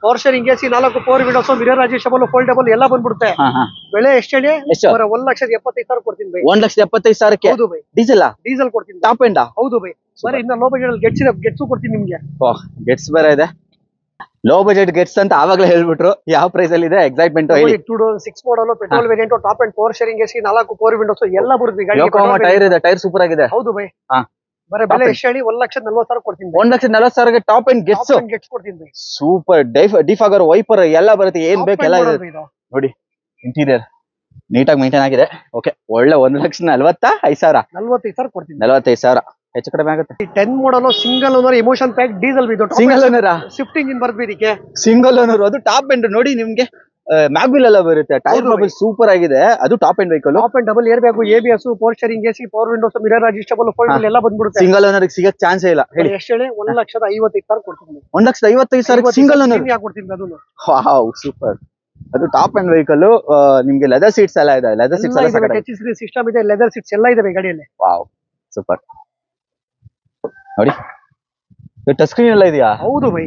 Speaker 1: 4 steering AC 4 windows mirror adjustable foldable ಎಲ್ಲ ಬಂದ್ಬಿಡುತ್ತೆ. ಬೆಲೆ ಎಷ್ಟು ಹೇಳಿ? 1,75,000 ಕೊಡ್ತೀನಿ ಬೈ.
Speaker 2: 1,75,000ಕ್ಕೆ
Speaker 1: ಹೌದು ಬೈ. ಡೀಸೆಲ್ ಕೊಡ್ತೀನಿ
Speaker 2: ಟಾಪ್ ಎಂಡ್.
Speaker 1: ಹೌದು ಬೈ. ಬರೀ ಇನ್ನ ಲೋ ಬಜೆಟ್ ಗೆಟ್ಸ್ ಕೊಡ್ತೀನಿ ನಿಮ್ಗೆ.
Speaker 2: ಗೆಟ್ಸ್ ಬೇರೆ ಇದೆ. ಲೋ ಬಜೆಟ್ ಗೆಟ್ಸ್ ಅಂತ ಆವಾಗಲೇ ಹೇಳ್ಬಿಟ್ರು. ಯಾವ ಪ್ರೈಸ್ ಅಲ್ಲಿ ಇದೆ ಎಕ್ಸೈಟ್ಮೆಂಟ್ ಹೇಳಿ.
Speaker 1: 2006 model petrol variant top end 4 steering AC 4 windows ಎಲ್ಲ ಬರುತ್ತೆ ಗಾಡಿ.
Speaker 2: ಟೈರ್ ಇದೆ. ಟೈರ್ ಸೂಪರ್ ಆಗಿದೆ.
Speaker 1: ಹೌದು ಬೈ. ಬರೀ ಬೆಲೆ ಎಷ್ಟು ಹೇಳಿ? 1,40,000 ಕೊಡ್ತೀನಿ.
Speaker 2: 1,40,000ಗೆ ಟಾಪ್ ಎಂಡ್ ಗೆಟ್ಸ್
Speaker 1: ಕೊಡ್ತೀನಿ ಬೈ.
Speaker 2: ಸೂಪರ್ ಡಿಫಾಗರ್ ವೈಪರ್ ಎಲ್ಲ ಬರುತ್ತೆ. ಏನ್ ಬೇಕು ಎಲ್ಲ ಇದೆ ನೋಡಿ. ಇಂಟೀರಿಯರ್ ನೀಟಾಗಿ ಮೇಂಟೈನ್ ಆಗಿದೆ. ಓಕೆ ಒಳ್ಳೆ 1,40,5,000.
Speaker 1: 45,000 ಕೊಡ್ತೀನಿ.
Speaker 2: 45,000 ಹೆಚ್ಚು ಕಡಿಮೆ ಆಗುತ್ತೆ.
Speaker 1: 10 model single owner emotion pack diesel ಇದು.
Speaker 2: ಸಿಂಗಲ್ ಓನರ್
Speaker 1: ಸ್ವಿಫ್ಟ್ ಇಂಜಿನ್ ಬರುತ್ತೆ ಇದಕ್ಕೆ.
Speaker 2: ಸಿಂಗಲ್ ಓನರ್ ಅದು ಟಾಪ್ ಎಂಡ್ ನೋಡಿ. ನಿಮ್ಗೆ ಮ್ಯಾಗ್ವಿಲ್ ಎಲ್ಲ ಬರುತ್ತೆ. ಟೈರ್ ಬಬಲ್ ಸೂಪರ್ ಆಗಿದೆ. ಅದು top end vehicle.
Speaker 1: Top end double air bag ABS 4 steering AC 4 windows mirror adjustable foldable ಎಲ್ಲ ಬಂದ್ಬಿಡುತ್ತೆ.
Speaker 2: ಸಿಂಗಲ್ ಓನರ್ ಸಿಗಕ್ ಚಾನ್ಸ್ ಇಲ್ಲ ಹೇಳಿ.
Speaker 1: ಎಷ್ಟು ಹೇಳಿ? 1,55,000 ಕೊಡ್ತೀನಿ.
Speaker 2: 1,55,000 ಸಿಂಗಲ್ ಓನರ್
Speaker 1: ಕೊಡ್ತೀನಿ. ಅದನ್ನು
Speaker 2: ವಾವ್ ಸೂಪರ್. ಅದು ಟಾಪ್ ಎಂಡ್ ವೆಹಿಕಲ್. ನಿಮ್ಗೆ ಲೆದರ್ ಸೀಟ್ಸ್ ಎಲ್ಲ ಇದೆ. ಲೆದರ್ ಸೀಟ್ಸ್ ಎಲ್ಲ
Speaker 1: ಟಚ್ ಸ್ಕ್ರೀನ್ ಸಿಸ್ಟಮ್ ಇದೆ. ಲೆದರ್ ಸೀಟ್ಸ್ ಎಲ್ಲ ಇದೆ ಗಾಡಿಯಲ್ಲಿ.
Speaker 2: ವಾವ್ ಸೂಪರ್ ನೋಡಿ. ಟಚ್ ಸ್ಕ್ರೀನ್ ಎಲ್ಲ ಇದೆಯಾ?
Speaker 1: ಹೌದು ಬೈ.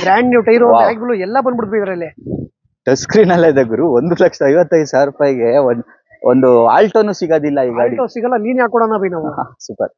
Speaker 1: ಬ್ರ್ಯಾಂಡ್ ನ್ಯೂ ಟೈರ್ ಬ್ಯಾಗ್ಗಳು ಎಲ್ಲ ಬಂದ್ಬಿಡ್ತು ಇದರಲ್ಲಿ.
Speaker 2: ಟಚ್ ಸ್ಕ್ರೀನ್ ಎಲ್ಲ ಇದೆ ಗುರು. 1,55,000 ರೂಪಾಯಿಗೆ ಒಂದು ಆಲ್ಟೋನು ಸಿಗೋದಿಲ್ಲ ಈ ಗಾಡಿ.
Speaker 1: ಸಿಗಲ್ಲ. ನೀನ್ ಯಾಕೊಡೋಣ ಬೈ ನಾವು.
Speaker 2: ಸೂಪರ್.